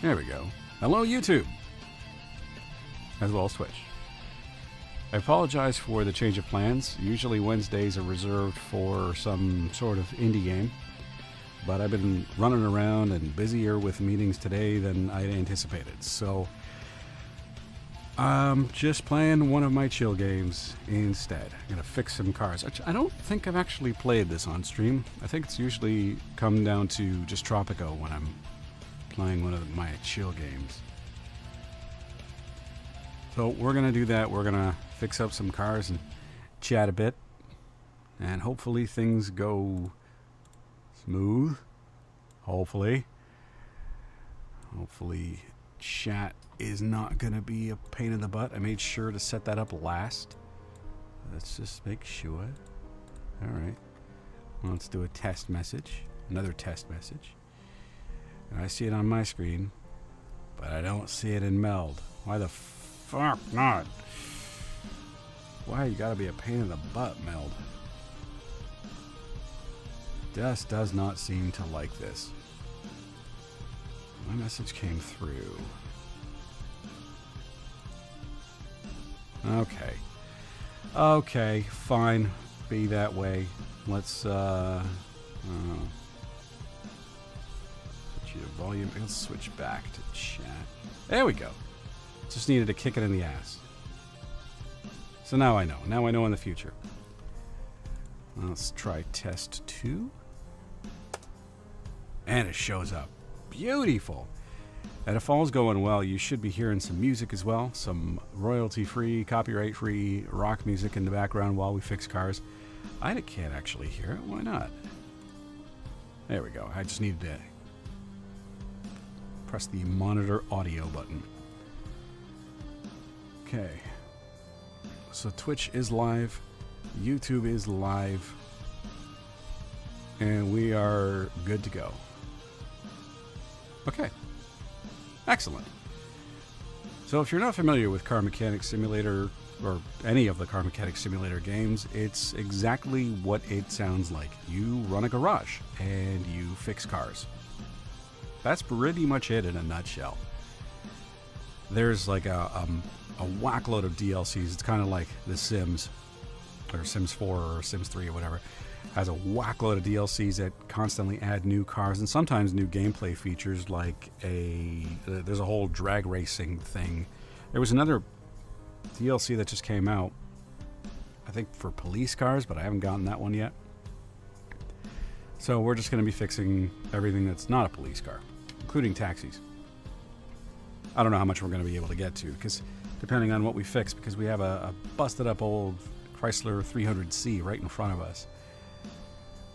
There we go. Hello, YouTube, as well as Twitch. I apologize for the change of plans. Usually Wednesdays are reserved for some sort of indie game, but I've been running around and busier with meetings today than I anticipated. So I'm just playing one of my chill games instead. I'm going to fix some cars. I don't think I've actually played this on stream. I think it's usually come down to just Tropico when I'm playing one of my chill games. So we're going to do that. We're going to fix up some cars and chat a bit. And hopefully things go smooth. Hopefully chat is not going to be a pain in the butt. I made sure to set that up last. Let's just make sure. All right. Well, let's do a test message. Another test message. And I see it on my screen, but I don't see it in Meld. Why the fuck not? Why you gotta be a pain in the butt, Meld? Just does not seem to like this. My message came through. Okay, fine. Be that way. Let's switch you to volume. Let's switch back to chat. There we go. Just needed to kick it in the ass. So now I know. Now I know in the future. Let's try test 2. And it shows up. Beautiful. And if all's going well, you should be hearing some music as well. Some royalty-free, copyright-free rock music in the background while we fix cars. I can't actually hear it. Why not? There we go. I just needed to press the monitor audio button. Okay. So Twitch is live. YouTube is live. And we are good to go. Okay. Excellent. So if you're not familiar with Car Mechanic Simulator, or any of the Car Mechanic Simulator games, it's exactly what it sounds like. You run a garage, and you fix cars. That's pretty much it in a nutshell. There's like a whackload of DLCs. It's kind of like The Sims, or Sims 4, or Sims 3, or whatever. Has a whackload of DLCs that constantly add new cars and sometimes new gameplay features, like there's a whole drag racing thing. There was another DLC that just came out, I think for police cars, but I haven't gotten that one yet. So we're just going to be fixing everything that's not a police car, including taxis. I don't know how much we're going to be able to get to, because depending on what we fix, because we have a busted up old Chrysler 300C right in front of us,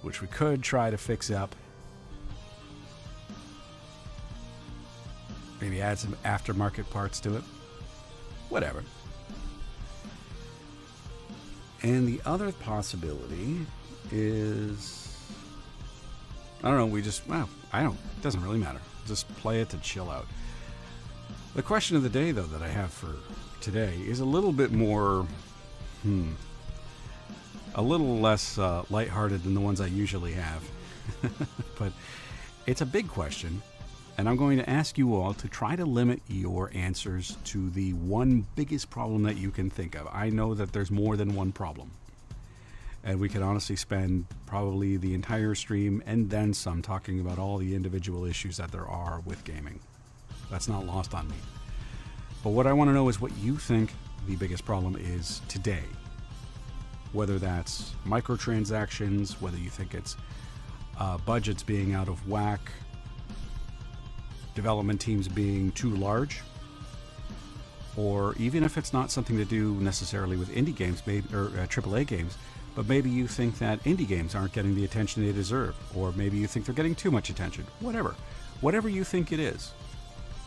which we could try to fix up. Maybe add some aftermarket parts to it. Whatever. And the other possibility is, I don't know, it doesn't really matter. Just play it to chill out. The question of the day, though, that I have for today is a little bit more, a little less lighthearted than the ones I usually have. But it's a big question, and I'm going to ask you all to try to limit your answers to the one biggest problem that you can think of. I know that there's more than one problem, and we could honestly spend probably the entire stream and then some talking about all the individual issues that there are with gaming. That's not lost on me. But what I want to know is what you think the biggest problem is today. Whether that's microtransactions, whether you think it's budgets being out of whack, development teams being too large, or even if it's not something to do necessarily with indie games, or AAA games, but maybe you think that indie games aren't getting the attention they deserve, or maybe you think they're getting too much attention. Whatever you think it is,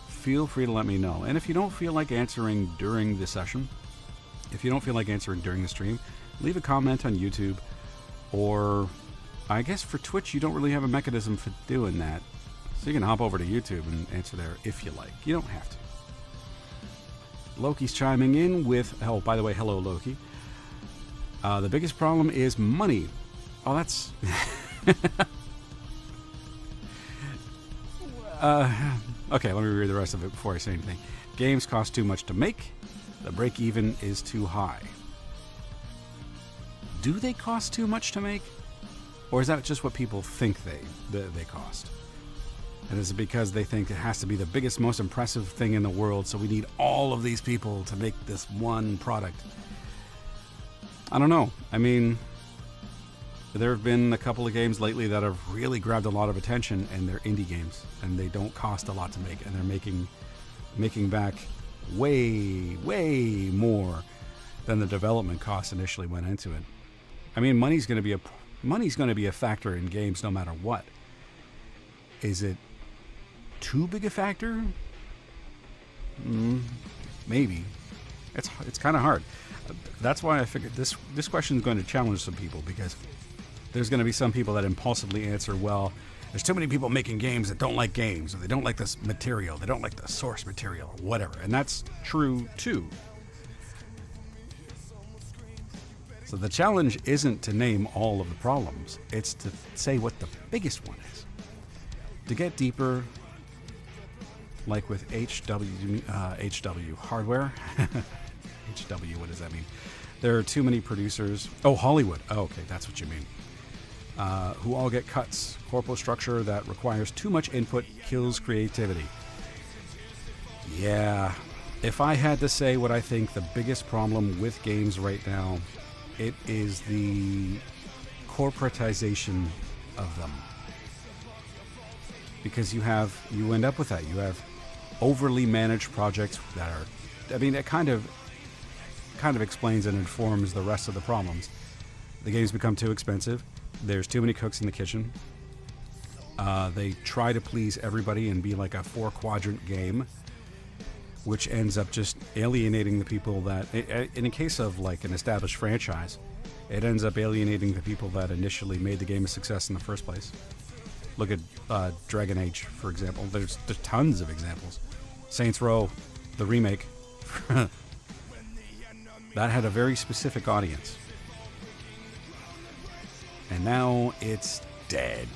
feel free to let me know. And if you don't feel like answering during the session, if you don't feel like answering during the stream, leave a comment on YouTube, or I guess for Twitch you don't really have a mechanism for doing that, so you can hop over to YouTube and answer there if you like. You don't have to. Loki's chiming in with, oh, by the way, hello Loki. The biggest problem is money. Oh, that's Okay, let me read the rest of it before I say anything. Games cost too much to make. The break even is too high. Do they cost too much to make? Or is that just what people think they cost? And is it because they think it has to be the biggest, most impressive thing in the world, so we need all of these people to make this one product? I don't know. I mean, there have been a couple of games lately that have really grabbed a lot of attention, and they're indie games, and they don't cost a lot to make, and they're making back way, way more than the development cost initially went into it. I mean, money's going to be a factor in games no matter what. Is it too big a factor? Maybe. It's kind of hard. That's why I figured this question is going to challenge some people, because there's going to be some people that impulsively answer, well, there's too many people making games that don't like games, or they don't like this material, they don't like the source material, or whatever. And that's true too. So the challenge isn't to name all of the problems, it's to say what the biggest one is. To get deeper, like with HW hardware, HW, what does that mean? There are too many producers. Oh, Hollywood. Oh, okay, that's what you mean. Who all get cuts. Corporal structure that requires too much input kills creativity. Yeah. If I had to say what I think the biggest problem with games right now, it is the corporatization of them. Because you end up with that. You have overly managed projects that are, I mean, it kind of explains and informs the rest of the problems. The games become too expensive. There's too many cooks in the kitchen. They try to please everybody and be like a 4-quadrant game, which ends up just alienating the people that, in a case of like an established franchise, it ends up alienating the people that initially made the game a success in the first place. Look at Dragon Age, for example. There's tons of examples. Saints Row, the remake, that had a very specific audience. And now it's dead.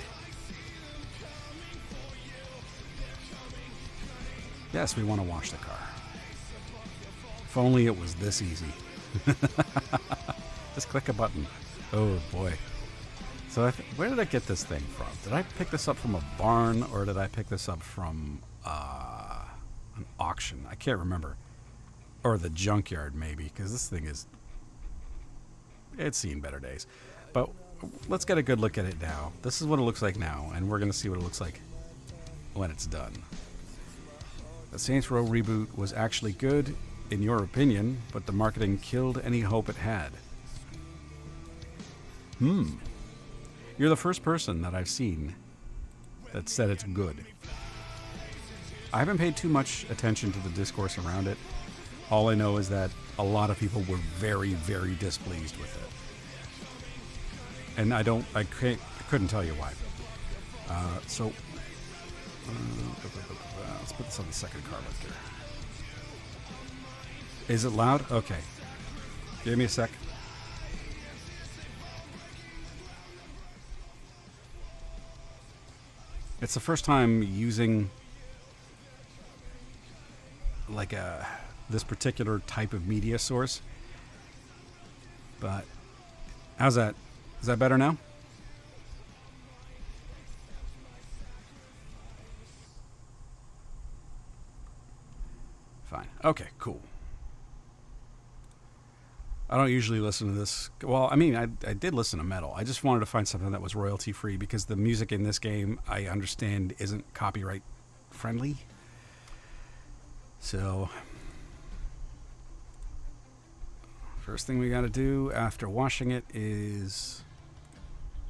Yes, we want to wash the car. If only it was this easy. Just click a button. Oh boy. So where did I get this thing from? Did I pick this up from a barn, or did I pick this up from an auction? I can't remember. Or the junkyard, maybe, because this thing it's seen better days. But let's get a good look at it now. This is what it looks like now, and we're going to see what it looks like when it's done. The Saints Row reboot was actually good, in your opinion, but the marketing killed any hope it had. You're the first person that I've seen that said it's good. I haven't paid too much attention to the discourse around it. All I know is that a lot of people were very, very displeased with it. And I couldn't tell you why. Let's put this on the second car right there. Is it loud? Okay. Give me a sec. It's the first time using like this particular type of media source. But how's that? Is that better now? Fine. Okay, cool. I don't usually listen to this. Well, I mean, I did listen to metal. I just wanted to find something that was royalty free, because the music in this game, I understand, isn't copyright friendly. So, first thing we got to do after washing it is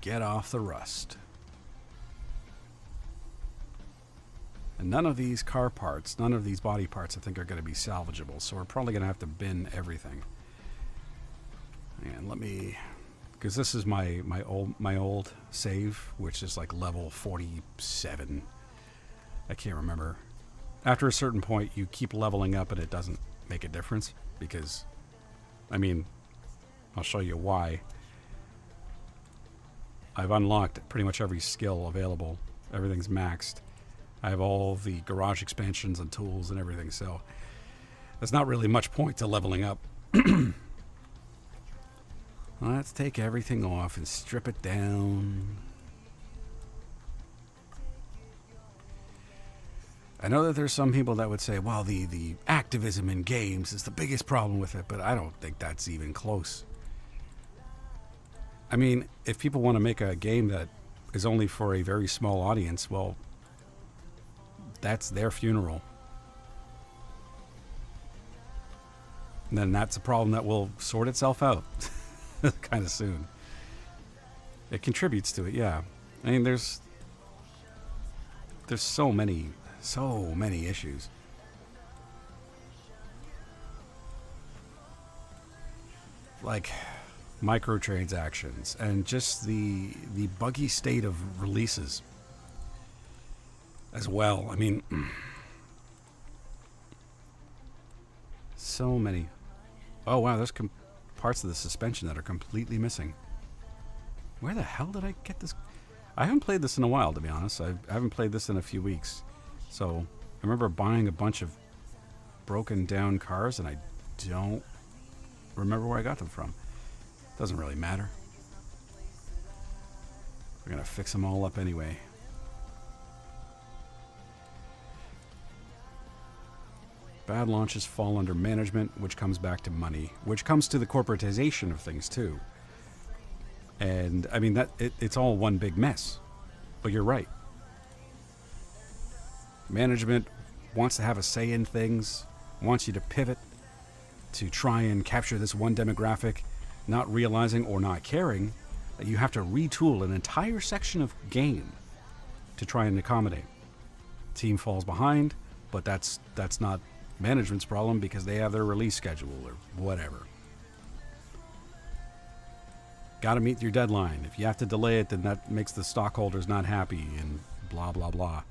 get off the rust. And none of these car parts, none of these body parts, I think are going to be salvageable. So we're probably going to have to bin everything. And let me, because this is my old save, which is like level 47. I can't remember. After a certain point, you keep leveling up and it doesn't make a difference, because, I mean, I'll show you why. I've unlocked pretty much every skill available. Everything's maxed. I have all the garage expansions and tools and everything, so there's not really much point to leveling up. Let's take everything off and strip it down. I know that there's some people that would say, well, the activism in games is the biggest problem with it, but I don't think that's even close. I mean, if people want to make a game that is only for a very small audience, well, that's their funeral. And then that's a problem that will sort itself out kind of soon. It contributes to it, yeah. I mean, there's so many issues. Like microtransactions and just the buggy state of releases as well. I mean, so many. Oh wow, there's parts of the suspension that are completely missing. Where the hell did I get this? I haven't played this in a while, to be honest. I haven't played this in a few weeks. So I remember buying a bunch of broken down cars, and I don't remember where I got them from. Doesn't really matter. We're gonna fix them all up anyway. Bad launches fall under management, which comes back to money, which comes to the corporatization of things too. And I mean it's all one big mess. But you're right. Management wants to have a say in things, wants you to pivot to try and capture this one demographic, not realizing or not caring that you have to retool an entire section of game to try and accommodate. Team falls behind, but that's not management's problem because they have their release schedule or whatever. Got to meet your deadline. If you have to delay it, then that makes the stockholders not happy and blah, blah, blah.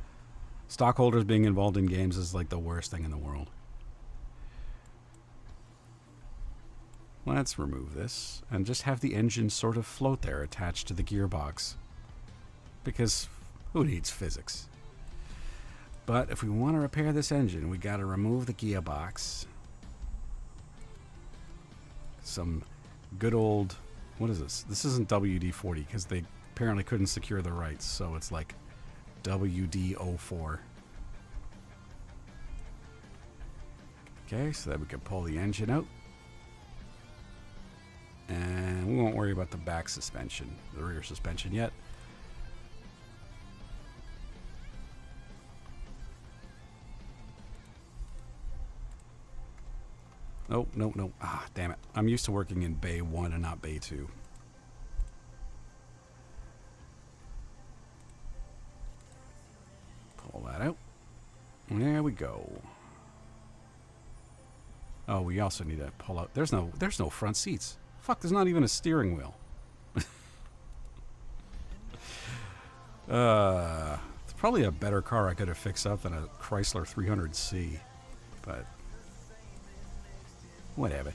Stockholders being involved in games is like the worst thing in the world. Let's remove this and just have the engine sort of float there attached to the gearbox. Because who needs physics? But if we want to repair this engine, we got to remove the gearbox. Some good old... What is this? This isn't WD-40 because they apparently couldn't secure the rights, so it's like WD-04. Okay, so that we can pull the engine out. And we won't worry about the back suspension, the rear suspension yet. Nope, nope, nope. Ah, damn it. I'm used to working in Bay 1 and not Bay 2. Pull that out. There we go. Oh, we also need to pull out. There's no front seats. Fuck, there's not even a steering wheel. It's probably a better car I could have fixed up than a Chrysler 300C. But whatever.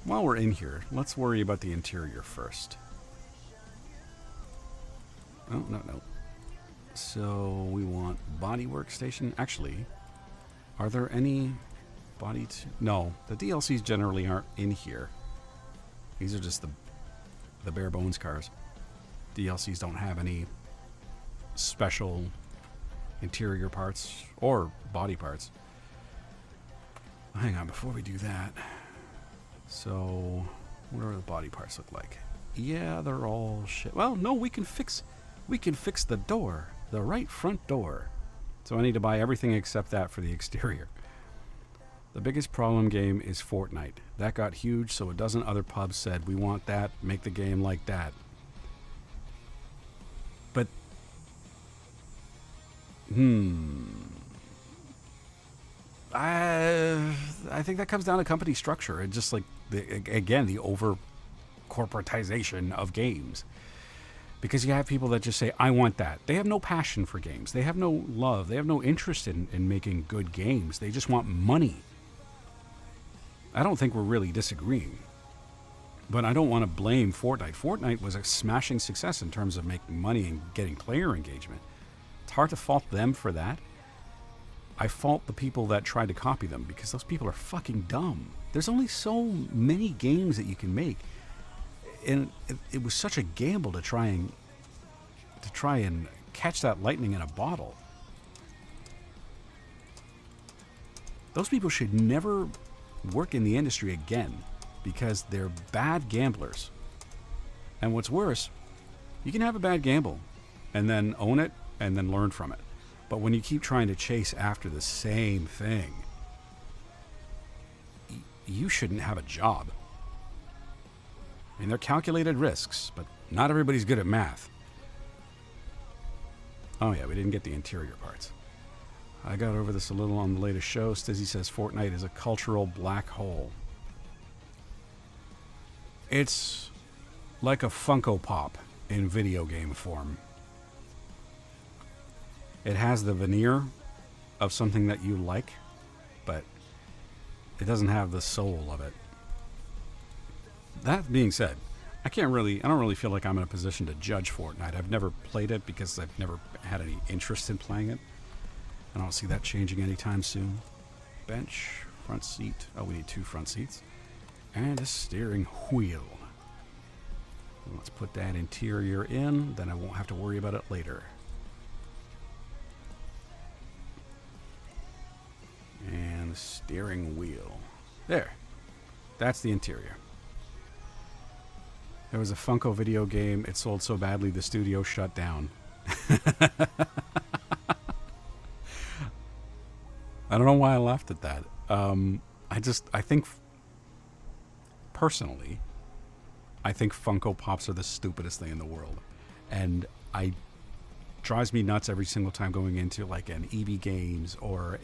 While we're in here, let's worry about the interior first. Oh, no. So we want body workstation. Actually, are there any body... No, the DLCs generally aren't in here. These are just the bare bones cars. DLCs don't have any special interior parts or body parts. Hang on, before we do that. So, what do the body parts look like? Yeah, they're all shit. Well, no, we can fix the door, the right front door. So I need to buy everything except that for the exterior. The biggest problem game is Fortnite. That got huge, so a dozen other pubs said, we want that, make the game like that. But, I think that comes down to company structure and just like, the over corporatization of games. Because you have people that just say, I want that. They have no passion for games. They have no love. They have no interest in making good games. They just want money. I don't think we're really disagreeing. But I don't want to blame Fortnite. Fortnite was a smashing success in terms of making money and getting player engagement. hard to fault them for that. I fault the people that tried to copy them because those people are fucking dumb. There's only so many games that you can make, and it was such a gamble to try and catch that lightning in a bottle. Those people should never work in the industry again because they're bad gamblers. And what's worse, you can have a bad gamble and then own it and then learn from it. But when you keep trying to chase after the same thing, you shouldn't have a job. I mean, they're calculated risks, but not everybody's good at math. Oh yeah, we didn't get the interior parts. I got over this a little on the latest show. Stizzy says Fortnite is a cultural black hole. It's like a Funko Pop in video game form. It has the veneer of something that you like, but it doesn't have the soul of it. That being said, I don't really feel like I'm in a position to judge Fortnite. I've never played it because I've never had any interest in playing it. I don't see that changing anytime soon. Bench, front seat. Oh, we need 2 front seats. And a steering wheel. Let's put that interior in, then I won't have to worry about it later. And the steering wheel. There. That's the interior. There was a Funko video game. It sold so badly the studio shut down. I don't know why I laughed at that. I think, personally, I think Funko Pops are the stupidest thing in the world. And drives me nuts every single time going into like an EB Games or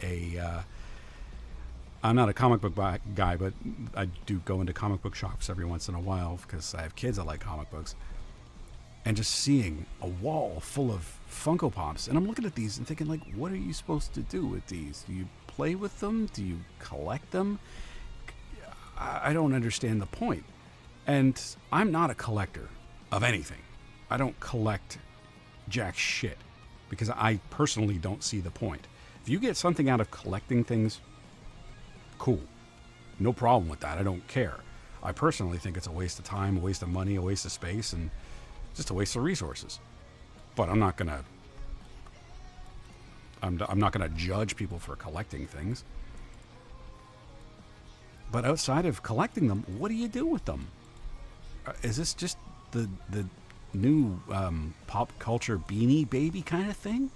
I'm not a comic book guy, but I do go into comic book shops every once in a while because I have kids that like comic books. And just seeing a wall full of Funko Pops. And I'm looking at these and thinking, like, what are you supposed to do with these? Do you play with them? Do you collect them? I don't understand the point. And I'm not a collector of anything. I don't collect jack shit because I personally don't see the point. If you get something out of collecting things, cool. No problem with that. I don't care. I personally think it's a waste of time, a waste of money, a waste of space, and just a waste of resources. But I'm not gonna judge people for collecting things. But outside of collecting them, what do you do with them? Is this just the new pop culture Beanie Baby kind of thing?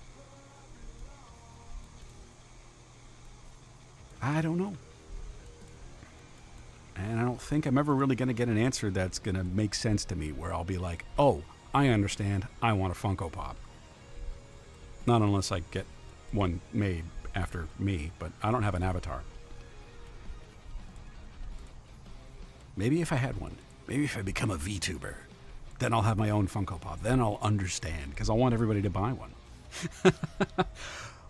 I don't know. And I don't think I'm ever really going to get an answer that's going to make sense to me where I'll be like, oh, I understand. I want a Funko Pop. Not unless I get one made after me, but I don't have an avatar. Maybe if I had one. Maybe if I become a VTuber, then I'll have my own Funko Pop. Then I'll understand, because I want everybody to buy one.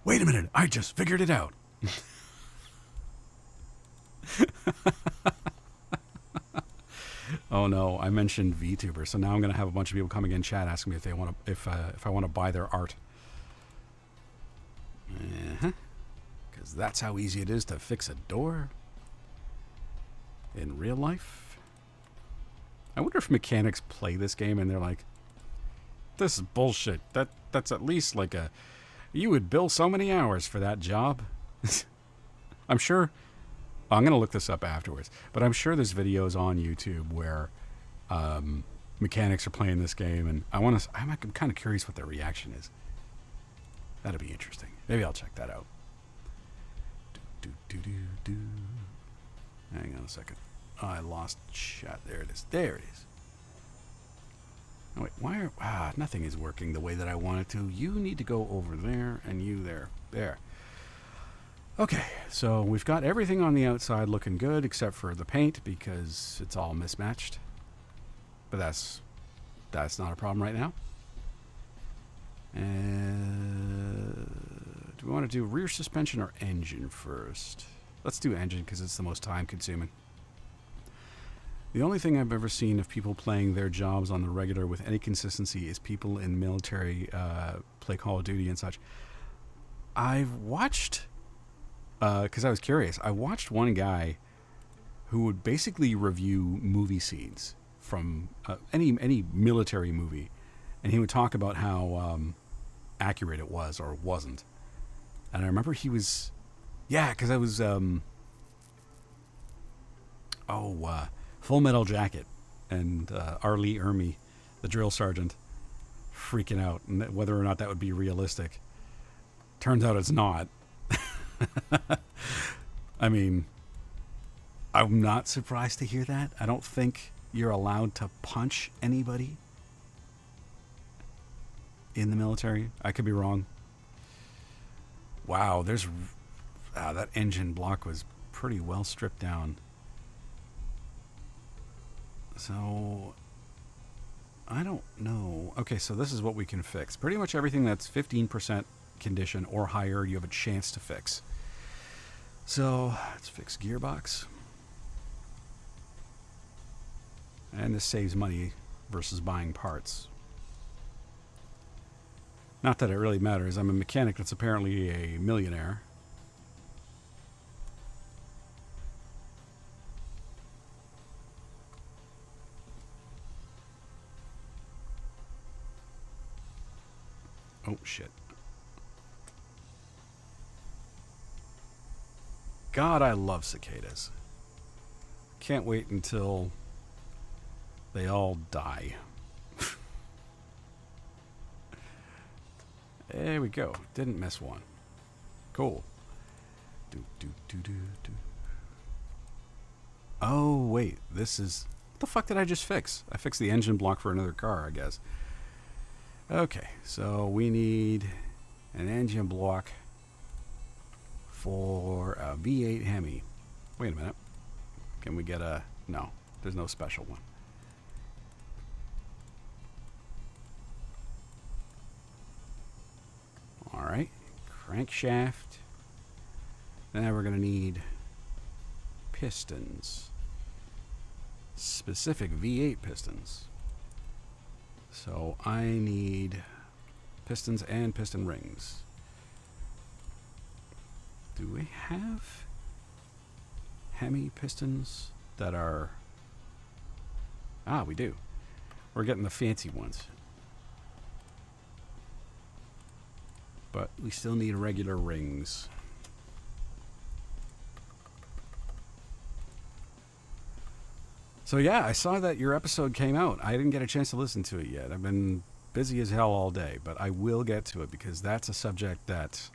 Wait a minute, I just figured it out. Oh no, I mentioned VTuber, so now I'm going to have a bunch of people coming in chat asking me if they want to, if I want to buy their art. Because that's how easy it is to fix a door in real life. I wonder if mechanics play this game and they're like, this is bullshit. That's at least like you would bill so many hours for that job. I'm sure. I'm going to look this up afterwards, but I'm sure there's videos on YouTube where mechanics are playing this game, and I'm kind of curious what their reaction is. That'd be interesting. Maybe I'll check that out. Hang on a second. Oh, I lost chat. There it is. There it is. Oh, wait, why nothing is working the way that I want it to. You need to go over there, and you there. There. Okay, so we've got everything on the outside looking good except for the paint because it's all mismatched. But that's not a problem right now. Do we want to do rear suspension or engine first? Let's do engine because it's the most time consuming. The only thing I've ever seen of people playing their jobs on the regular with any consistency is people in military play Call of Duty and such. I've watched, because I was curious, I watched one guy who would basically review movie scenes from any military movie, and he would talk about how accurate it was or wasn't. And I remember he was, because I was, Full Metal Jacket, and R. Lee Ermey, the drill sergeant, freaking out and whether or not that would be realistic. Turns out it's not. I mean, I'm not surprised to hear that. I don't think you're allowed to punch anybody in the military. I could be wrong. Wow, that engine block was pretty well stripped down. So, I don't know. Okay, so this is what we can fix. Pretty much everything that's 15% condition or higher, you have a chance to fix. So, let's fix gearbox. And this saves money versus buying parts. Not that it really matters. I'm a mechanic that's apparently a millionaire. Oh, shit. God, I love cicadas. Can't wait until they all die. There we go. Didn't miss one. Cool. Oh, wait. This is... What the fuck did I just fix? I fixed the engine block for another car, I guess. Okay, so we need an engine block for a V8 Hemi. Wait a minute. Can we get a... No, there's no special one. Alright, crankshaft. Now we're going to need pistons. Specific V8 pistons. So I need pistons and piston rings. Do we have Hemi pistons that are... Ah, we do. We're getting the fancy ones. But we still need regular rings. So yeah, I saw that your episode came out. I didn't get a chance to listen to it yet. I've been busy as hell all day, but I will get to it because that's a subject that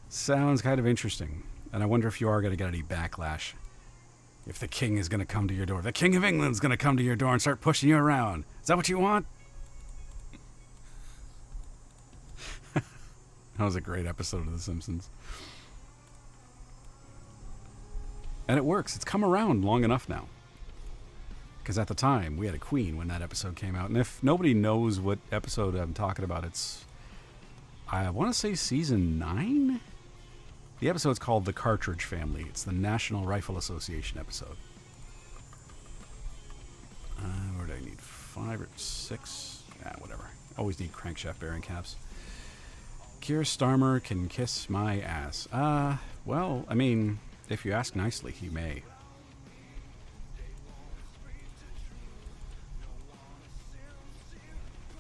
sounds kind of interesting. And I wonder if you are going to get any backlash. If the king is going to come to your door. The King of England's going to come to your door and start pushing you around. Is that what you want? That was a great episode of The Simpsons. And it works. It's come around long enough now. Because at the time, we had a queen when that episode came out. And if nobody knows what episode I'm talking about, it's... I want to say season 9? The episode's called The Cartridge Family. It's the National Rifle Association episode. Where do I need? 5 or 6? Whatever. Always need crankshaft bearing caps. Keir Starmer can kiss my ass. Well, I mean, if you ask nicely, he may.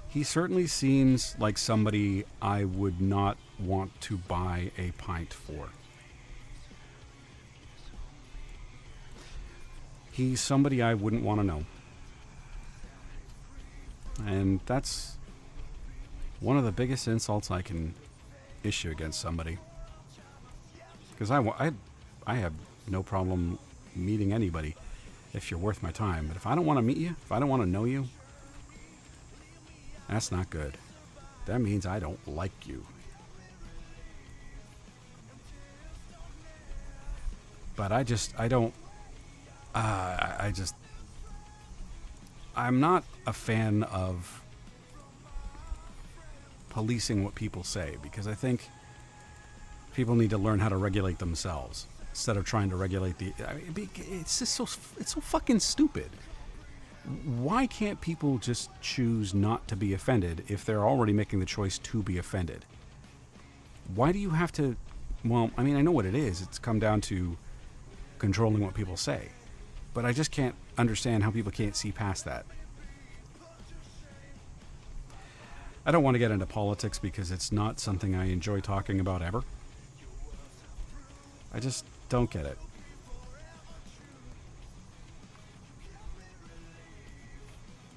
He certainly seems like somebody I would not want to buy a pint for. He's somebody I wouldn't want to know. And that's one of the biggest insults I can issue against somebody. Because I have no problem meeting anybody if you're worth my time. But if I don't want to meet you, if I don't want to know you, that's not good. That means I don't like you. But I'm not a fan of policing what people say, because I think people need to learn how to regulate themselves. instead of trying to regulate the. I mean, it's just it's so fucking stupid. Why can't people just choose not to be offended if they're already making the choice to be offended? Why do you have to? Well, I mean, I know what it is. It's come down to controlling what people say, but I just can't understand how people can't see past that. I don't want to get into politics because it's not something I enjoy talking about ever. I just don't get it.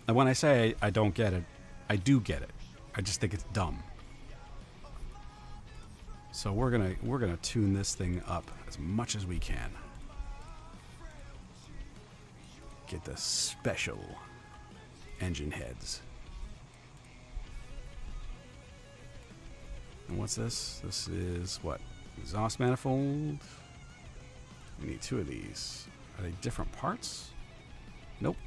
And when I say I don't get it, I do get it. I just think it's dumb. So we're gonna tune this thing up as much as we can. Get the special engine heads. And what's this? This is what? Exhaust manifold. We need 2 of these. Are they different parts? Nope.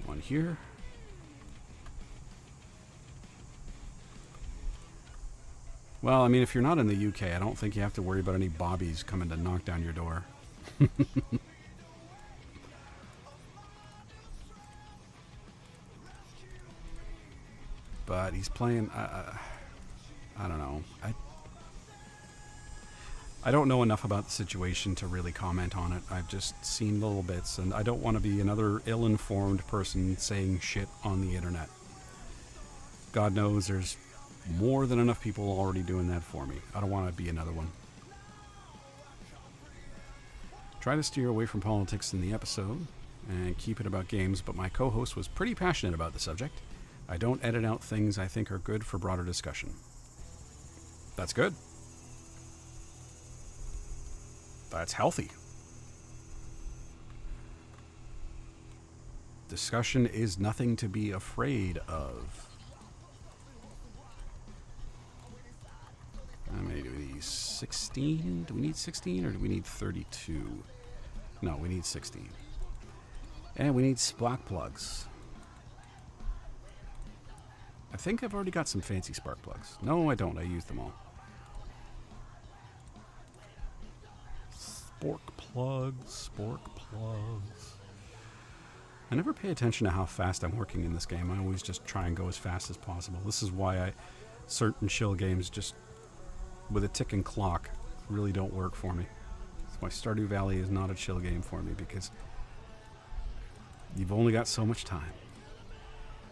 One here. Well, I mean, if you're not in the UK, I don't think you have to worry about any bobbies coming to knock down your door. But he's playing. I don't know. I don't know enough about the situation to really comment on it. I've just seen little bits, and I don't want to be another ill-informed person saying shit on the internet. God knows there's more than enough people already doing that for me. I don't want to be another one. Try to steer away from politics in the episode and keep it about games, but my co-host was pretty passionate about the subject. I don't edit out things I think are good for broader discussion. That's good. That's healthy. Discussion is nothing to be afraid of. How many do we need? 16? Do we need 16 or do we need 32? No, we need 16. And we need spark plugs. I think I've already got some fancy spark plugs. No, I don't. I used them all. Spork plugs. I never pay attention to how fast I'm working in this game. I always just try and go as fast as possible. This is why certain chill games just with a ticking clock really don't work for me. That's why Stardew Valley is not a chill game for me, because you've only got so much time.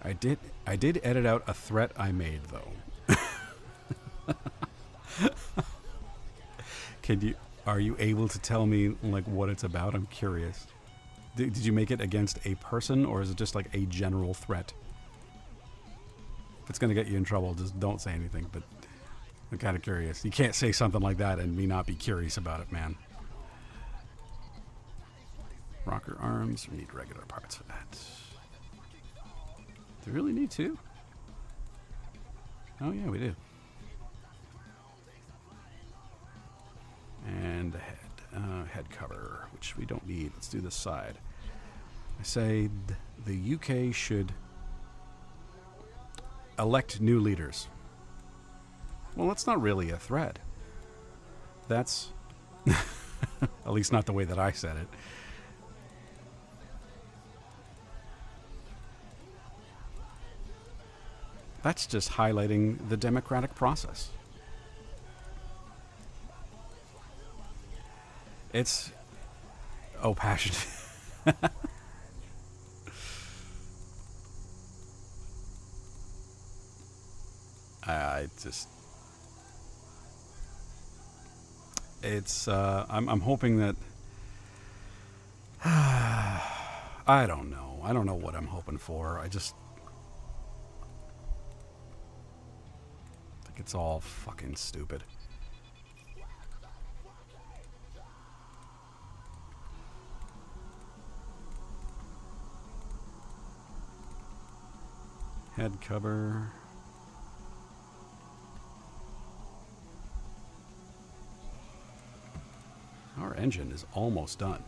I did edit out a threat I made, though. Are you able to tell me like what it's about? I'm curious. Did you make it against a person, or is it just like a general threat? If it's going to get you in trouble, just don't say anything, but I'm kind of curious. You can't say something like that and me not be curious about it, man. Rocker arms, we need regular parts for that. Do we really need 2? Oh yeah, we do. And the head cover, which we don't need. Let's do this side. I say the UK should elect new leaders. Well, that's not really a threat. That's at least not the way that I said it. That's just highlighting the democratic process. It's... Oh, passionate. I just... It's, I'm hoping that... I don't know. I don't know what I'm hoping for. I just... think it's all fucking stupid. Head cover. Our engine is almost done.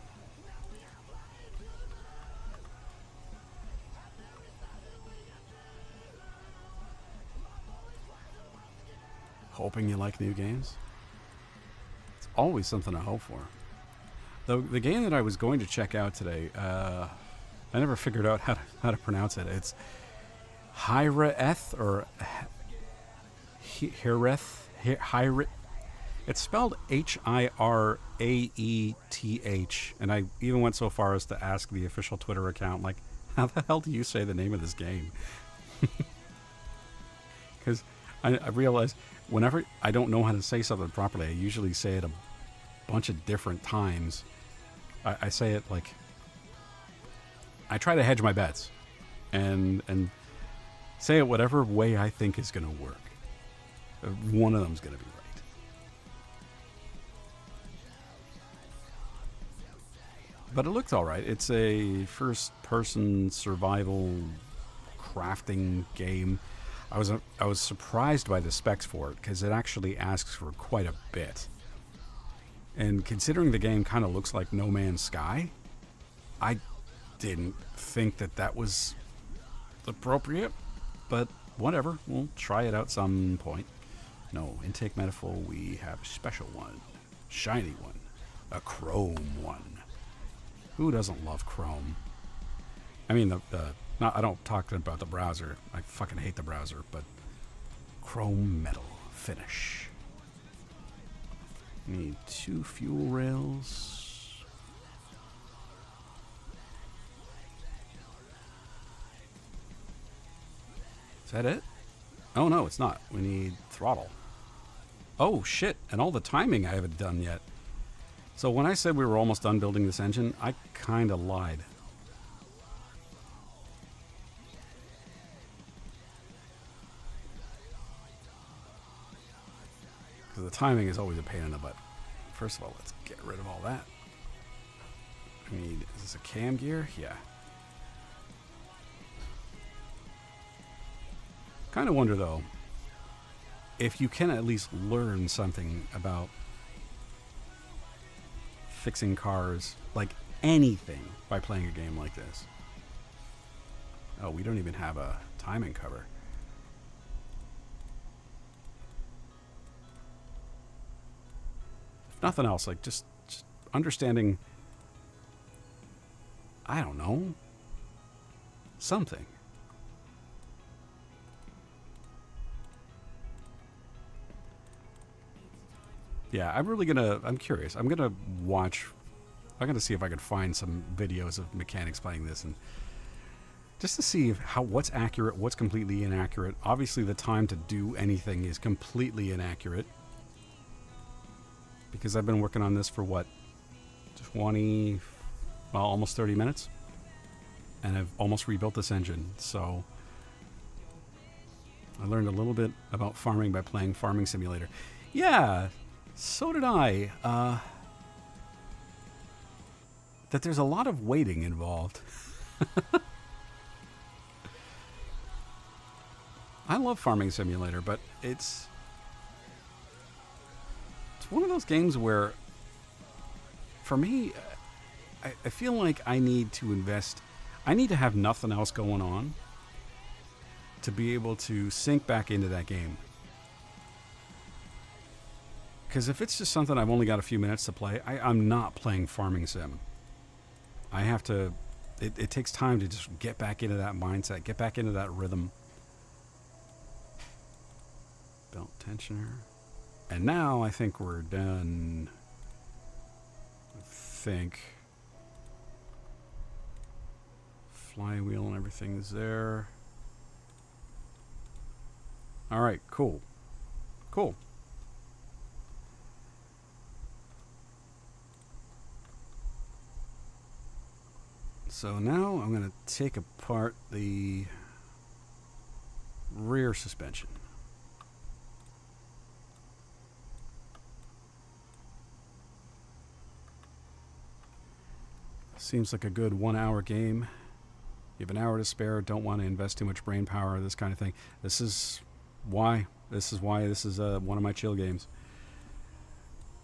Hoping you like new games. always something to hope for. The game that I was going to check out today, I never figured out how to pronounce it. It's Hiraeth or Hireth. It's spelled Hiraeth, and I even went so far as to ask the official Twitter account, like, how the hell do you say the name of this game? Because I realize whenever I don't know how to say something properly, I usually say it a bunch of different times. I say it like, I try to hedge my bets and say it whatever way I think is going to work. One of them's going to be right. But it looks all right. It's a first-person survival crafting game. I was surprised by the specs for it because it actually asks for quite a bit. And considering the game kind of looks like No Man's Sky, I didn't think that was appropriate. But whatever, we'll try it out some point. No, intake manifold, we have a special one, shiny one, a chrome one. Who doesn't love Chrome? I mean, I don't talk about the browser. I fucking hate the browser, but chrome metal finish. Need 2 fuel rails. Is that it? Oh no, it's not. We need throttle. Oh shit, and all the timing I haven't done yet. So when I said we were almost done building this engine, I kind of lied. Because the timing is always a pain in the butt. First of all, let's get rid of all that. I need, is this a cam gear? Yeah. Kind of wonder though, if you can at least learn something about fixing cars, like anything, by playing a game like this. Oh, we don't even have a timing cover. If nothing else, like just understanding, I don't know, something. Yeah, I'm curious. I'm gonna see if I can find some videos of mechanics playing this, and just to see what's accurate, what's completely inaccurate. Obviously the time to do anything is completely inaccurate, because I've been working on this for what, almost 30 minutes, and I've almost rebuilt this engine. So I learned a little bit about farming by playing Farming Simulator. Yeah, so did I. That there's a lot of waiting involved. I love Farming Simulator, but it's one of those games where, for me, I feel like I need to invest. I need to have nothing else going on to be able to sink back into that game. Because if it's just something I've only got a few minutes to play, I'm not playing Farming Sim. I have to, it takes time to just get back into that mindset, get back into that rhythm. Belt tensioner. And now I think we're done. I think. Flywheel and everything's there. Alright, cool. Cool. So now I'm going to take apart the rear suspension. Seems like a good 1 hour game. You have an hour to spare, don't want to invest too much brain power, this kind of thing. This is why this is one of my chill games.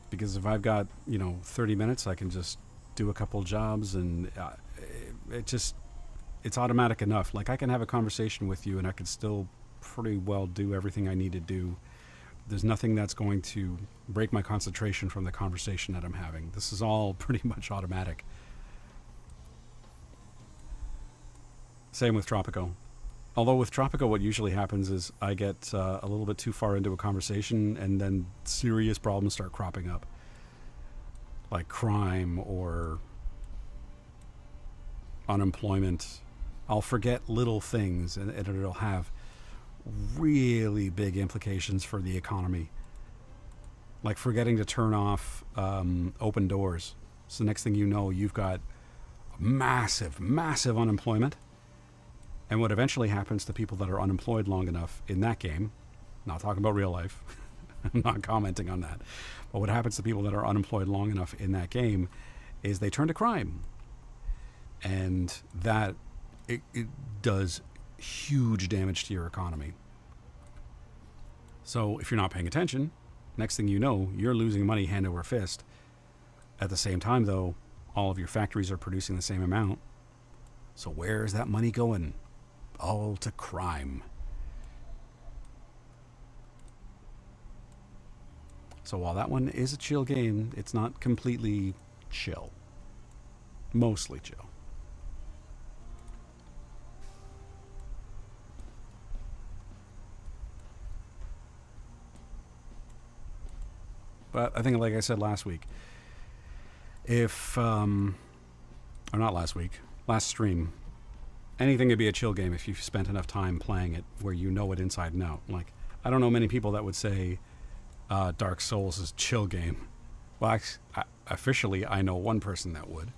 Because if I've got, 30 minutes, I can just do a couple jobs, and it's automatic enough. Like, I can have a conversation with you and I can still pretty well do everything I need to do There's nothing that's going to break my concentration from the conversation that I'm having. This is all pretty much automatic. Same with Tropico. Although with Tropico, what usually happens is I get a little bit too far into a conversation and then serious problems start cropping up. Like crime or unemployment. I'll forget little things and it'll have really big implications for the economy. Like forgetting to turn off open doors. So the next thing you know, you've got massive, massive unemployment. And what eventually happens to people that are unemployed long enough in that game, not talking about real life, I'm not commenting on that, but what happens to people that are unemployed long enough in that game is they turn to crime. And that, it does huge damage to your economy. So if you're not paying attention, next thing you know, you're losing money hand over fist. At the same time, though, all of your factories are producing the same amount. So where's that money going? All to crime. So while that one is a chill game, it's not completely chill. Mostly chill. But I think, like I said last week, if, or not last week, last stream, anything could be a chill game if you've spent enough time playing it where you know it inside and out. Like, I don't know many people that would say Dark Souls is a chill game. Well, officially, I know one person that would.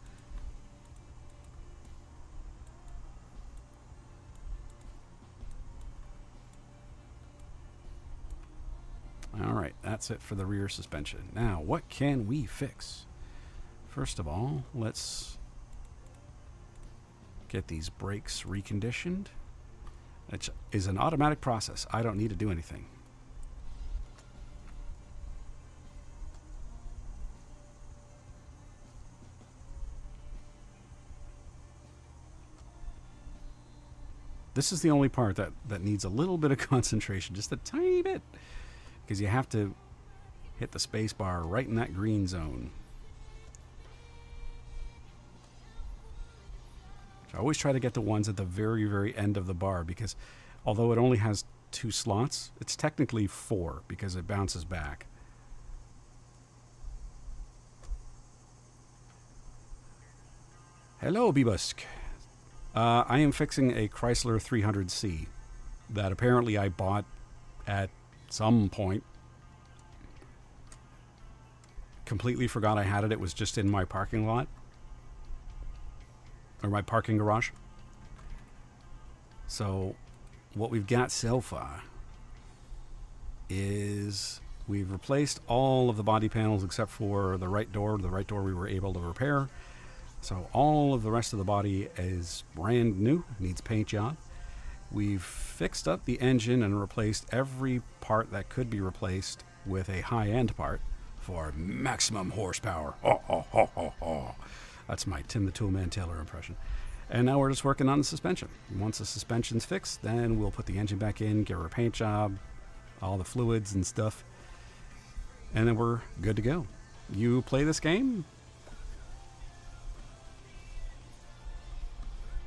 All right, that's it for the rear suspension. Now, what can we fix? First of all, let's get these brakes reconditioned. It is an automatic process. I don't need to do anything. This is the only part that needs a little bit of concentration, just a tiny bit. Because you have to hit the space bar right in that green zone. I always try to get the ones at the very, very end of the bar because although it only has 2 slots, it's technically 4 because it bounces back. Hello, Bebusk. I am fixing a Chrysler 300C that apparently I bought at some point. Completely forgot I had it. It was just in my parking lot. Or my parking garage. So what we've got so far is we've replaced all of the body panels except for the right door. The right door we were able to repair. So all of the rest of the body is brand new. Needs paint job. We've fixed up the engine and replaced every part that could be replaced with a high-end part for maximum horsepower. Oh, oh, oh, oh, oh. That's my Tim the Toolman Taylor impression. And now we're just working on the suspension. Once the suspension's fixed, then we'll put the engine back in, give her a paint job, all the fluids and stuff, and then we're good to go. You play this game?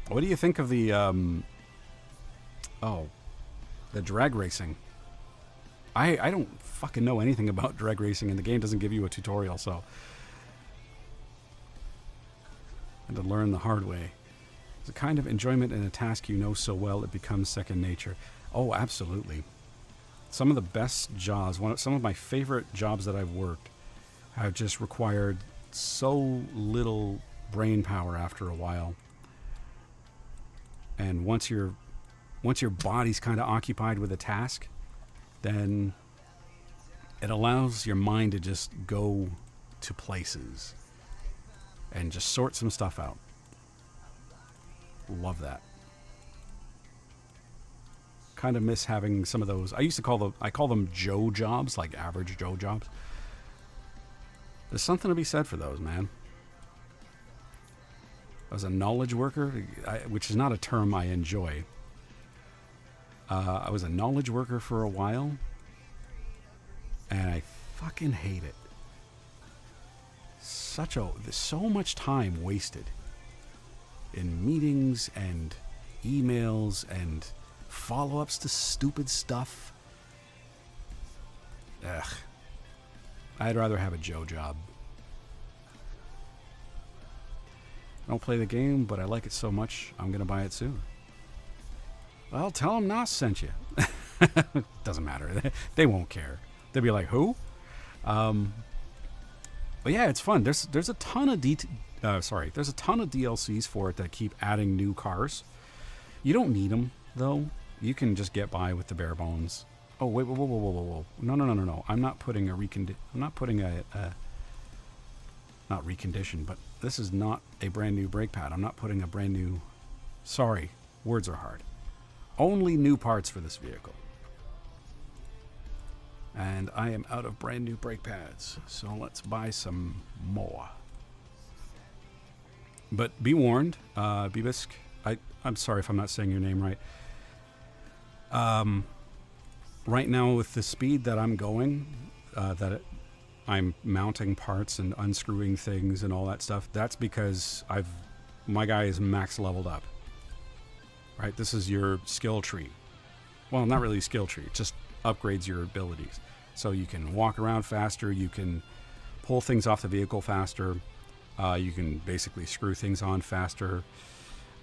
What do you think of the the drag racing? I don't fucking know anything about drag racing, and the game doesn't give you a tutorial, so I had to learn the hard way. It's a kind of enjoyment in a task you know so well it becomes second nature. Oh, absolutely. Some of the best jobs, some of my favorite jobs that I've worked have just required so little brain power after a while. And once your body's kind of occupied with a task, then it allows your mind to just go to places and just sort some stuff out. Love that. Kind of miss having some of those. I call them Joe jobs, like average Joe jobs. There's something to be said for those, man. I was a knowledge worker, which is not a term I enjoy. I was a knowledge worker for a while. and I fucking hate it. So much time wasted in meetings and emails and follow-ups to stupid stuff. Ugh. I'd rather have a Joe job. I don't play the game, but I like it so much, I'm going to buy it soon. Well, tell them Nos sent you. Doesn't matter. They won't care. They'll be like, who? But yeah, it's fun. There's a ton of there's a ton of DLCs for it that keep adding new cars. You don't need them though. You can just get by with the bare bones. Oh wait, whoa. No. I'm not putting not reconditioned, but this is not a brand new brake pad. I'm not putting a brand new. Sorry, words are hard. Only new parts for this vehicle. And I am out of brand new brake pads, so let's buy some more. But be warned, Bibisk, I'm sorry if I'm not saying your name right. Right now with the speed that I'm going, I'm mounting parts and unscrewing things and all that stuff, that's because my guy is max leveled up. Right, this is your skill tree. Well, not really skill tree, it just upgrades your abilities. So you can walk around faster, you can pull things off the vehicle faster, you can basically screw things on faster,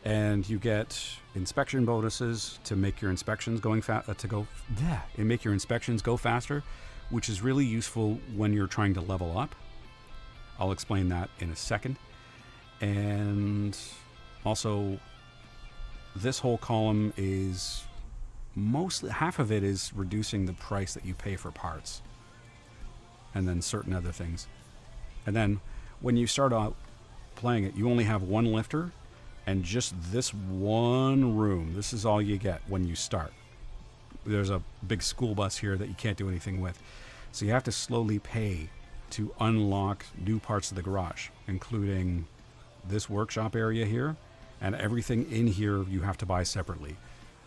and you get inspection bonuses to make your inspections go faster, which is really useful when you're trying to level up. I'll explain that in a second. And also, this whole column is mostly, half of it is reducing the price that you pay for parts, and then certain other things. And then when you start out playing it, you only have one lifter and just this one room. This is all you get when you start. There's a big school bus here that you can't do anything with, so you have to slowly pay to unlock new parts of the garage, including this workshop area here, and everything in here you have to buy separately.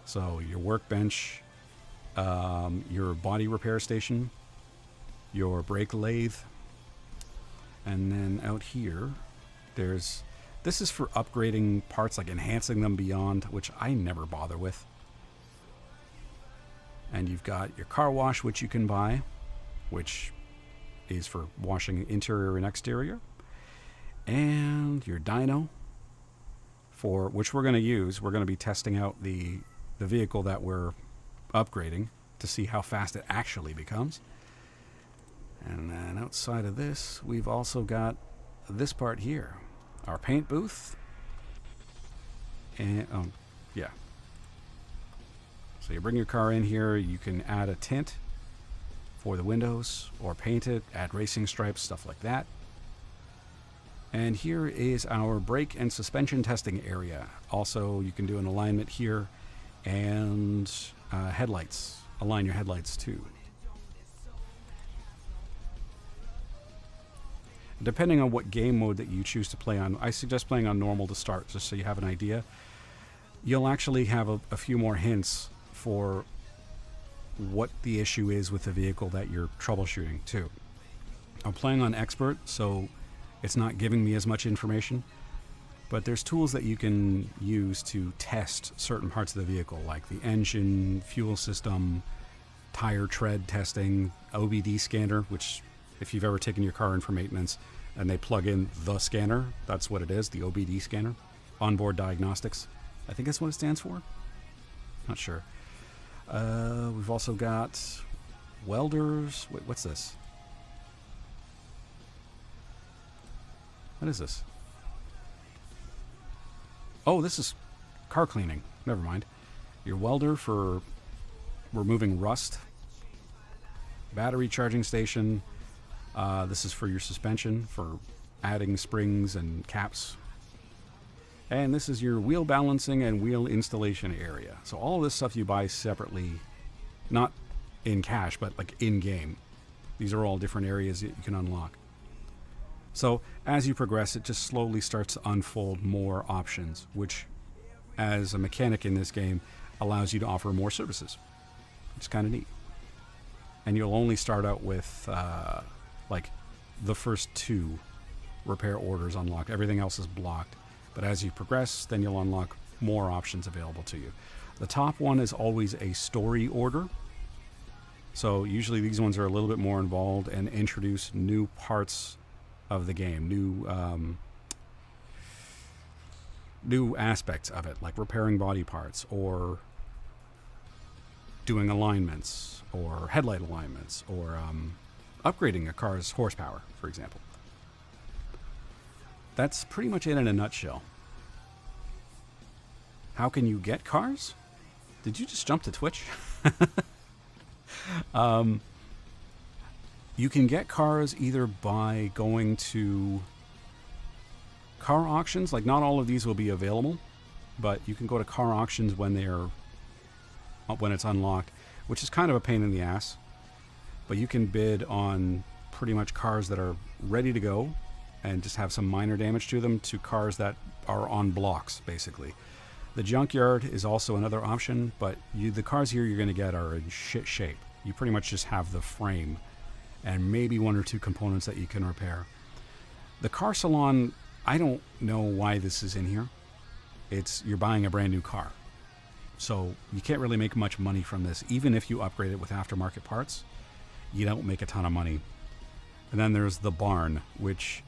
So your workbench, your body repair station, your brake lathe, and then out here, this is for upgrading parts, like enhancing them beyond, which I never bother with. And you've got your car wash, which you can buy, which is for washing interior and exterior. And your dyno, for which we're going to use. We're going to be testing out the vehicle that we're upgrading to see how fast it actually becomes. And then outside of this, we've also got this part here, our paint booth. And yeah. So you bring your car in here, you can add a tint for the windows or paint it, add racing stripes, stuff like that. And here is our brake and suspension testing area. Also, you can do an alignment here, and headlights. Align your headlights too. Depending on what game mode that you choose to play on, I suggest playing on normal to start, just so you have an idea. You'll actually have a few more hints for what the issue is with the vehicle that you're troubleshooting too. I'm playing on expert, so it's not giving me as much information, but there's tools that you can use to test certain parts of the vehicle, like the engine, fuel system, tire tread testing, OBD scanner, which if you've ever taken your car in for maintenance and they plug in the scanner, that's what it is, the OBD scanner, onboard diagnostics. I think that's what it stands for. Not sure. We've also got welders. Wait, what's this? What is this? Oh, this is car cleaning. Never mind. Your welder for removing rust. Battery charging station. This is for your suspension, for adding springs and caps. And this is your wheel balancing and wheel installation area. So all of this stuff you buy separately, not in cash, but like in-game. These are all different areas that you can unlock. So as you progress, it just slowly starts to unfold more options, which, as a mechanic in this game, allows you to offer more services. It's kind of neat. and you'll only start out with like the first 2 repair orders unlocked. Everything else is blocked. But as you progress, then you'll unlock more options available to you. The top one is always a story order. So usually these ones are a little bit more involved and introduce new parts of the game, new aspects of it, like repairing body parts or doing alignments or headlight alignments or upgrading a car's horsepower, for example. That's pretty much it in a nutshell. How can you get cars? Did you just jump to Twitch? You can get cars either by going to car auctions. Like, not all of these will be available, but you can go to car auctions when it's unlocked, which is kind of a pain in the ass. But you can bid on pretty much cars that are ready to go and just have some minor damage to them, to cars that are on blocks, basically. The junkyard is also another option, but the cars here you're going to get are in shit shape. You pretty much just have the frame and maybe 1 or 2 components that you can repair. The car salon, I don't know why this is in here. You're buying a brand new car. So you can't really make much money from this. Even if you upgrade it with aftermarket parts, you don't make a ton of money. And then there's the barn, which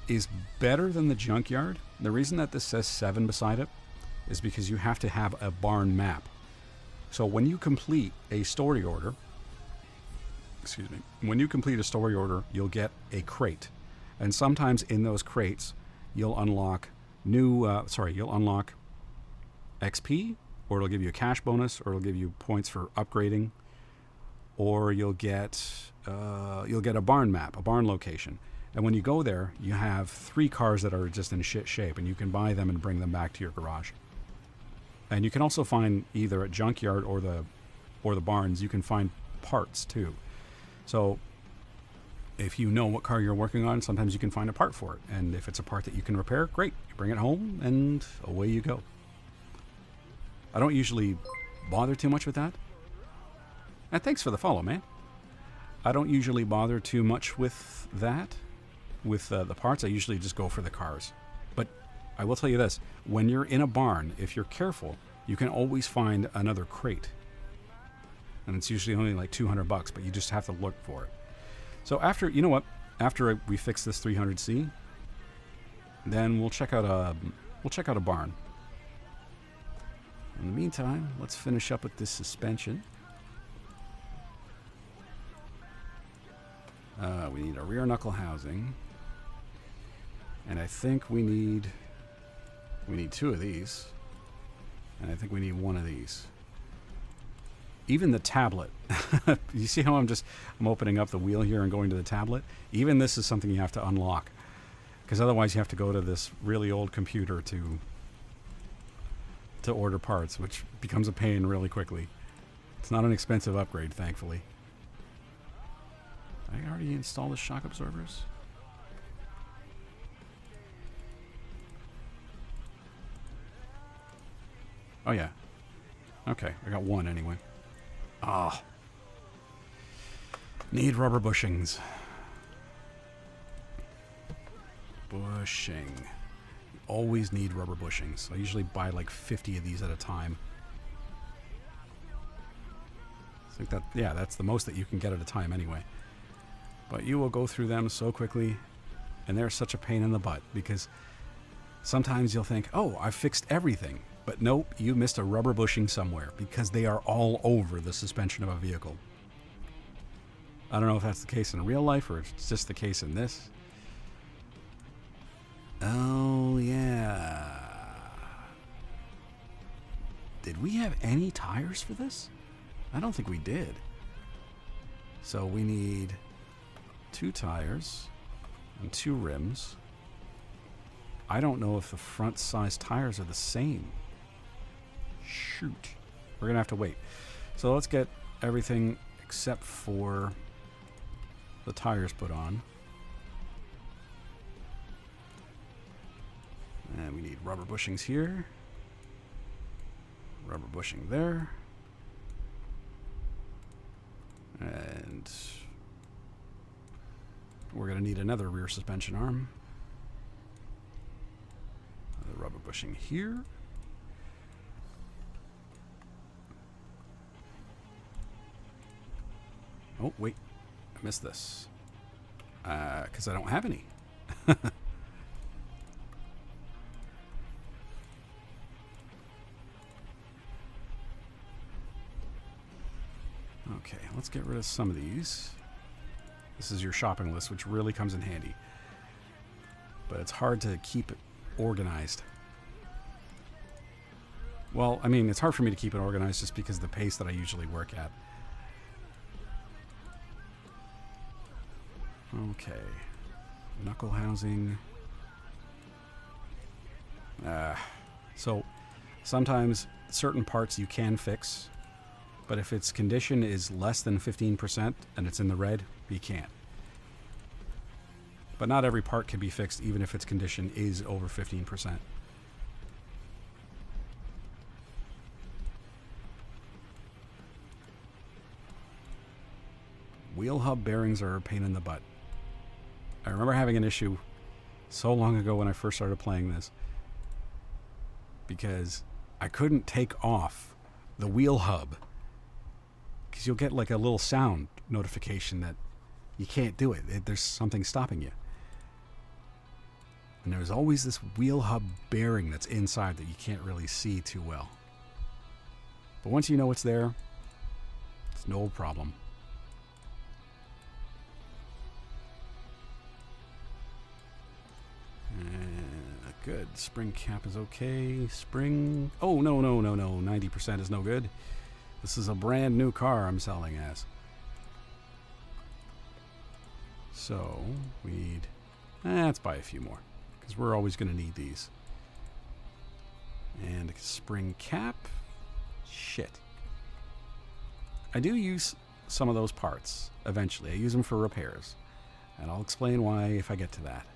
is better than the junkyard. The reason that this says 7 beside it is because you have to have a barn map. So when you complete a story order, you'll get a crate. And sometimes in those crates, you'll unlock XP, or it'll give you a cash bonus, or it'll give you points for upgrading, or you'll get a barn map, a barn location. And when you go there, you have 3 cars that are just in shit shape, and you can buy them and bring them back to your garage. And you can also find, either at junkyard or the barns, you can find parts too. So if you know what car you're working on, sometimes you can find a part for it. And if it's a part that you can repair, great. You bring it home and away you go. I don't usually bother too much with that. And thanks for the follow, man. I don't usually bother too much with that. With the parts, I usually just go for the cars. But I will tell you this. When you're in a barn, if you're careful, you can always find another crate. And it's usually only like $200, but you just have to look for it. So after we fix this 300C, then we'll check out a barn. In the meantime, let's finish up with this suspension. We need a rear knuckle housing, and I think we need 2 of these, and I think we need 1 of these. Even the tablet. You see how I'm opening up the wheel here and going to the tablet? Even this is something you have to unlock, because otherwise you have to go to this really old computer to order parts, which becomes a pain really quickly. It's not an expensive upgrade, thankfully. Did I already install the shock absorbers? Oh yeah. Okay, I got 1 anyway. Ah. Need rubber bushings. Bushing. You always need rubber bushings. I usually buy like 50 of these at a time. I think that's the most that you can get at a time anyway. But you will go through them so quickly, and they're such a pain in the butt, because sometimes you'll think, oh, I've fixed everything. But nope, you missed a rubber bushing somewhere, because they are all over the suspension of a vehicle. I don't know if that's the case in real life, or if it's just the case in this. Oh, yeah. Did we have any tires for this? I don't think we did. So we need 2 tires and 2 rims. I don't know if the front size tires are the same. Shoot. We're going to have to wait. So let's get everything except for the tires put on. And we need rubber bushings here. Rubber bushing there. And we're going to need another rear suspension arm. The rubber bushing here. Oh, wait. I missed this. Because I don't have any. Okay, let's get rid of some of these. This is your shopping list, which really comes in handy. But it's hard to keep it organized. Well, I mean, it's hard for me to keep it organized just because of the pace that I usually work at. Okay. Knuckle housing. So, sometimes certain parts you can fix. But if its condition is less than 15% and it's in the red, you can't. But not every part can be fixed even if its condition is over 15%. Wheel hub bearings are a pain in the butt. I remember having an issue so long ago when I first started playing this because I couldn't take off the wheel hub. Because you'll get like a little sound notification that you can't do it. There's something stopping you. And there's always this wheel hub bearing that's inside that you can't really see too well. But once you know it's there, it's no problem. Good. Spring cap is okay. Spring... Oh, no. 90% is no good. This is a brand new car I'm selling as. So, we'd... let's buy a few more. Because we're always going to need these. And a spring cap. Shit. I do use some of those parts, eventually. I use them for repairs. And I'll explain why if I get to that.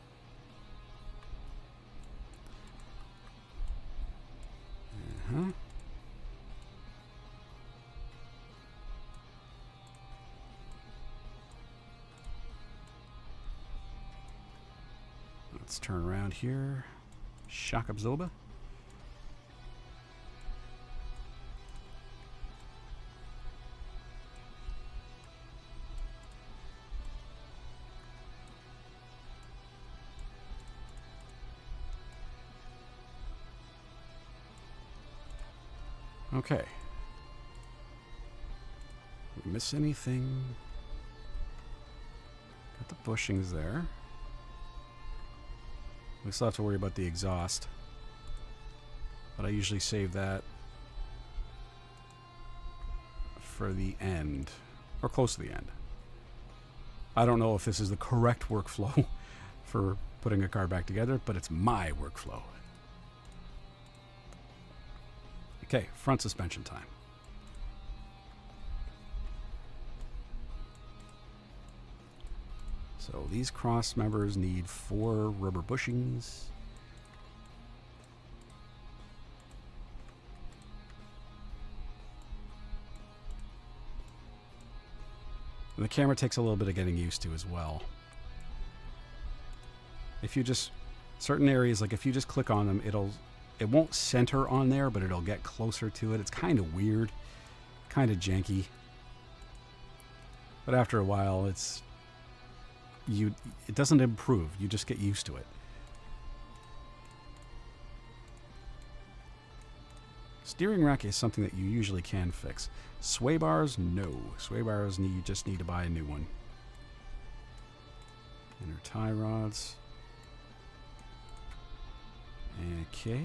Let's turn around here. Shock absorber. Okay. Did we miss anything? Got the bushings there. We still have to worry about the exhaust. But I usually save that for the end. Or close to the end. I don't know if this is the correct workflow for putting a car back together, but it's my workflow. Okay, front suspension time. So these cross members need 4 rubber bushings. And the camera takes a little bit of getting used to as well. If you just, certain areas, like if you just click on them, it won't center on there, but it'll get closer to it. It's kind of weird, kind of janky. But after a while, it doesn't improve. You just get used to it. Steering rack is something that you usually can fix. Sway bars, no. Sway bars, you just need to buy a new one. Inner tie rods. Okay.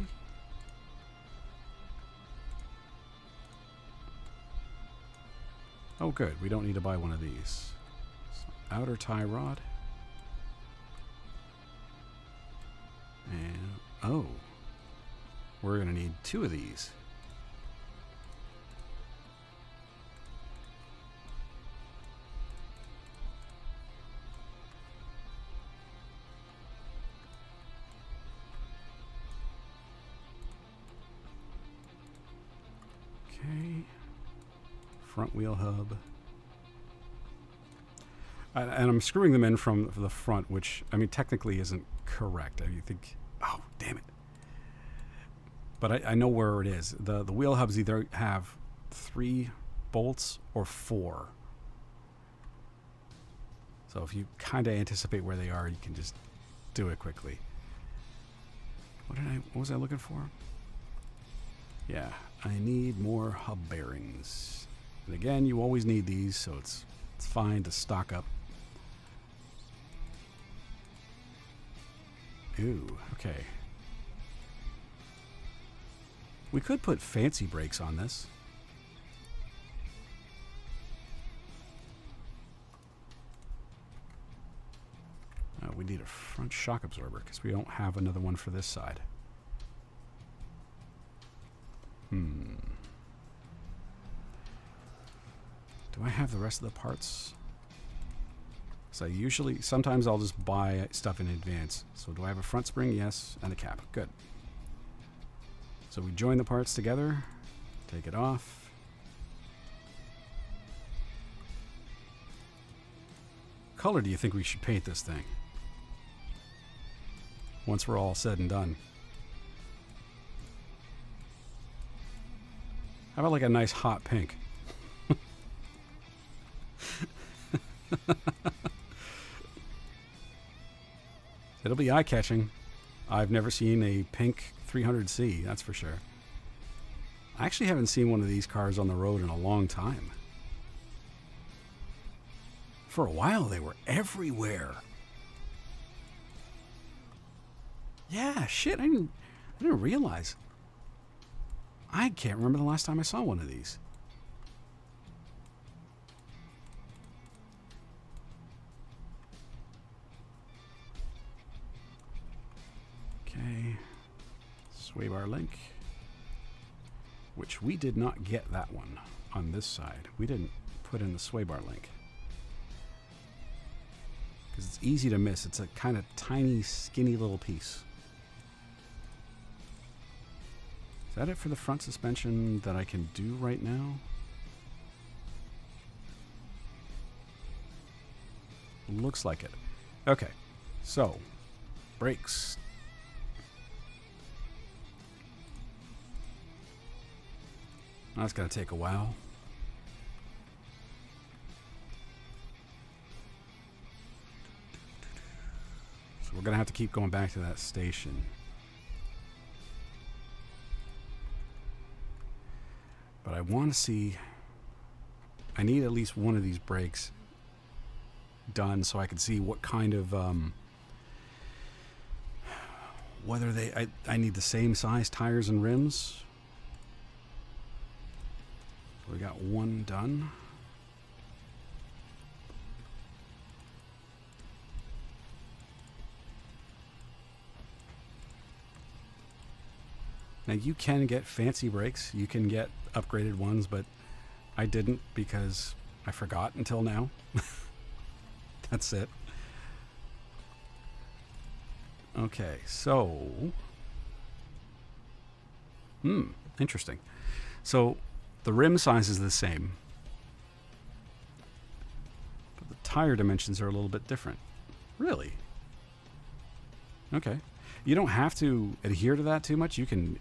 Oh, good. We don't need to buy one of these. So, outer tie rod. And, oh. We're going to need 2 of these. Okay. Front wheel hub. And I'm screwing them in from the front, which, I mean, technically isn't correct. I think, oh, damn it. But I know where it is. The wheel hubs either have 3 bolts or 4. So if you kind of anticipate where they are, you can just do it quickly. What was I looking for? Yeah, I need more hub bearings. And again, you always need these, so it's fine to stock up. Ooh, okay. We could put fancy brakes on this. We need a front shock absorber because we don't have another one for this side. Do I have the rest of the parts? So sometimes I'll just buy stuff in advance. So do I have a front spring? Yes. And a cap. Good. So we join the parts together, take it off. What color do you think we should paint this thing? Once we're all said and done. How about like a nice hot pink? It'll be eye-catching. I've never seen a pink 300C, that's for sure. I actually haven't seen one of these cars on the road in a long time. For a while, they were everywhere. Yeah, shit, I didn't realize. I can't remember the last time I saw one of these. Okay, sway bar link, which we did not get that one on this side. We didn't put in the sway bar link because it's easy to miss. It's a kind of tiny, skinny little piece. Is that it for the front suspension that I can do right now? Looks like it. Okay, so brakes. That's going to take a while. So we're going to have to keep going back to that station. But I want to see... I need at least one of these brakes done so I can see what kind of... whether I need the same size tires and rims. We got one done. Now you can get fancy brakes. You can get upgraded ones, but I didn't because I forgot until now. That's it. Okay, so... interesting. So... the rim size is the same, but the tire dimensions are a little bit different. Really? Okay. You don't have to adhere to that too much. You can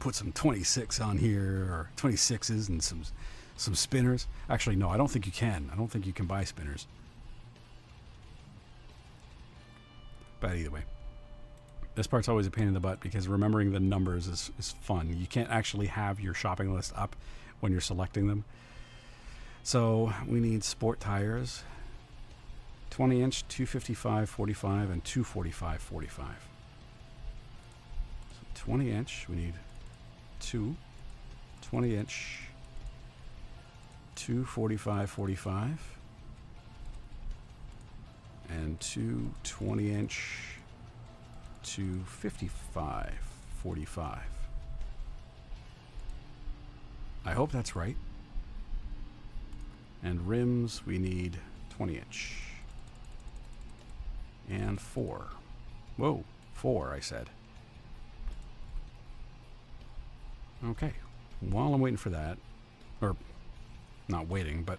put some 26 on here, or 26s and some spinners. Actually, no, I don't think you can. I don't think you can buy spinners. But either way. This part's always a pain in the butt because remembering the numbers is fun. You can't actually have your shopping list up when you're selecting them. So we need sport tires. 20 inch, 255, 45, and 245, 45. So 20 inch, we need 2. 20 inch, 245, 45. And 2 20 inch, 255, 45. I hope that's right. And rims, we need 20 inch. And 4. Whoa, 4, I said. Okay. While I'm waiting for that, or not waiting, but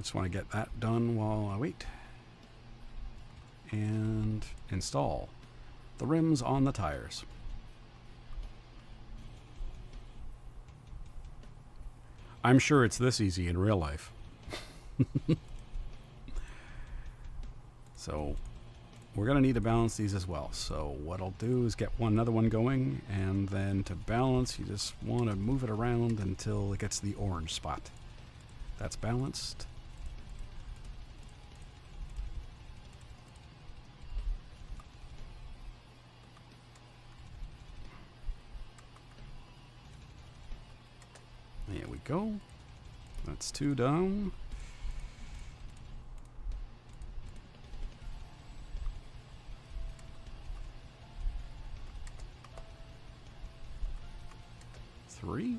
Just want to get that done while I wait. And install the rims on the tires. I'm sure it's this easy in real life. So we're going to need to balance these as well. So what I'll do is get another one going, and then to balance, you just want to move it around until it gets the orange spot. That's balanced. There we go. That's 2 down. Three.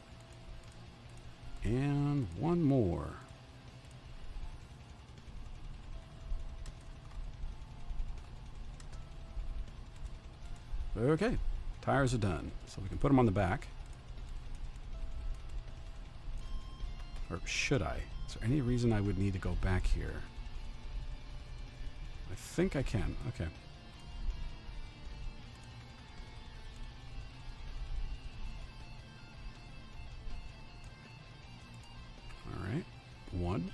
And one more. Okay, tires are done. So we can put them on the back. Or should I? Is there any reason I would need to go back here? I think I can. Okay. All right. 1. Want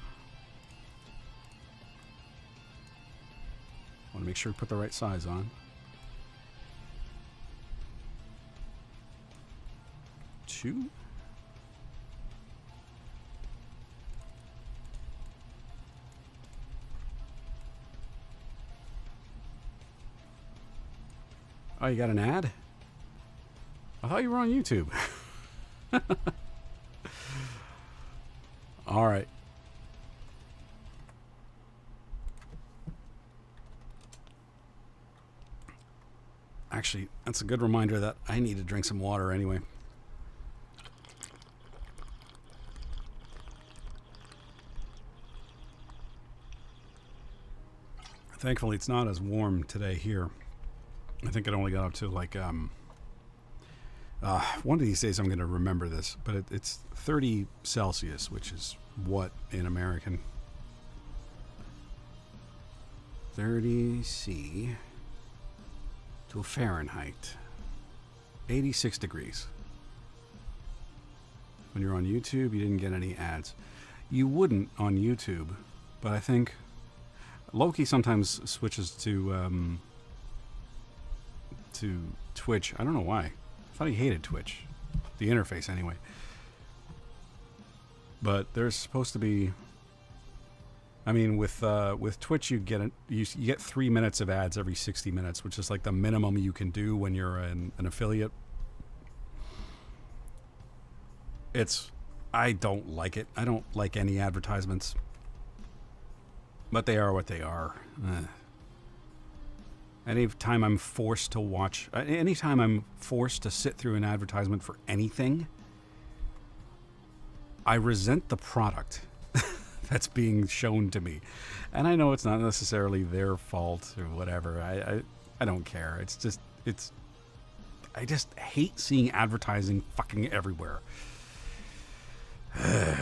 to make sure we put the right size on. 2. Oh, you got an ad? I thought you were on YouTube. All right. Actually, that's a good reminder that I need to drink some water anyway. Thankfully, it's not as warm today here. I think it only got up to like, one of these days I'm going to remember this, but it's 30 Celsius, which is what in American? 30 C to Fahrenheit. 86 degrees. When you're on YouTube, you didn't get any ads. You wouldn't on YouTube, but I think Loki sometimes switches to Twitch. I don't know why. I thought he hated Twitch. The interface, anyway. But there's supposed to be... I mean, with Twitch, you get 3 minutes of ads every 60 minutes, which is like the minimum you can do when you're an affiliate. I don't like it. I don't like any advertisements. But they are what they are. Anytime I'm forced to watch, anytime I'm forced to sit through an advertisement for anything, I resent the product that's being shown to me. And I know it's not necessarily their fault or whatever. I don't care. I just hate seeing advertising fucking everywhere. I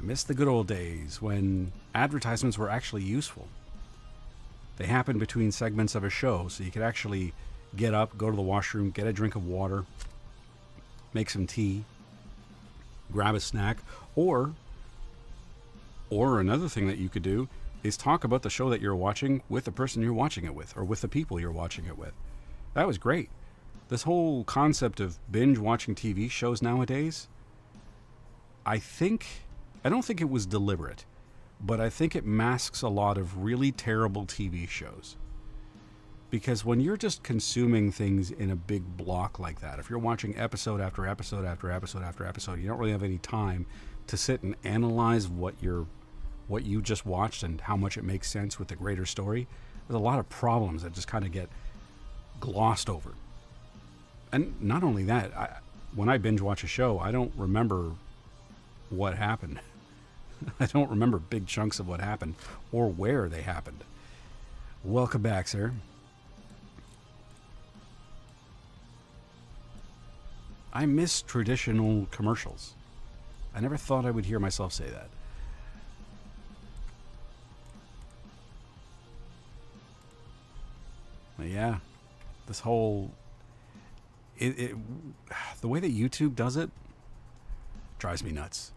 miss the good old days when advertisements were actually useful. They happened between segments of a show, so you could actually get up, go to the washroom, get a drink of water, make some tea, grab a snack, or another thing that you could do is talk about the show that you're watching with the person you're watching it with, or with the people you're watching it with. That was great. This whole concept of binge watching TV shows nowadays, I don't think it was deliberate, but I think it masks a lot of really terrible TV shows. Because when you're just consuming things in a big block like that, if you're watching episode after episode after episode after episode, you don't really have any time to sit and analyze what you just watched and how much it makes sense with the greater story. There's a lot of problems that just kind of get glossed over. And not only that, when I binge watch a show, I don't remember what happened. I don't remember big chunks of what happened or where they happened. Welcome back, sir. I miss traditional commercials. I never thought I would hear myself say that. But yeah, this whole... the way that YouTube does it drives me nuts.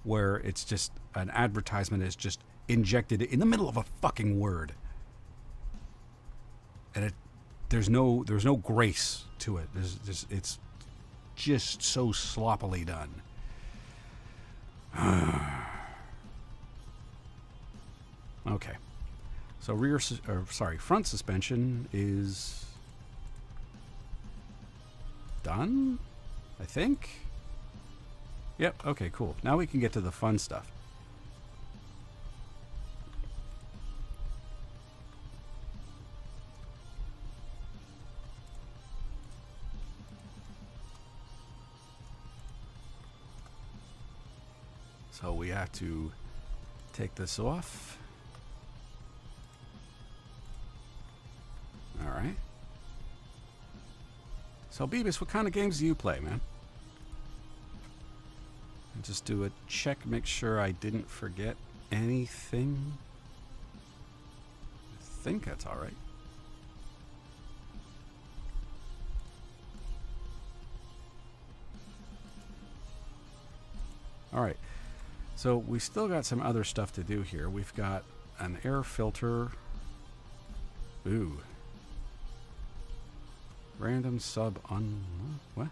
Where it's just an advertisement is just injected in the middle of a fucking word. And there's no grace to it. It's just so sloppily done. Okay. So front suspension is done, I think. Yep, okay, cool. Now we can get to the fun stuff. So we have to take this off. All right. So Beavis, what kind of games do you play, man? And just do a check, make sure I didn't forget anything. I think that's all right. All right. So we still got some other stuff to do here. We've got an air filter. Ooh. Random sub on... What?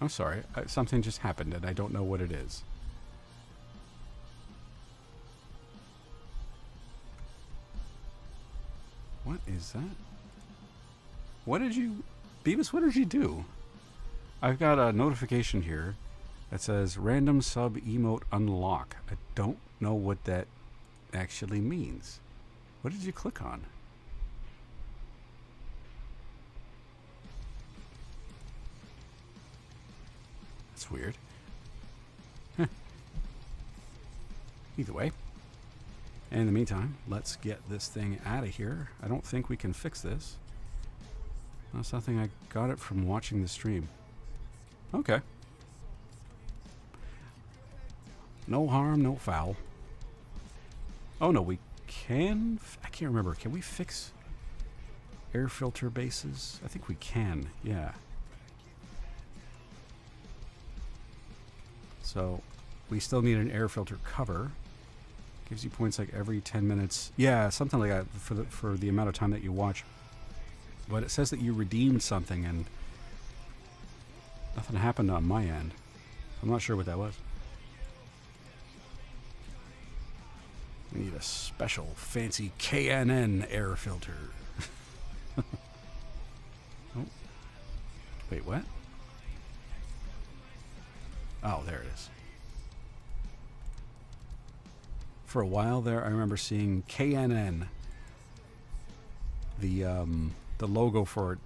I'm sorry. Something just happened and I don't know what it is. What is that? What did you... Beavis, what did you do? I've got a notification here that says random sub emote unlock. I don't know what that actually means. What did you click on? That's weird. Huh. Either way. In the meantime, let's get this thing out of here. I don't think we can fix this. That's something I got it from watching the stream. Okay. No harm, no foul. Oh no, we can... I can't remember. Can we fix air filter bases? I think we can, yeah. So, we still need an air filter cover. Gives you points like every 10 minutes. Yeah, something like that for the amount of time that you watch. But it says that you redeemed something and nothing happened on my end. I'm not sure what that was. We need a special fancy KNN air filter. Oh. Wait, what? Oh, there it is. For a while there, I remember seeing KNN, the logo for it,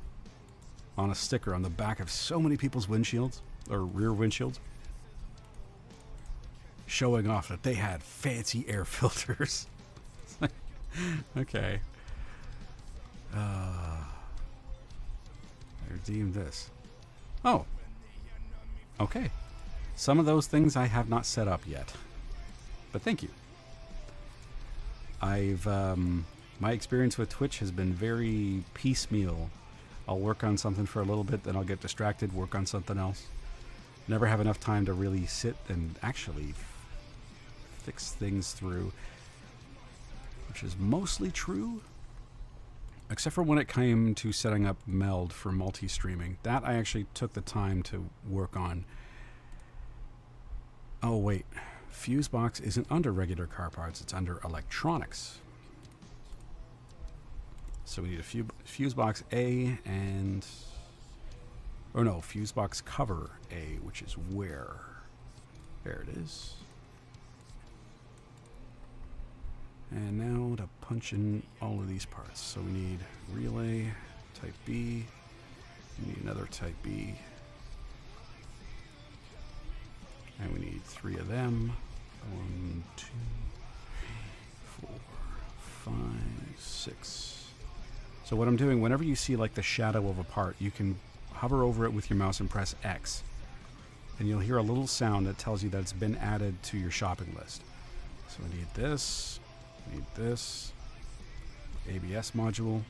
on a sticker on the back of so many people's windshields, or rear windshields, showing off that they had fancy air filters. Okay. I redeemed this. Oh. Okay. Some of those things I have not set up yet. But thank you. My experience with Twitch has been very piecemeal. I'll work on something for a little bit, then I'll get distracted, work on something else. Never have enough time to really sit and actually fix things through, which is mostly true, except for when it came to setting up Meld for multi-streaming. That I actually took the time to work on. Oh wait, Fusebox isn't under regular car parts, it's under electronics. So we need a Fusebox A and... Oh no, Fusebox cover A, which is where? There it is. And now to punch in all of these parts. So we need relay, type B. We need another type B. And we need 3 of them. 1, 2, 3, 4, 5, 6. So what I'm doing, whenever you see like the shadow of a part, you can hover over it with your mouse and press X. and you'll hear a little sound that tells you that it's been added to your shopping list. So we need this, ABS module.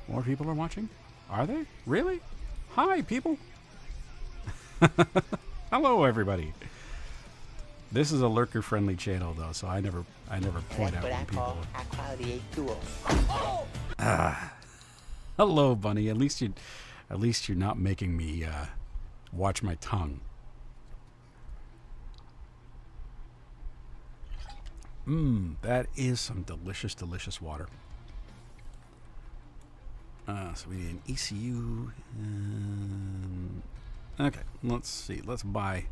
More people are watching? Are they? Really? Hi, people. Hello, everybody. This is a lurker-friendly channel, though, so I never point out when people. Hello, Bunny. At least you're not making me watch my tongue. That is some delicious, delicious water. So we need an ECU. Okay, let's see. Let's buy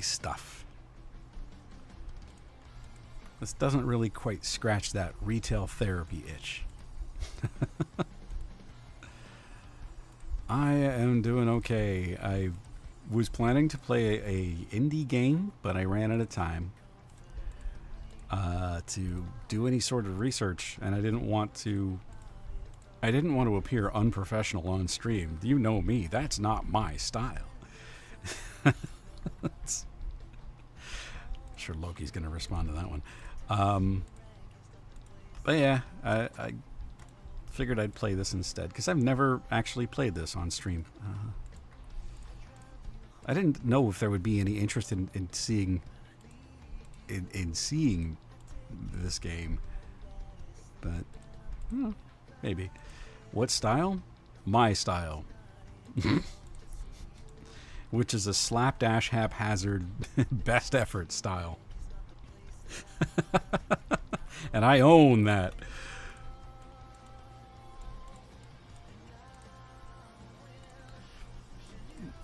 stuff. This doesn't really quite scratch that retail therapy itch. I am doing okay. I was planning to play a indie game, but I ran out of time to do any sort of research, and I didn't want to appear unprofessional on stream. You know me. That's not my style. I'm sure Loki's going to respond to that one. But yeah, I figured I'd play this instead because I've never actually played this on stream. I didn't know if there would be any interest in seeing this game, but maybe. What style? My style. Which is a slapdash haphazard best effort style. And I own that.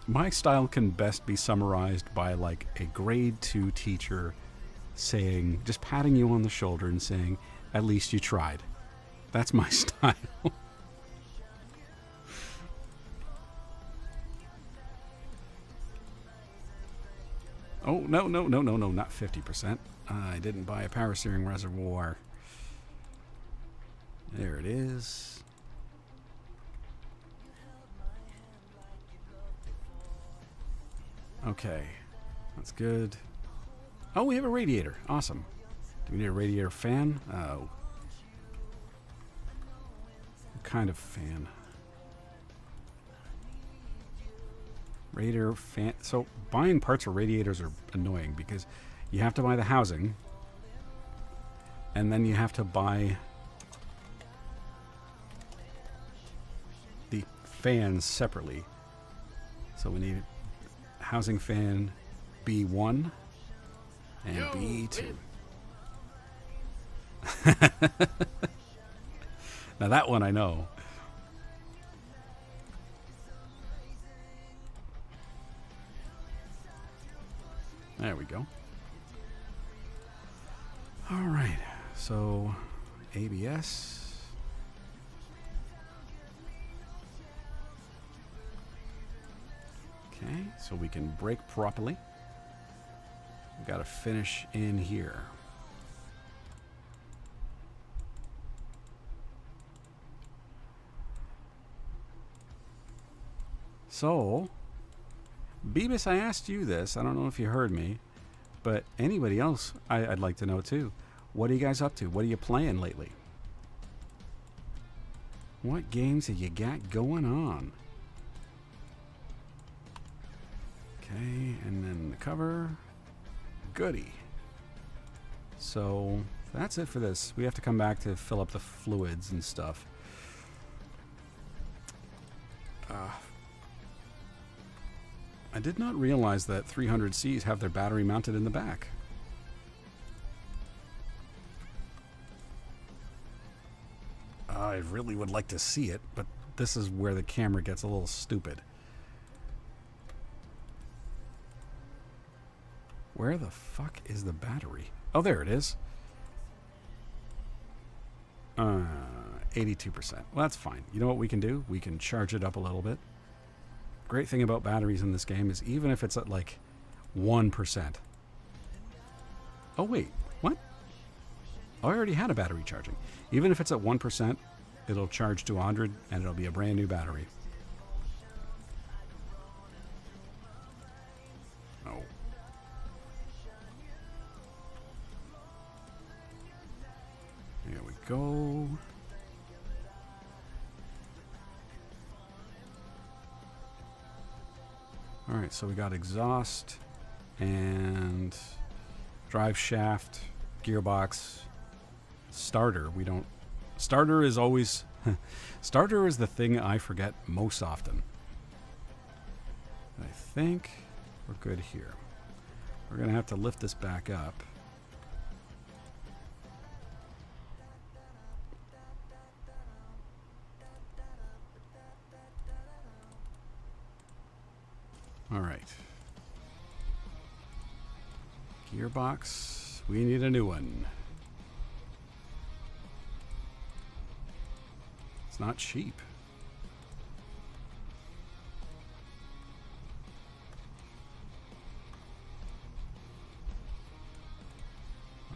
My style can best be summarized by like a grade 2 teacher saying, just patting you on the shoulder and saying, at least you tried. That's my style. Oh, no, not 50%. I didn't buy a power steering reservoir. There it is. Okay, that's good. Oh, we have a radiator. Awesome. Do we need a radiator fan? Oh. What kind of fan? Radiator fan. So buying parts for radiators are annoying because you have to buy the housing and then you have to buy the fans separately. So we need housing fan B1 and B2. Now that one I know. There we go. All right, so ABS. Okay, so we can brake properly. We've got to finish in here. So, Beavis, I asked you this. I don't know if you heard me, but anybody else, I'd like to know too. What are you guys up to? What are you playing lately? What games have you got going on? Okay, and then the cover. Goody. So that's it for this. We have to come back to fill up the fluids and stuff. I did not realize that 300Cs have their battery mounted in the back. I really would like to see it, but this is where the camera gets a little stupid. Where the fuck is the battery? Oh, there it is. 82%. Well, that's fine. You know what we can do? We can charge it up a little bit. Great thing about batteries in this game is even if it's at like 1%. Oh, wait. What? Oh, I already had a battery charging. Even if it's at 1%, it'll charge to 100 and it'll be a brand new battery. go. All right, so we got exhaust and drive shaft, gearbox, starter. We don't. Starter is always. Starter is the thing I forget most often. I think we're good here. We're going to have to lift this back up. All right. Gearbox. We need a new one. It's not cheap.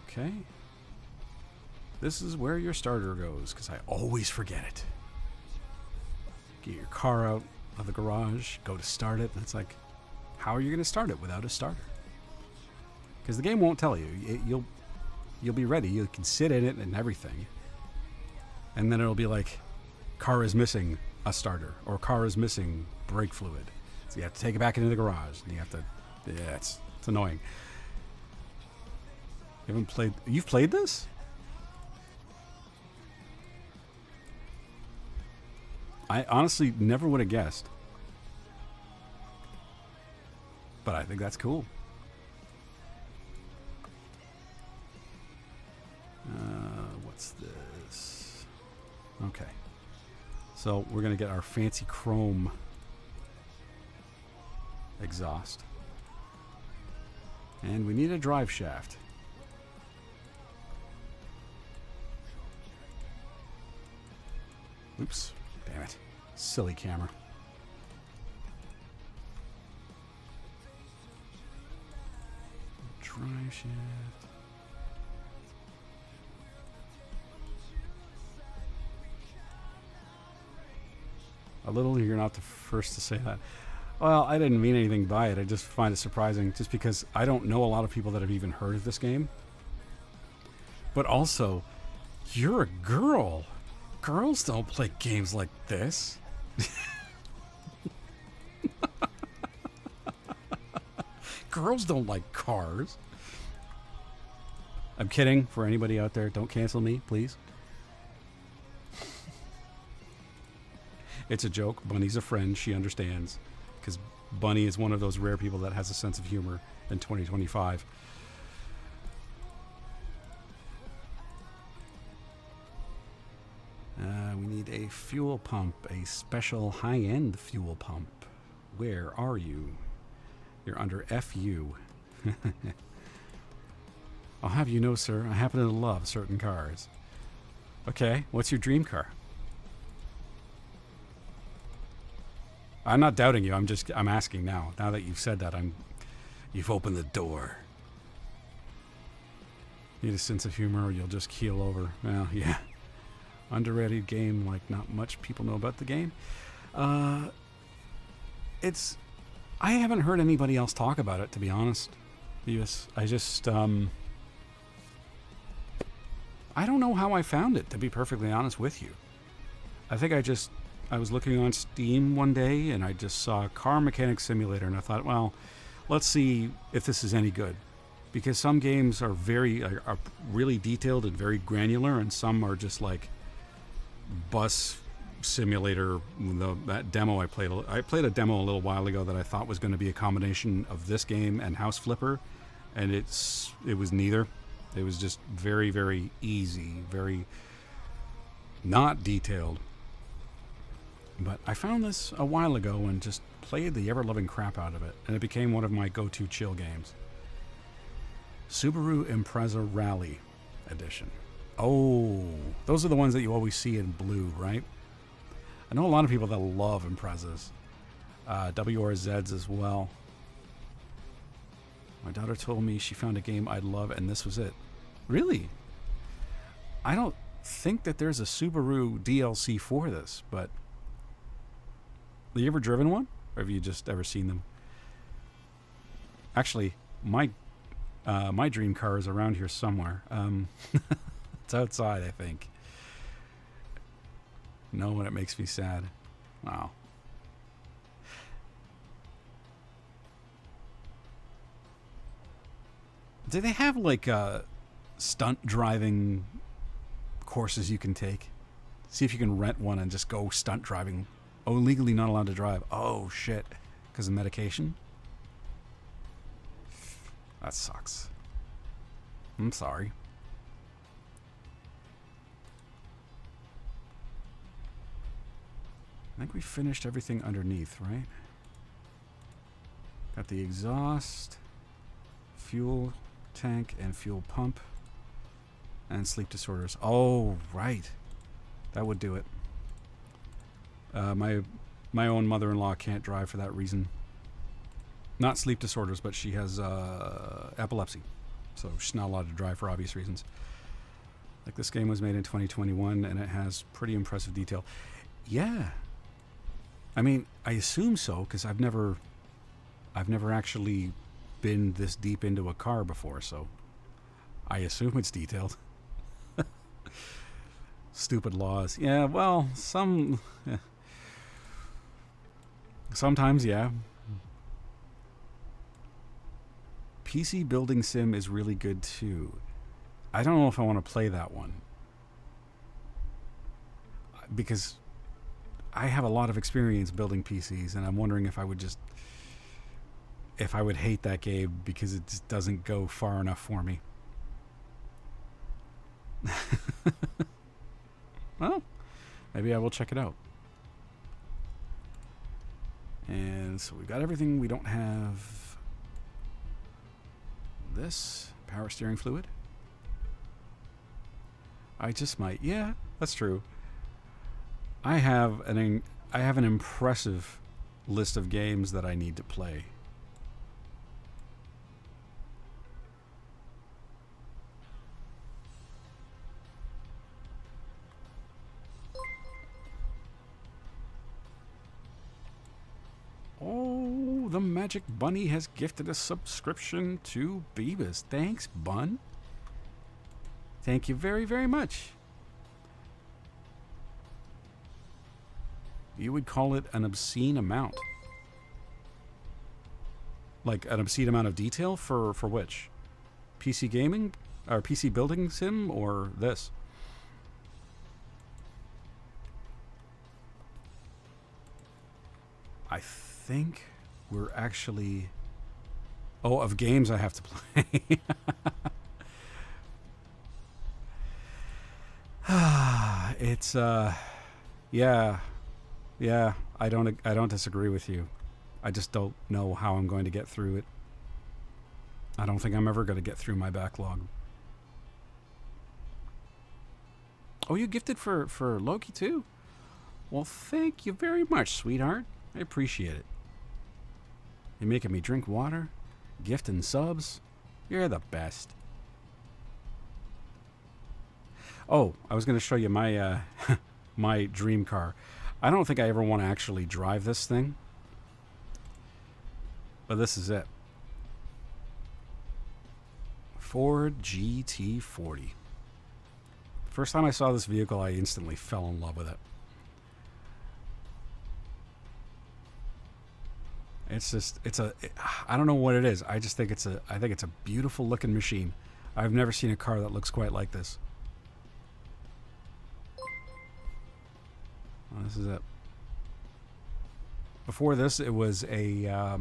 Okay. This is where your starter goes, because I always forget it. Get your car out of the garage, go to start it, and it's like, how are you going to start it without a starter? Because the game won't tell you. You'll be ready. You can sit in it and everything. And then it'll be like, car is missing a starter, or car is missing brake fluid. So you have to take it back into the garage, and you have to, yeah, it's annoying. You've played this? I honestly never would have guessed. But I think that's cool. What's this? Okay. So we're going to get our fancy chrome exhaust. And we need a drive shaft. Oops. Damn it. Silly camera. Drive shaft. A little, you're not the first to say that. Well, I didn't mean anything by it. I just find it surprising just because I don't know a lot of people that have even heard of this game. But also, you're a girl. Girls don't play games like this. Girls don't like cars. I'm kidding. For anybody out there, don't cancel me, please. It's a joke. Bunny's a friend. She understands. Because Bunny is one of those rare people that has a sense of humor in 2025. We need a fuel pump, a special high-end fuel pump. Where are you? You're under FU. I'll have you know, sir, I happen to love certain cars. Okay, what's your dream car? I'm not doubting you. I'm asking now. Now that you've said that, you've opened the door. Need a sense of humor or you'll just keel over. Well, yeah. Underrated game, like not much people know about the game. I haven't heard anybody else talk about it, to be honest. I just, I don't know how I found it, to be perfectly honest with you. I think I was looking on Steam one day and I just saw Car Mechanic Simulator and I thought, well, let's see if this is any good. Because some games are are really detailed and very granular, and some are just like bus simulator. That demo I played a demo a little while ago that I thought was going to be a combination of this game and House Flipper, and it was neither. It was just very, very easy, very not detailed. But I found this a while ago and just played the ever-loving crap out of it, and it became one of my go-to chill games. Subaru Impreza Rally Edition. Oh, those are the ones that you always see in blue, right? I know a lot of people that love Imprezas. WRZs as well. My daughter told me she found a game I'd love, and this was it. Really? I don't think that there's a Subaru DLC for this, but... Have you ever driven one? Or have you just ever seen them? Actually, my dream car is around here somewhere. It's outside, I think. No, when it makes me sad. Wow. Do they have like stunt driving courses you can take? See if you can rent one and just go stunt driving. Oh, legally not allowed to drive. Oh, shit. Because of medication? That sucks. I'm sorry. I think we finished everything underneath, right? Got the exhaust, fuel tank, and fuel pump, and sleep disorders. Oh, right. That would do it. My own mother-in-law can't drive for that reason. Not sleep disorders, but she has epilepsy. So she's not allowed to drive for obvious reasons. Like, this game was made in 2021, and it has pretty impressive detail. Yeah. I mean, I assume so, because I've never actually been this deep into a car before, so I assume it's detailed. Stupid laws. Yeah, well, sometimes, yeah. PC Building Sim is really good too. I don't know if I want to play that one, because I have a lot of experience building PCs, and I'm wondering if I would hate that game because it just doesn't go far enough for me. Well, maybe I will check it out. And so we got everything. We don't have this power steering fluid. I just might. Yeah, that's true. I have an impressive list of games that I need to play. Oh, the Magic Bunny has gifted a subscription to Beavis. Thanks, Bun. Thank you very, very much. You would call it an obscene amount. Like an obscene amount of detail for which? PC gaming? Or PC building sim? Or this? I think we're actually... Oh, of games I have to play. It's, yeah. Yeah, I don't disagree with you. I just don't know how I'm going to get through it. I don't think I'm ever going to get through my backlog. Oh, you gifted for Loki too? Well, thank you very much, sweetheart. I appreciate it. You're making me drink water, gifting subs. You're the best. Oh, I was going to show you my my dream car. I don't think I ever want to actually drive this thing, but this is it. Ford GT40. First time I saw this vehicle, I instantly fell in love with it. I don't know what it is. I just think I think it's a beautiful looking machine. I've never seen a car that looks quite like this. Oh, this is it. Before this, it was a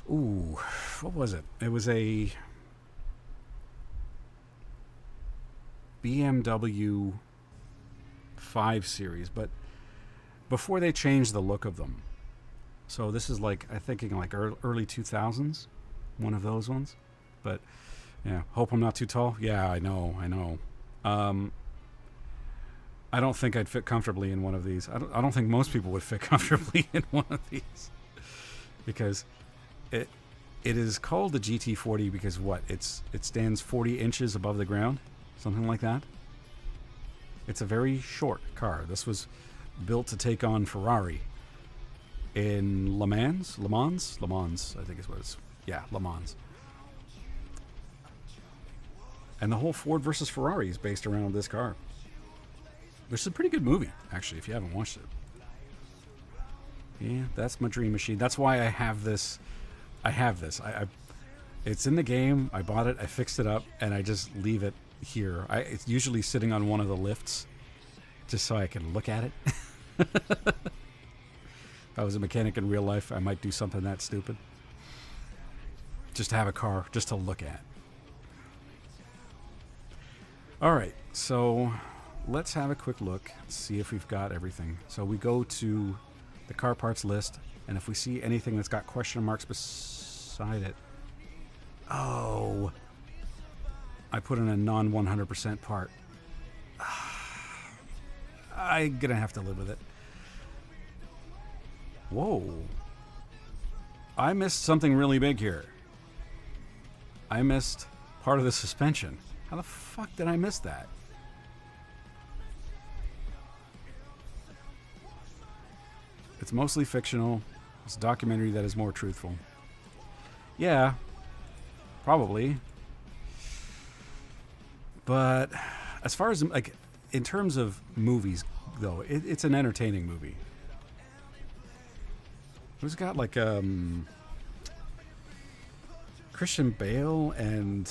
what was it? It was a BMW 5 Series, but before they changed the look of them. So this is like, I'm thinking like early 2000s, one of those ones. But yeah, hope I'm not too tall. Yeah, I know. I don't think I'd fit comfortably in one of these. I don't think most people would fit comfortably in one of these, because it is called the GT40 because what? It stands 40 inches above the ground, something like that. It's a very short car. This was built to take on Ferrari in Le Mans, I think is what it's. Yeah, Le Mans. And the whole Ford versus Ferrari is based around this car. Which is a pretty good movie, actually, if you haven't watched it. Yeah, that's my dream machine. That's why I have this. It's in the game. I bought it. I fixed it up, and I just leave it here. It's usually sitting on one of the lifts, just so I can look at it. If I was a mechanic in real life, I might do something that stupid. Just to have a car, just to look at. All right, so let's have a quick look, see if we've got everything. So we go to the car parts list, and if we see anything that's got question marks beside it, oh, I put in a non 100% part. I'm gonna have to live with it. Whoa, I missed something really big here. I missed part of the suspension. How the fuck did I miss that? It's mostly fictional. It's a documentary that is more truthful. Yeah, probably. But as far as, like, in terms of movies, though, it's an entertaining movie. Who's got, like, Christian Bale and...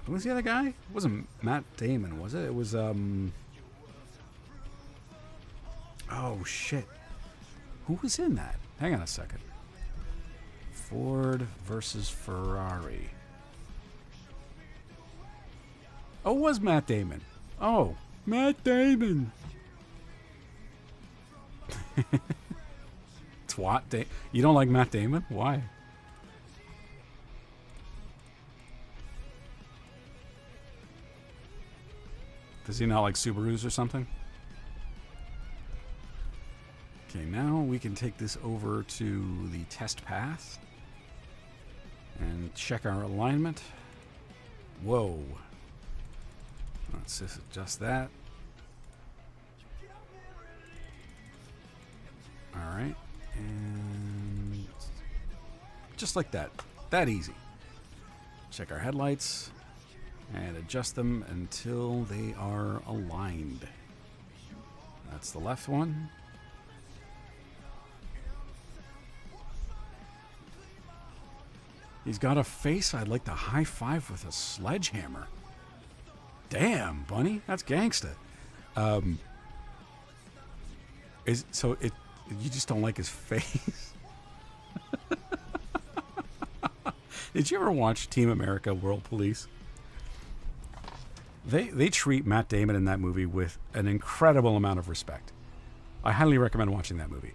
Who was the other guy? It wasn't Matt Damon, was it? It was, oh, shit. Who was in that? Hang on a second. Ford versus Ferrari. Oh, it was Matt Damon. Oh, Matt Damon. Twat. You don't like Matt Damon? Why? Does he not like Subarus or something? Okay, now we can take this over to the test path and check our alignment. Whoa. Let's just adjust that. All right. And just like that. That easy. Check our headlights and adjust them until they are aligned. That's the left one. He's got a face I'd like to high five with a sledgehammer. Damn, Bunny, that's gangsta. You just don't like his face? Did you ever watch Team America: World Police? They treat Matt Damon in that movie with an incredible amount of respect. I highly recommend watching that movie.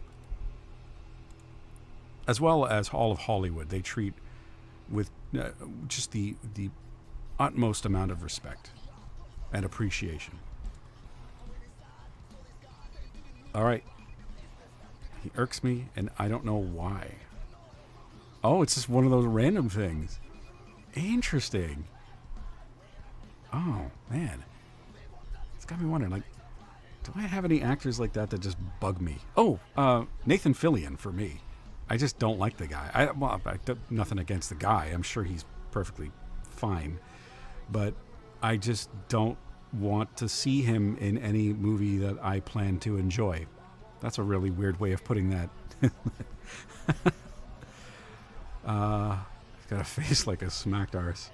As well as all of Hollywood, they treat with just the utmost amount of respect and appreciation. All right. He irks me, and I don't know why. Oh, it's just one of those random things. Interesting. Oh, man. It's got me wondering, like, do I have any actors like that just bug me? Oh, Nathan Fillion for me. I just don't like the guy. Nothing against the guy. I'm sure he's perfectly fine. But I just don't want to see him in any movie that I plan to enjoy. That's a really weird way of putting that. He's got a face like a smacked arse.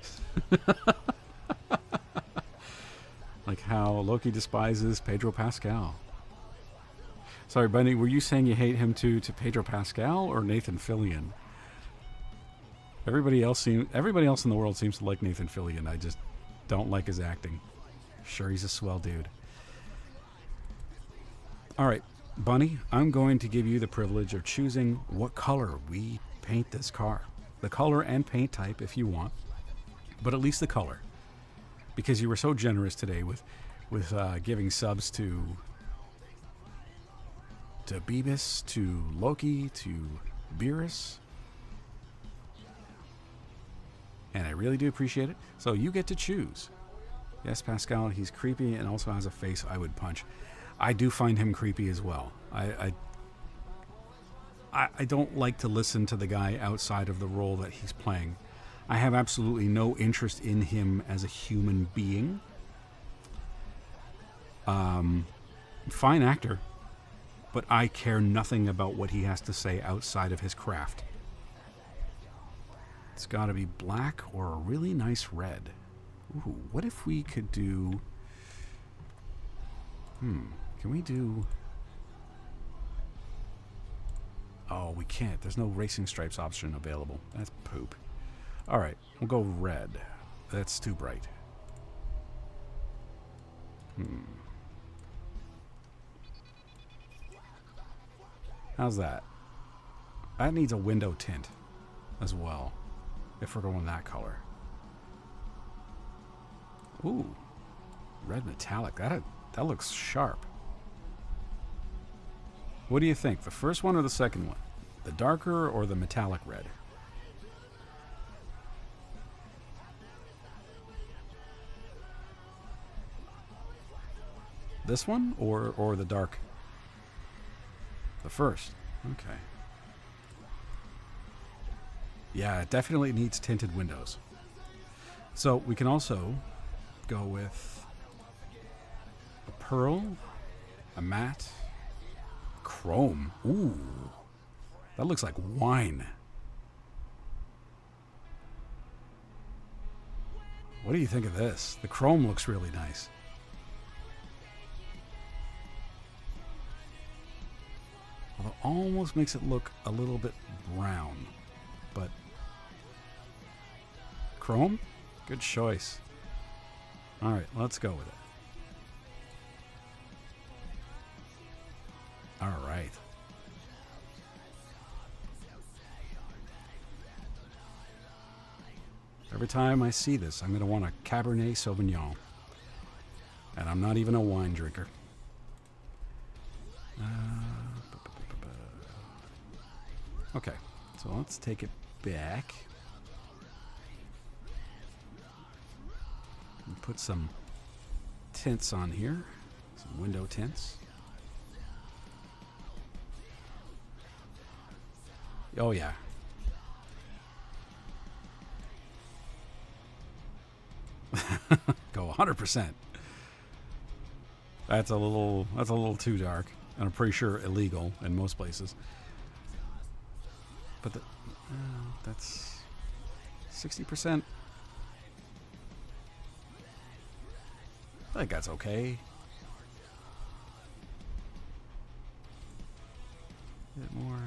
Like how Loki despises Pedro Pascal. Sorry, Bunny, were you saying you hate him to Pedro Pascal or Nathan Fillion? Everybody else in the world seems to like Nathan Fillion. I just don't like his acting. Sure, he's a swell dude. All right, Bunny, I'm going to give you the privilege of choosing what color we paint this car. The color and paint type if you want, but at least the color. Because you were so generous today with giving subs to Beavis, to Loki, to Beerus. And I really do appreciate it. So you get to choose. Yes, Pascal, he's creepy and also has a face I would punch. I do find him creepy as well. I don't like to listen to the guy outside of the role that he's playing. I have absolutely no interest in him as a human being. Fine actor, but I care nothing about what he has to say outside of his craft. It's got to be black or a really nice red. Ooh, what if we could do... Can we do... Oh, we can't. There's no racing stripes option available. That's poop. Alright, we'll go red. That's too bright. How's that? That needs a window tint as well, if we're going that color. Ooh, red metallic. That looks sharp. What do you think? The first one or the second one? The darker or the metallic red? This one or the dark? The first. Okay. Yeah, it definitely needs tinted windows. So we can also go with a pearl, a matte, chrome. Ooh, that looks like wine. What do you think of this? The chrome looks really nice. Although almost makes it look a little bit brown, but chrome? Good choice. All right, let's go with it. All right. Every time I see this, I'm going to want a Cabernet Sauvignon. And I'm not even a wine drinker. Okay, so let's take it back. And put some tints on here. Some window tints. Oh yeah. Go 100%. That's a little too dark, and I'm pretty sure illegal in most places. But that's 60%. I think that's okay. A bit more.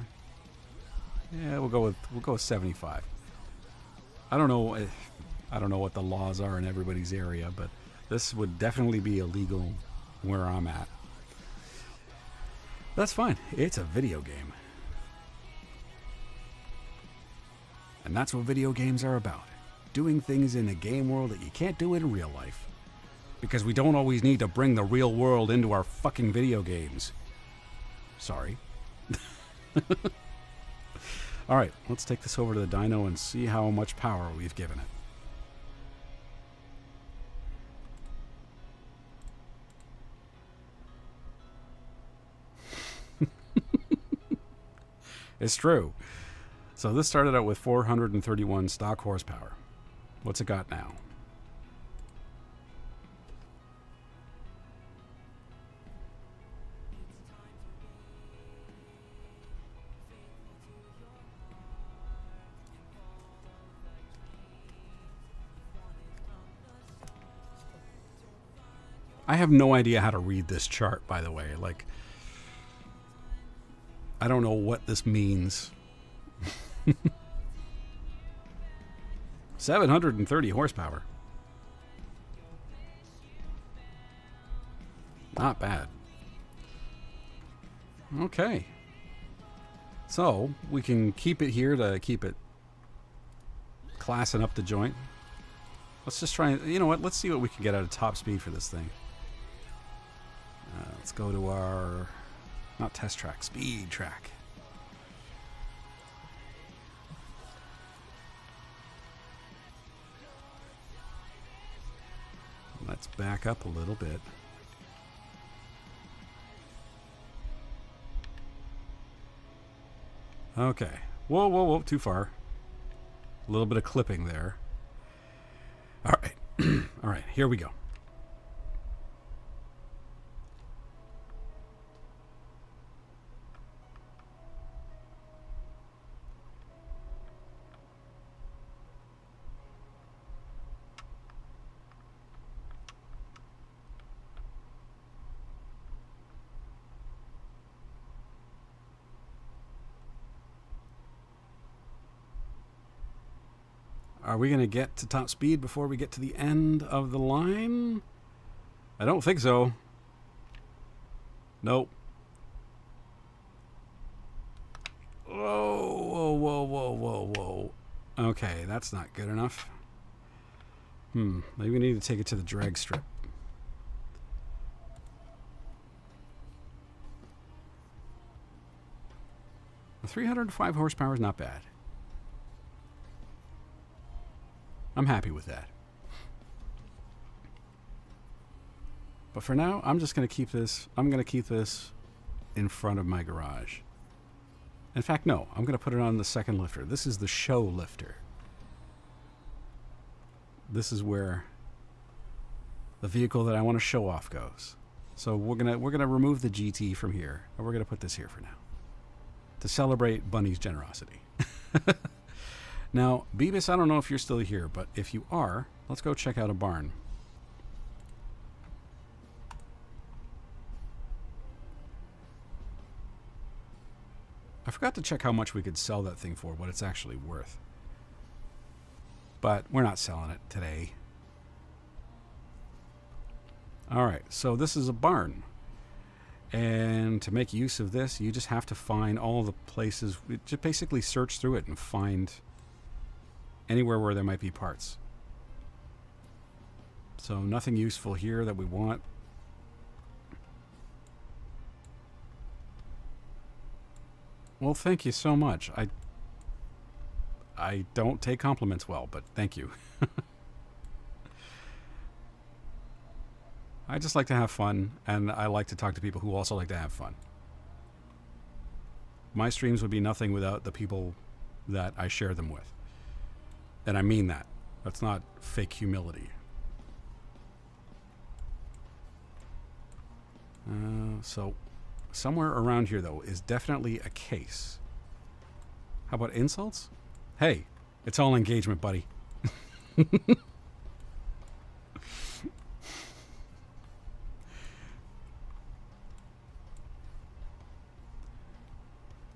Yeah, we'll go with 75. I don't know what the laws are in everybody's area, but this would definitely be illegal where I'm at. That's fine. It's a video game. And that's what video games are about. Doing things in a game world that you can't do in real life. Because we don't always need to bring the real world into our fucking video games. Sorry. Alright, let's take this over to the dyno and see how much power we've given it. It's true. So this started out with 431 stock horsepower. What's it got now? I have no idea how to read this chart, by the way. Like, I don't know what this means. 730 horsepower. Not bad. Okay. So, we can keep it here to keep it classing up the joint. Let's just try, you know what, let's see what we can get out of top speed for this thing. Let's go to our, not test track, speed track. Let's back up a little bit. Okay. Whoa, whoa, whoa, too far. A little bit of clipping there. All right. All right, here we go. Are we going to get to top speed before we get to the end of the line? I don't think so. Nope. Whoa, whoa, whoa, whoa, whoa, whoa. Okay, that's not good enough. Maybe we need to take it to the drag strip. The 305 horsepower is not bad. I'm happy with that. But for now, I'm just going to keep this. I'm going to keep this in front of my garage. In fact, no. I'm going to put it on the second lifter. This is the show lifter. This is where the vehicle that I want to show off goes. So we're gonna remove the GT from here, and we're gonna put this here for now to celebrate Bunny's generosity. Now, Beavis, I don't know if you're still here, but if you are, let's go check out a barn. I forgot to check how much we could sell that thing for, what it's actually worth. But we're not selling it today. All right, so this is a barn. And to make use of this, you just have to find all the places. Just basically search through it and find anywhere where there might be parts. So nothing useful here that we want. Well, thank you so much. I don't take compliments well, but thank you. I just like to have fun, and I like to talk to people who also like to have fun. My streams would be nothing without the people that I share them with. And I mean that. That's not fake humility. So somewhere around here, though, is definitely a case. How about insults? Hey, it's all engagement, buddy.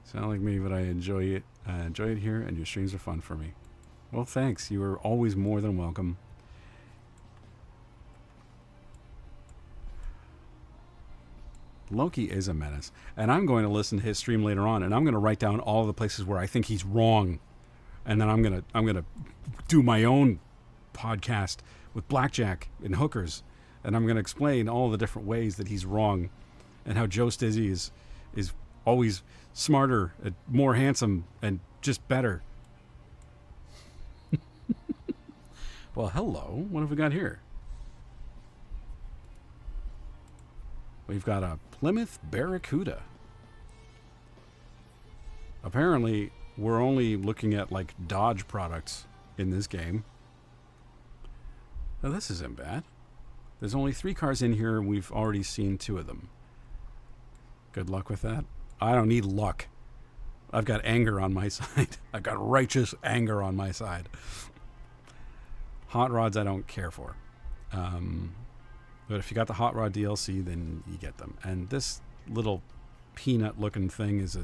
Sound like me, but I enjoy it. I enjoy it here, and your streams are fun for me. Well, thanks. You are always more than welcome. Loki is a menace, and I'm going to listen to his stream later on, and I'm going to write down all the places where I think he's wrong, and then I'm gonna do my own podcast with blackjack and hookers, and I'm going to explain all the different ways that he's wrong, and how Joe Stizzy is always smarter and more handsome and just better. Well, hello. What have we got here? We've got a Plymouth Barracuda. Apparently, we're only looking at like Dodge products in this game. Now, this isn't bad. There's only 3 cars in here, and we've already seen 2 of them. Good luck with that. I don't need luck. I've got anger on my side. I've got righteous anger on my side. Hot rods I don't care for. But if you got the Hot Rod DLC, then you get them. And this little peanut-looking thing is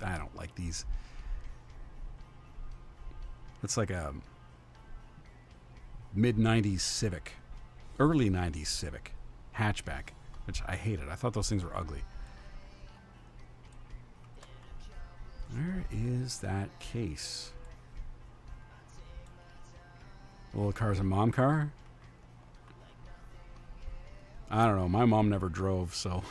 I don't like these. It's like a mid-90s Civic, early 90s Civic hatchback, which I hated. I thought those things were ugly. Where is that case? The little car's a mom car? I don't know. My mom never drove, so.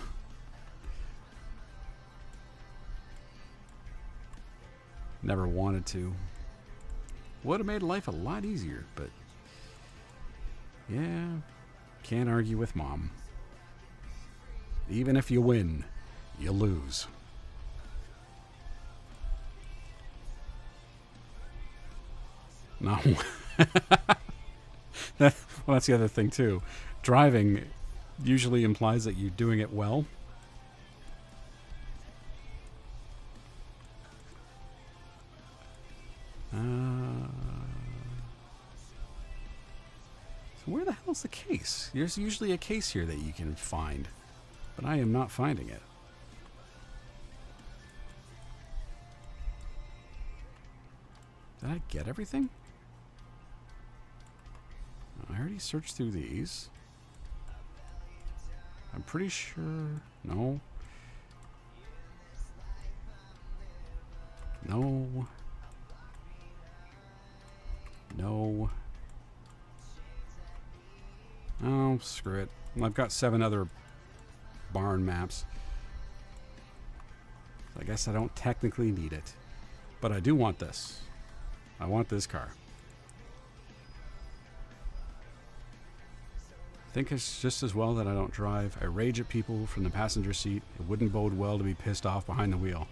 Never wanted to. Would have made life a lot easier, but. Yeah. Can't argue with mom. Even if you win, you lose. No. Well, that's the other thing, too. Driving usually implies that you're doing it well. So where the hell's the case? There's usually a case here that you can find, but I am not finding it. Did I get everything? I already searched through these. I'm pretty sure... No. No. No. Oh, screw it. I've got 7 other barn maps. I guess I don't technically need it. But I do want this. I want this car. I think it's just as well that I don't drive. I rage at people from the passenger seat. It wouldn't bode well to be pissed off behind the wheel.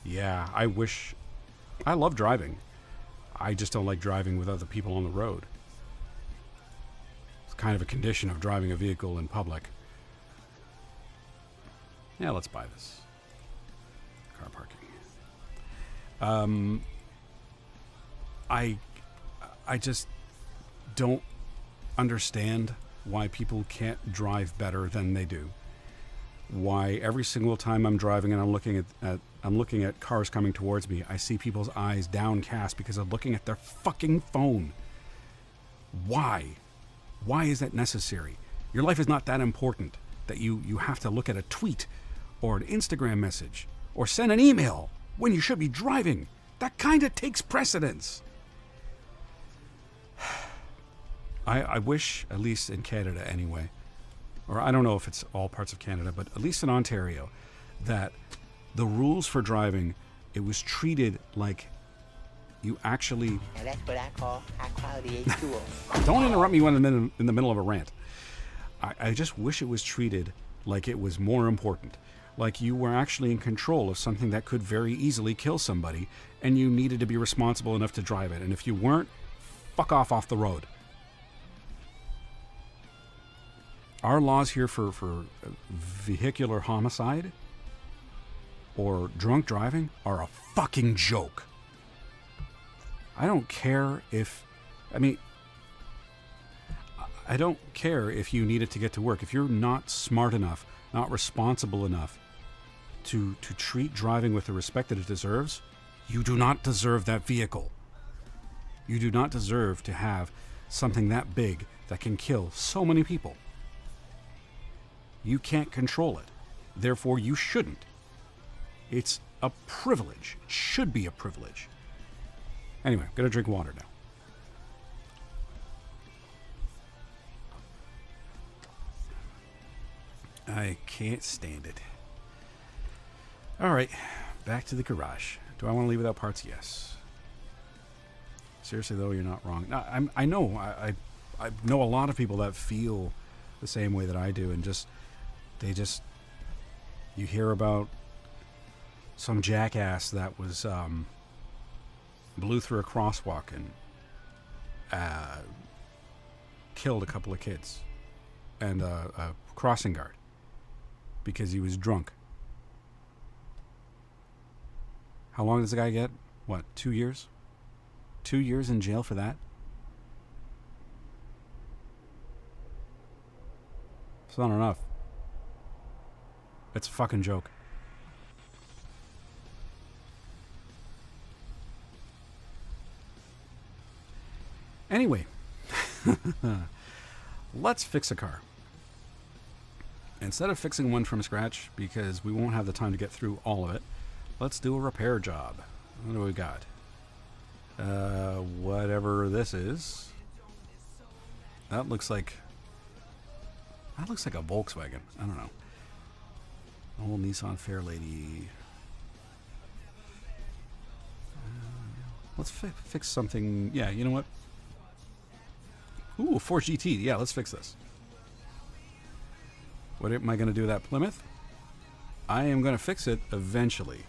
Yeah, I wish... I love driving. I just don't like driving with other people on the road. It's kind of a condition of driving a vehicle in public. Yeah, let's buy this. Car parking. I just don't understand why people can't drive better than they do. Why every single time I'm driving and I'm looking at cars coming towards me, I see people's eyes downcast because I'm looking at their fucking phone. Why? Why is that necessary? Your life is not that important that you have to look at a tweet or an Instagram message or send an email when you should be driving. That kind of takes precedence. I wish, at least in Canada anyway, or I don't know if it's all parts of Canada, but at least in Ontario, that the rules for driving, it was treated like you actually... And that's what I call high-quality H2O. Don't interrupt me when I'm in the middle of a rant. I just wish it was treated like it was more important. Like you were actually in control of something that could very easily kill somebody, and you needed to be responsible enough to drive it. And if you weren't, fuck off the road. Our laws here for vehicular homicide or drunk driving are a fucking joke. I don't care if... I don't care if you need it to get to work. If you're not smart enough, not responsible enough to treat driving with the respect that it deserves, you do not deserve that vehicle. You do not deserve to have something that big that can kill so many people. You can't control it. Therefore, you shouldn't. It's a privilege. It should be a privilege. Anyway, I'm going to drink water now. I can't stand it. All right, back to the garage. Do I want to leave without parts? Yes. Seriously, though, you're not wrong. I know. I know a lot of people that feel the same way that I do, and you hear about some jackass that was blew through a crosswalk and killed a couple of kids and a crossing guard because he was drunk. How long does the guy get? What, 2 years? 2 years in jail for that? It's not enough. It's a fucking joke. Anyway, let's fix a car. Instead of fixing one from scratch, because we won't have the time to get through all of it, let's do a repair job. What do we got? Whatever this is. That looks like a Volkswagen. I don't know. Old Nissan Fairlady. Let's fix something. Yeah, you know what? Ooh, Ford GT. Yeah, let's fix this. What am I going to do with that Plymouth? I am going to fix it eventually.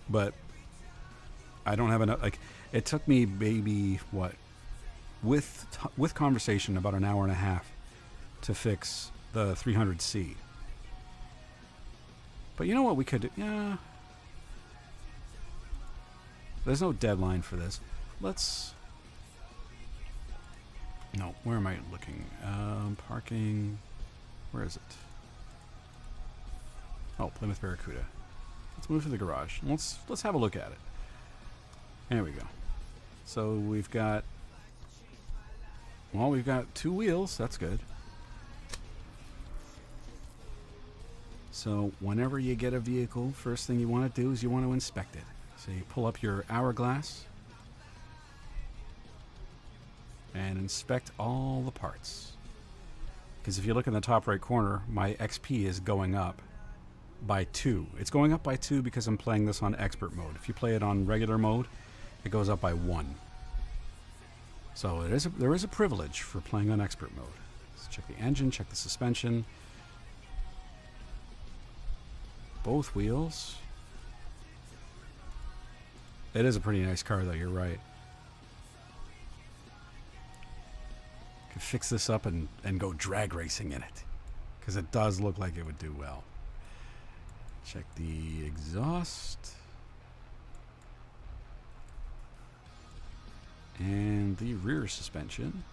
But I don't have enough. Like, it took me maybe, what? With conversation, about an hour and a half to fix the 300C. But you know what we could do? Yeah. There's no deadline for this. Let's... No, where am I looking? Parking... Where is it? Oh, Plymouth Barracuda. Let's move to the garage. Let's have a look at it. There we go. So we've got two wheels. That's good. So whenever you get a vehicle, first thing you want to do is you want to inspect it. So you pull up your hourglass and inspect all the parts. Because if you look in the top right corner, my XP is going up by 2. It's going up by 2 because I'm playing this on expert mode. If you play it on regular mode, it goes up by 1. So there is a privilege for playing on expert mode. Let's check the engine, check the suspension. Both wheels. It is a pretty nice car though, you're right. Could fix this up and go drag racing in it. Because it does look like it would do well. Check the exhaust. And the rear suspension.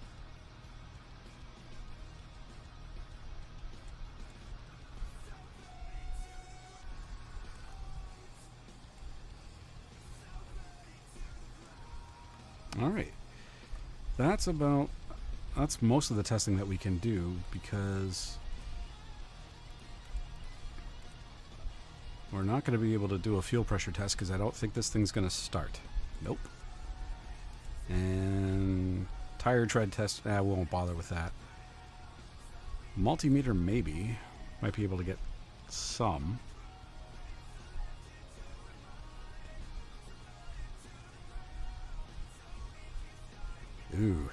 All right. That's most of the testing that we can do, because we're not going to be able to do a fuel pressure test because I don't think this thing's going to start. Nope. And tire tread test, we won't bother with that. Multimeter maybe. Might be able to get some. Ooh.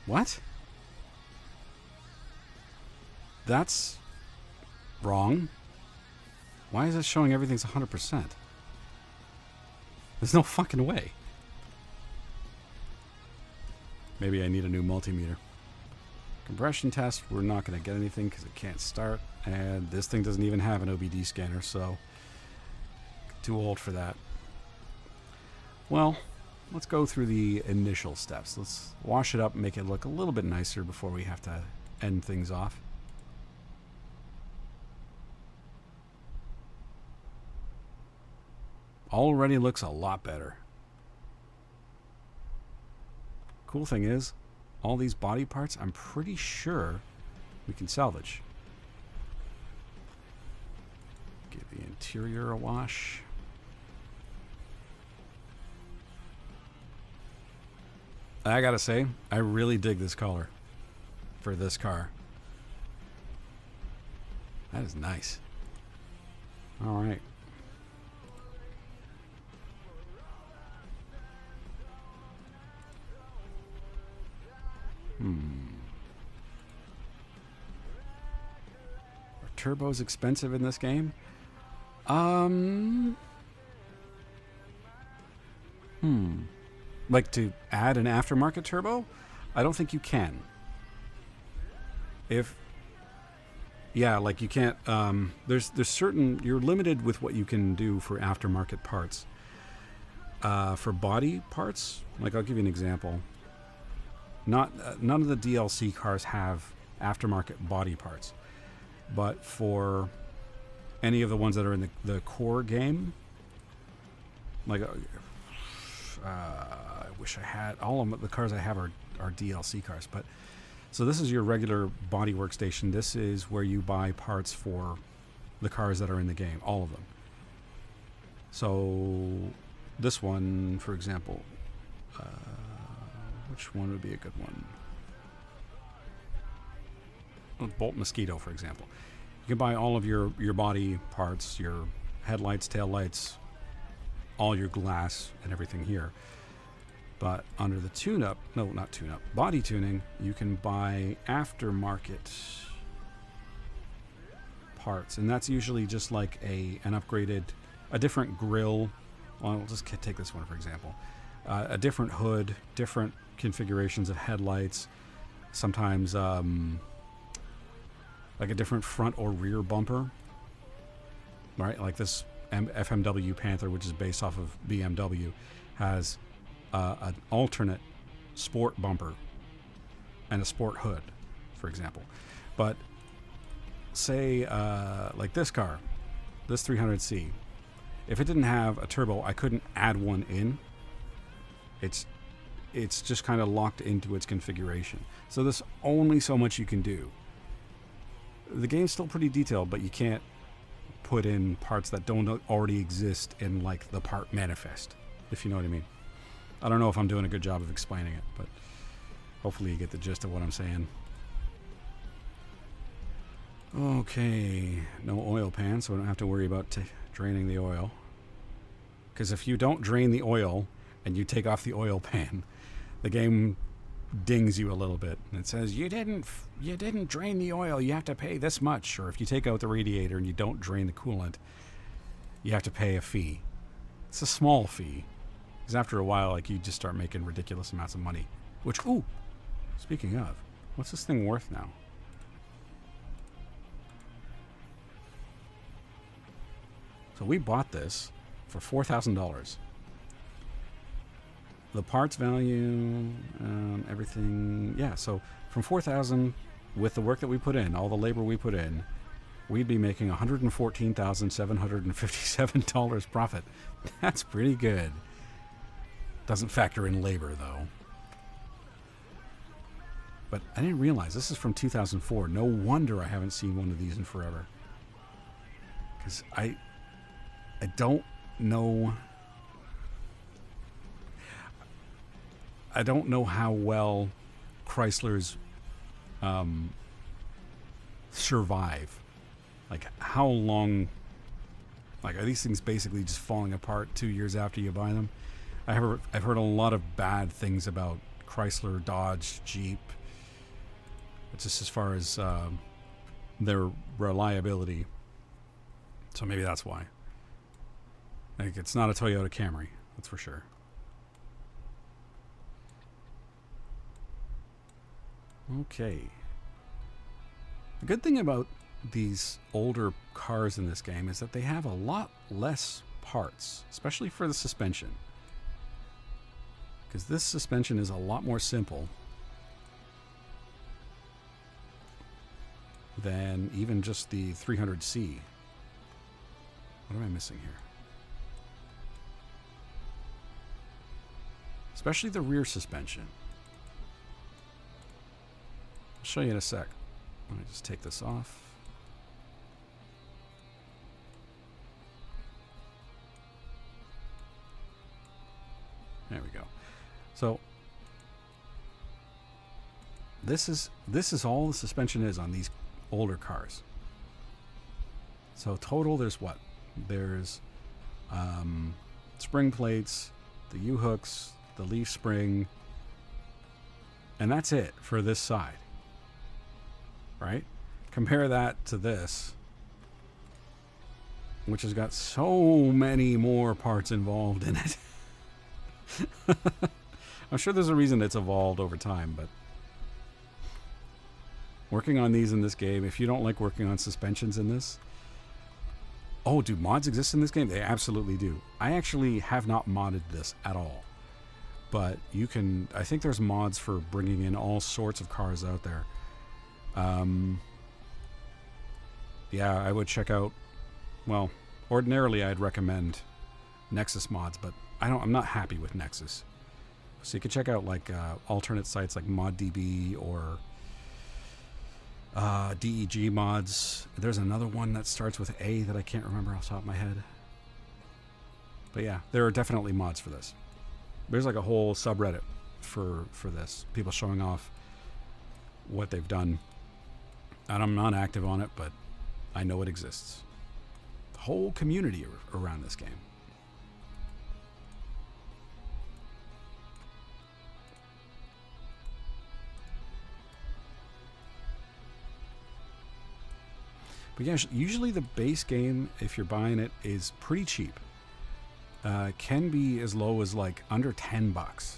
What? That's wrong. Why is it showing everything's 100%? There's no fucking way. Maybe I need a new multimeter. Compression test, we're not going to get anything because it can't start. And this thing doesn't even have an OBD scanner, so too old for that. Well, let's go through the initial steps. Let's wash it up and make it look a little bit nicer before we have to end things off. Already looks a lot better. Cool thing is, all these body parts, I'm pretty sure we can salvage. Give the interior a wash. I gotta say, I really dig this color for this car. That is nice. All right. Are turbos expensive in this game? Like to add an aftermarket turbo? I don't think you can. Like you can't, there's certain, you're limited with what you can do for aftermarket parts. For body parts, like I'll give you an example. None of the DLC cars have aftermarket body parts, but for any of the ones that are in the core game, like I wish I had all of the cars I have are DLC cars, but so this is your regular body workstation. This is where you buy parts for the cars that are in the game, all of them. So this one, for example, which one would be a good one? Bolt Mosquito, for example. You can buy all of your body parts, your headlights, taillights, all your glass and everything here. But under the tune-up, no, not tune-up, body tuning, you can buy aftermarket parts. And that's usually just like an upgraded, a different grille. Well, I'll just take this one, for example. A different hood, different configurations of headlights, sometimes like a different front or rear bumper, right? Like this FMW Panther, which is based off of BMW, has an alternate sport bumper and a sport hood, for example. But say, like this car, this 300C, if it didn't have a turbo, I couldn't add one in. It's just kind of locked into its configuration. So there's only so much you can do. The game's still pretty detailed, but you can't put in parts that don't already exist in like the part manifest, if you know what I mean. I don't know if I'm doing a good job of explaining it, but hopefully you get the gist of what I'm saying. Okay, no oil pan, so I don't have to worry about draining the oil. Because if you don't drain the oil and you take off the oil pan, the game dings you a little bit. And it says, you didn't drain the oil, you have to pay this much. Or if you take out the radiator and you don't drain the coolant, you have to pay a fee. It's a small fee. Because after a while, like, you just start making ridiculous amounts of money. Which, ooh, speaking of, what's this thing worth now? So we bought this for $4,000. The parts value, everything, yeah. So from $4,000, with the work that we put in, all the labor we put in, we'd be making $114,757 profit. That's pretty good. Doesn't factor in labor though. But I didn't realize this is from 2004. No wonder I haven't seen one of these in forever. Because I don't know. I don't know how well Chryslers survive. Like, how long? Like, are these things basically just falling apart 2 years after you buy them? I've heard a lot of bad things about Chrysler, Dodge, Jeep. It's just as far as their reliability. So maybe that's why. Like, it's not a Toyota Camry, that's for sure. Okay. The good thing about these older cars in this game is that they have a lot less parts, especially for the suspension. Because this suspension is a lot more simple than even just the 300C. What am I missing here? Especially the rear suspension. I'll show you in a sec. Let me just take this off. There we go. So this is all the suspension is on these older cars. So total, there's what? There's spring plates, the U-hooks, the leaf spring, and that's it for this side. Right? Compare that to this, which has got so many more parts involved in it. I'm sure there's a reason it's evolved over time, but working on these in this game, if you don't like working on suspensions in this... Oh, do mods exist in this game? They absolutely do. I actually have not modded this at all. But you can... I think there's mods for bringing in all sorts of cars out there. Yeah, I would check out... Well, ordinarily I'd recommend Nexus mods, but I'm not happy with Nexus. So you could check out like alternate sites like ModDB or DEG mods. There's another one that starts with A that I can't remember off the top of my head. But yeah, there are definitely mods for this. There's like a whole subreddit for this. People showing off what they've done. And I'm not active on it, but I know it exists. The whole community around this game. But yeah, usually the base game, if you're buying it, is pretty cheap. Can be as low as like under $10.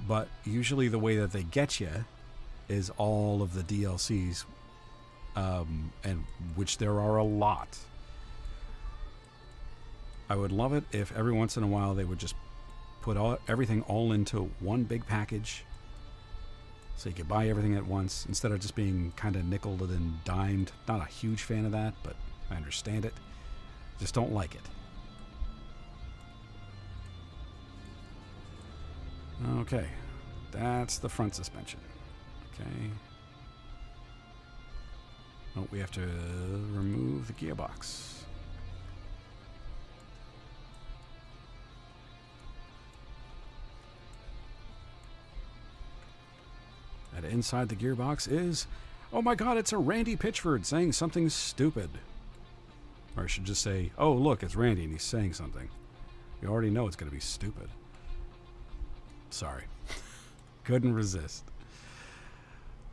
But usually the way that they get you is all of the DLCs, and which there are a lot. I would love it if every once in a while they would just put everything all into one big package, So you could buy everything at once instead of just being kind of nickeled and dimed. Not a huge fan of that, but I understand it. Just don't like it. Okay, that's the front suspension. Okay. Oh, we have to remove the gearbox. And inside the gearbox is, oh my god, it's a Randy Pitchford saying something stupid. Or I should just say, oh look, it's Randy and he's saying something. You already know it's going to be stupid. Sorry. Couldn't resist.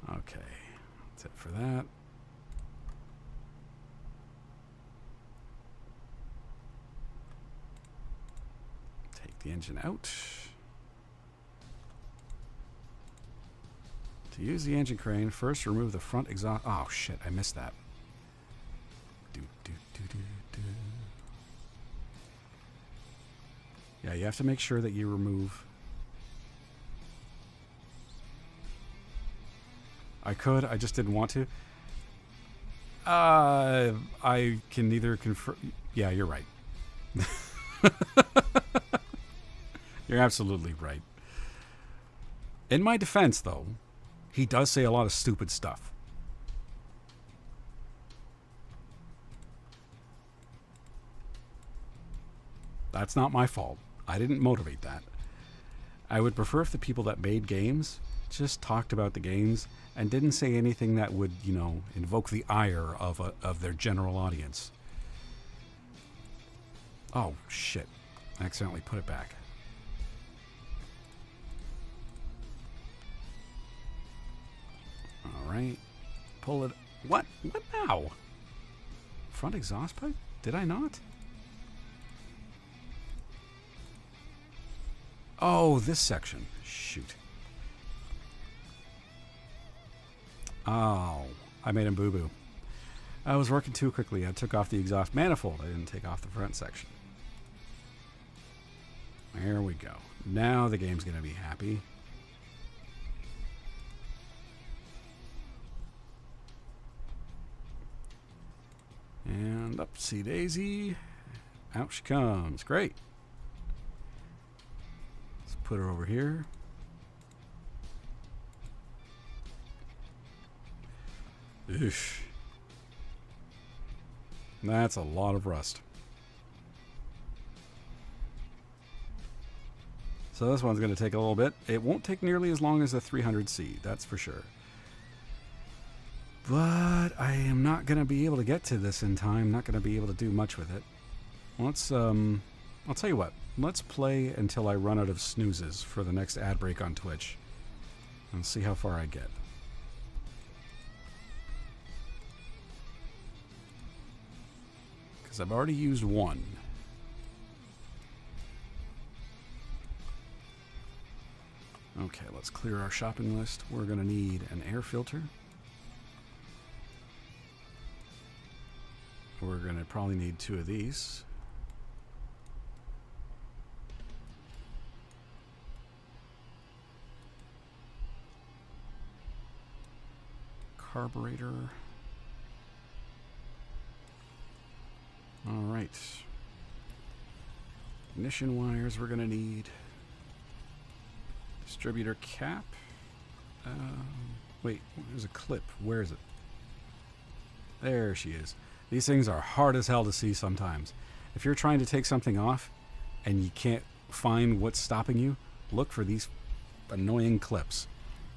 Okay. That's it for that. Take the engine out. To use the engine crane, first remove the front exhaust. Oh shit, I missed that. Yeah, you have to make sure that you remove. I could, I just didn't want to. I can neither confirm. Yeah, you're right. You're absolutely right. In my defense, though, he does say a lot of stupid stuff. That's not my fault. I didn't motivate that. I would prefer if the people that made games just talked about the games and didn't say anything that would, you know, invoke the ire of their general audience. Oh, shit. I accidentally put it back. All right. Pull it. What? What now? Front exhaust pipe? Did I not? Oh, this section. Shoot. Oh, I made him boo-boo. I was working too quickly. I took off the exhaust manifold. I didn't take off the front section. There we go. Now the game's going to be happy. And upsy daisy. Out she comes. Great. Let's put her over here. Oof. That's a lot of rust. So this one's going to take a little bit. It won't take nearly as long as the 300C, that's for sure. But I am not going to be able to get to this in time. Not going to be able to do much with it. Let's, I'll tell you what. Let's play until I run out of snoozes for the next ad break on Twitch. And see how far I get. Because I've already used one. Okay, let's clear our shopping list. We're going to need an air filter. We're going to probably need 2 of these. Carburetor. All right. Ignition wires we're going to need. Distributor cap. Wait, there's a clip. Where is it? There she is. These things are hard as hell to see sometimes. If you're trying to take something off and you can't find what's stopping you, look for these annoying clips.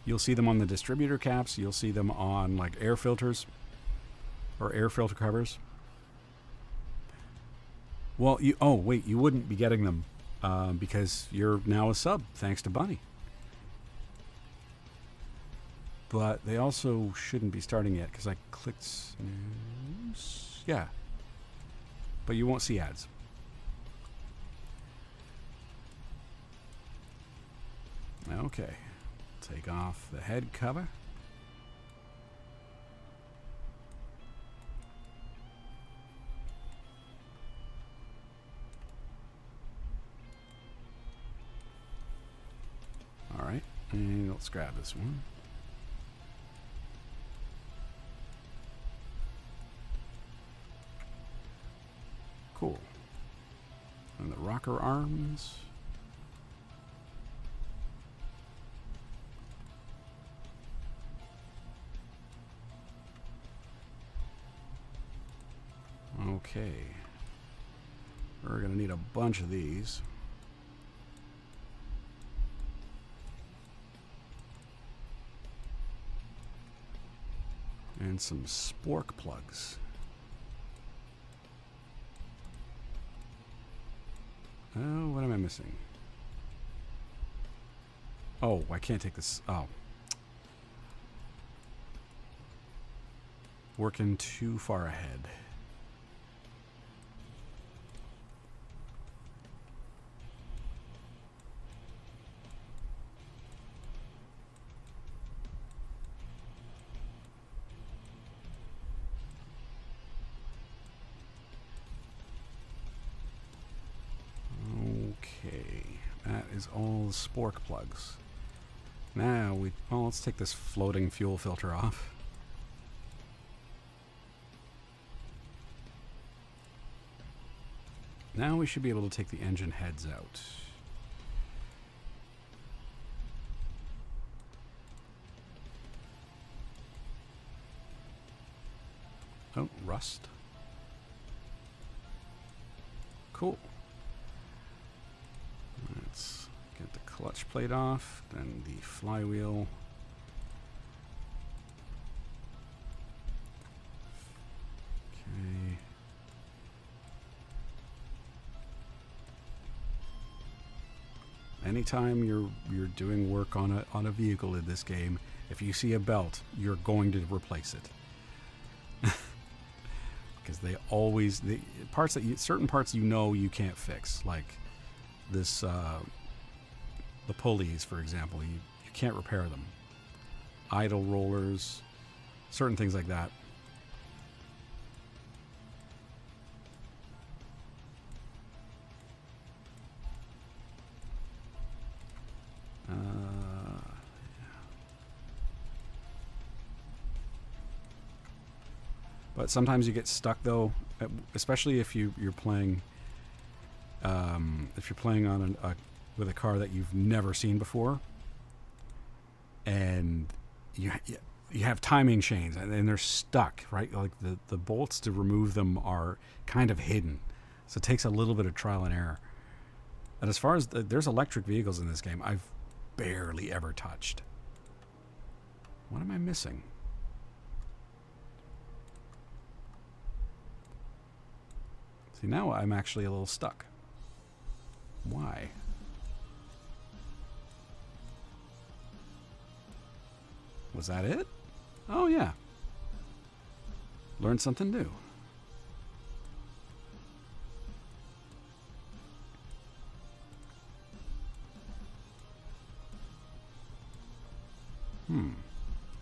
You'll see them on the distributor caps. You'll see them on like air filters or air filter covers. Well, you wouldn't be getting them because you're now a sub thanks to Bunny. But they also shouldn't be starting yet because I clicked snooze. Yeah. But you won't see ads. Okay. Take off the head cover. All right. And let's grab this one. Cool. And the rocker arms. Okay. We're going to need a bunch of these. And some spork plugs. Oh, what am I missing? Oh, I can't take this. Oh. Working too far ahead. Is all the spork plugs. Now let's take this floating fuel filter off. Now we should be able to take the engine heads out. Oh, rust. Cool. Let's get the clutch plate off, then the flywheel. Okay. Anytime you're doing work on a vehicle in this game, if you see a belt, you're going to replace it. Because they always certain parts you can't fix, like this the pulleys, for example, you can't repair them. Idle rollers, certain things like that. But sometimes you get stuck, though, especially if you're playing. If you're playing on with a car that you've never seen before, and you have timing chains and they're stuck, right? Like the bolts to remove them are kind of hidden, so it takes a little bit of trial and error. And as far as there's electric vehicles in this game, I've barely ever touched. What am I missing? See, now I'm actually a little stuck. Why? Was that it? Oh, yeah. Learned something new.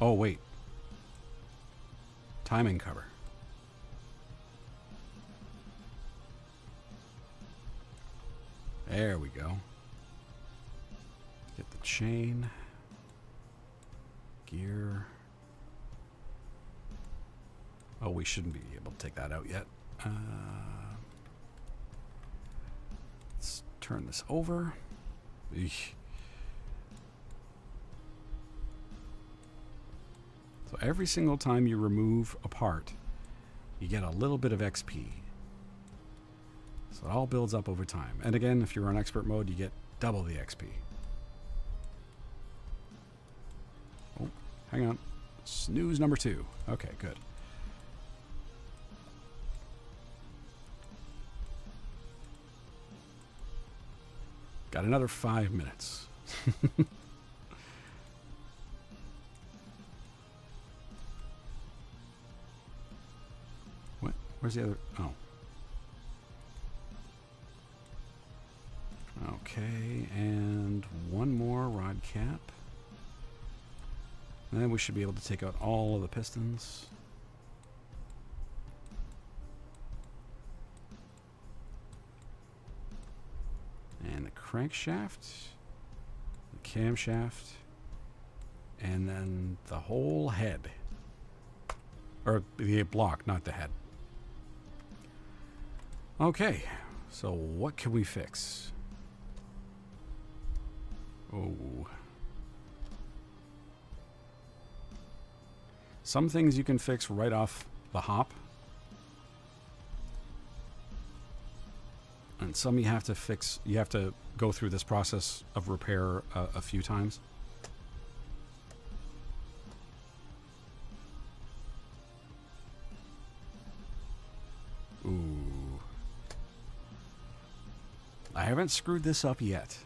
Oh, wait. Timing cover. There we go. Get the chain. Gear. Oh, we shouldn't be able to take that out yet. Let's turn this over. Eesh. So every single time you remove a part, you get a little bit of XP. So it all builds up over time. And again, if you're on expert mode, you get double the XP. Oh, hang on. Snooze number 2. Okay, good. Got another 5 minutes. What? Where's the other? Oh. Okay, and one more rod cap. And then we should be able to take out all of the pistons. And the crankshaft, the camshaft, and then the whole head. Or the block, not the head. Okay, so what can we fix? Oh. Some things you can fix right off the hop. And some you have to fix, you have to go through this process of repair a few times. Ooh. I haven't screwed this up yet.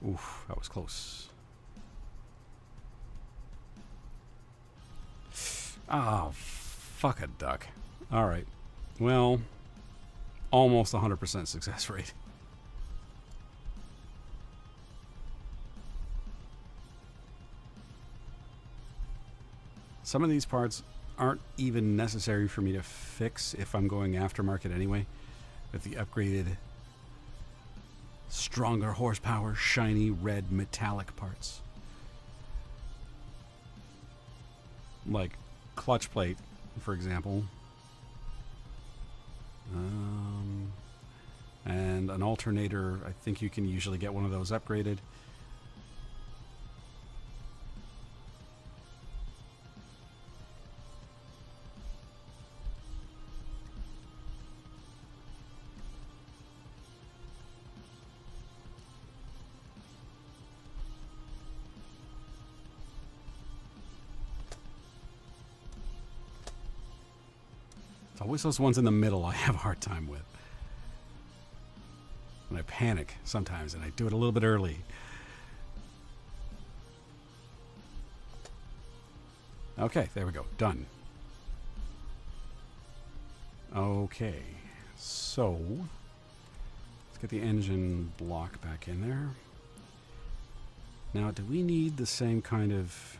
Oof, that was close. Oh, fuck a duck. All right. Well, almost 100% success rate. Some of these parts aren't even necessary for me to fix if I'm going aftermarket anyway. With the upgraded, stronger horsepower, shiny red metallic parts. Like clutch plate, for example. And an alternator, I think you can usually get one of those upgraded. It's always those ones in the middle I have a hard time with. And I panic sometimes, and I do it a little bit early. Okay, there we go. Done. Okay, so let's get the engine block back in there. Now, do we need the same kind of...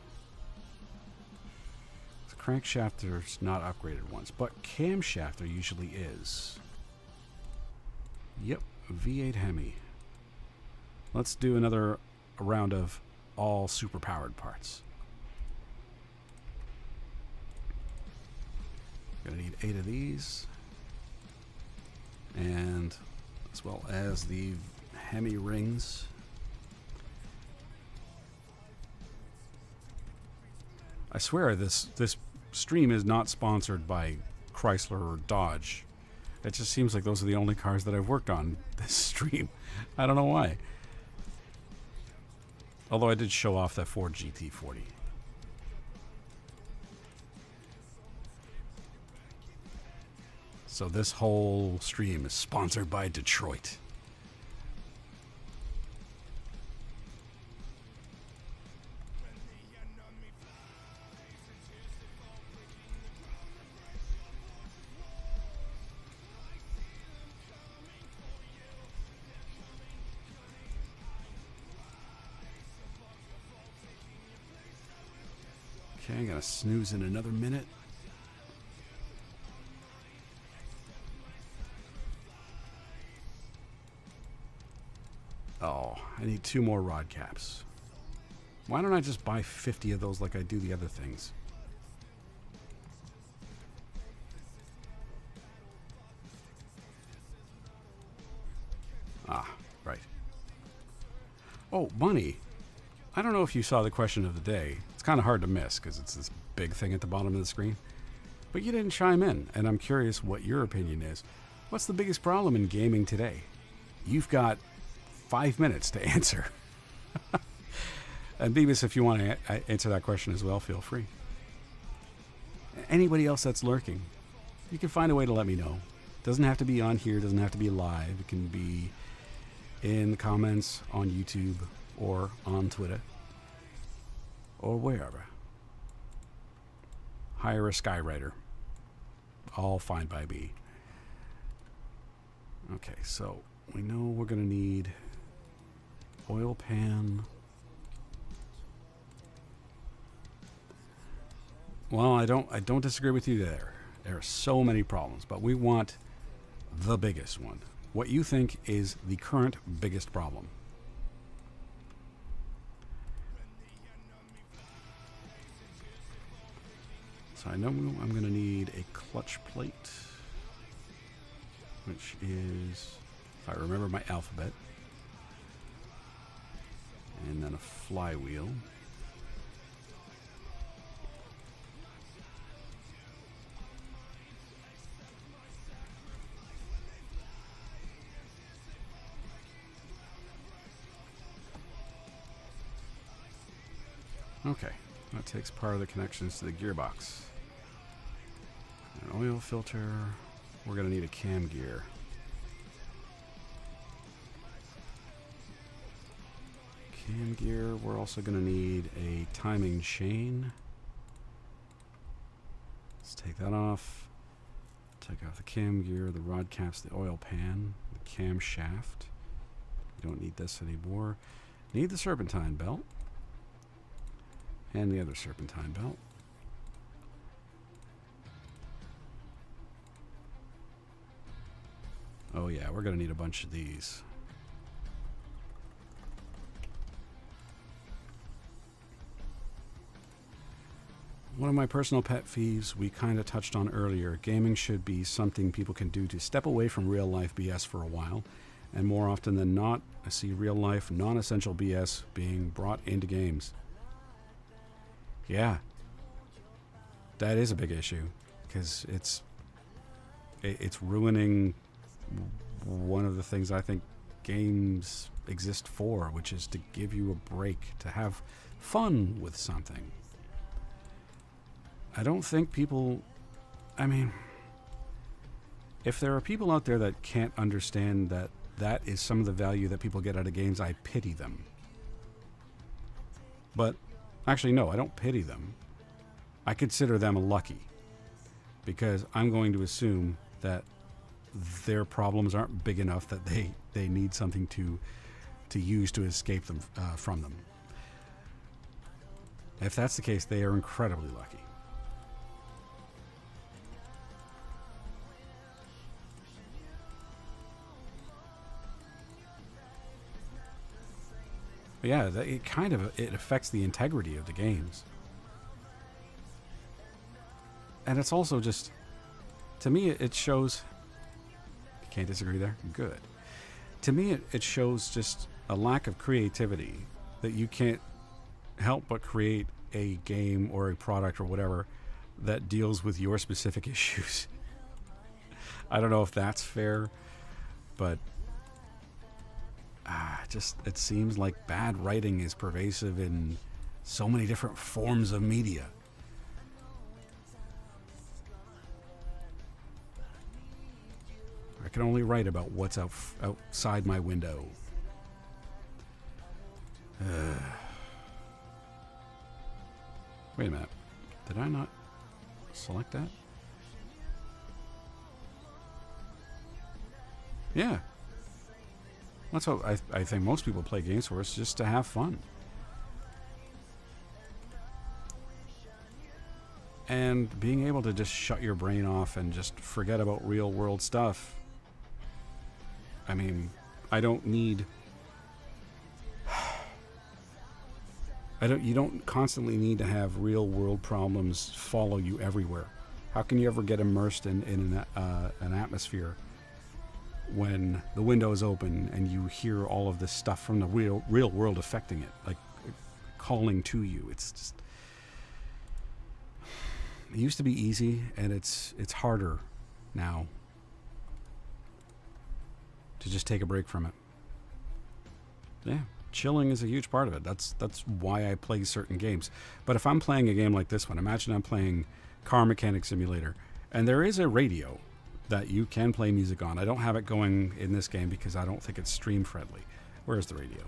The crankshaft there's not upgraded ones, but camshaft there usually is. Yep. V8 Hemi. Let's do another round of all super-powered parts. Gonna need 8 of these. And as well as the Hemi rings. I swear this stream is not sponsored by Chrysler or Dodge. It just seems like those are the only cars that I've worked on this stream. I don't know why. Although I did show off that Ford GT40. So this whole stream is sponsored by Detroit. Okay, I'm gonna snooze in another minute. Oh, I need 2 more rod caps. Why don't I just buy 50 of those like I do the other things? Ah, right. Oh, money. I don't know if you saw the question of the day. It's kind of hard to miss because it's this big thing at the bottom of the screen. But you didn't chime in, and I'm curious what your opinion is. What's the biggest problem in gaming today? You've got 5 minutes to answer. And Beavis, if you want to answer that question as well, feel free. Anybody else that's lurking, you can find a way to let me know. Doesn't have to be on here, doesn't have to be live. It can be in the comments on YouTube or on Twitter or wherever. Hire a skywriter. All fine by me. Okay, so we know we're going to need oil pan, Well, I don't disagree with you there. There are so many problems, but we want the biggest one. What you think is the current biggest problem? So I know I'm going to need a clutch plate, which is, if I remember my alphabet, and then a flywheel. Okay, that takes part of the connections to the gearbox. An oil filter. We're going to need a cam gear. Cam gear. We're also going to need a timing chain. Let's take that off. Take off the cam gear, the rod caps, the oil pan, the cam shaft. We don't need this anymore. Need the serpentine belt. And the other serpentine belt. Oh yeah, we're going to need a bunch of these. One of my personal pet peeves we kind of touched on earlier. Gaming should be something people can do to step away from real life BS for a while. And more often than not, I see real life non-essential BS being brought into games. Yeah. That is a big issue. Because it's ruining one of the things I think games exist for, which is to give you a break, to have fun with something. I don't think people, I mean, if there are people out there that can't understand that that is some of the value that people get out of games, I pity them. But actually, no, I don't pity them. I consider them lucky, because I'm going to assume that their problems aren't big enough that they need something to use to escape them from them. If that's the case, they are incredibly lucky. But yeah, it affects the integrity of the games. And it's also just, to me, it shows. Can't disagree there? Good. To me, it shows just a lack of creativity, that you can't help but create a game or a product or whatever that deals with your specific issues. I don't know if that's fair, but just it seems like bad writing is pervasive in so many different forms of media. I can only write about what's outside my window. Wait a minute. Did I not select that? Yeah. That's what I think most people play games for, is just to have fun. And being able to just shut your brain off and just forget about real world stuff. I mean, you don't constantly need to have real world problems follow you everywhere. How can you ever get immersed in an atmosphere when the window is open and you hear all of this stuff from the real world affecting it, like calling to you? It's just, it used to be easy, and it's harder now to just take a break from it. Yeah, chilling is a huge part of it. That's why I play certain games. But if I'm playing a game like this one, imagine I'm playing Car Mechanic Simulator, and there is a radio that you can play music on. I don't have it going in this game because I don't think it's stream friendly. Where's the radio?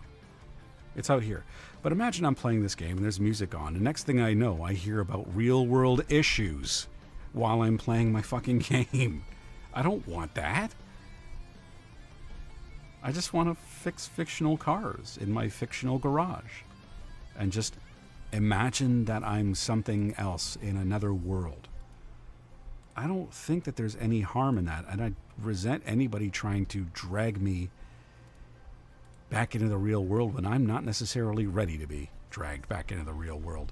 It's out here. But imagine I'm playing this game and there's music on, and next thing I know, I hear about real world issues while I'm playing my fucking game. I don't want that. I just want to fix fictional cars in my fictional garage and just imagine that I'm something else in another world. I don't think that there's any harm in that, and I resent anybody trying to drag me back into the real world when I'm not necessarily ready to be dragged back into the real world.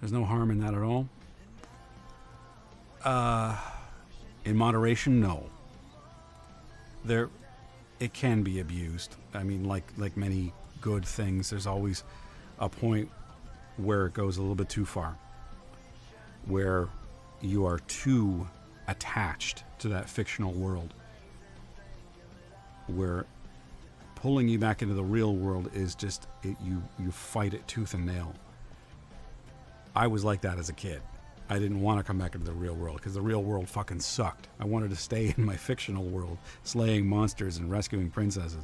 There's no harm in that at all. In moderation, no. It can be abused. I mean, like many good things, there's always a point where it goes a little bit too far, where you are too attached to that fictional world, where pulling you back into the real world is just you fight it tooth and nail. I was like that as a kid. I didn't want to come back into the real world because the real world fucking sucked. I wanted to stay in my fictional world, slaying monsters and rescuing princesses.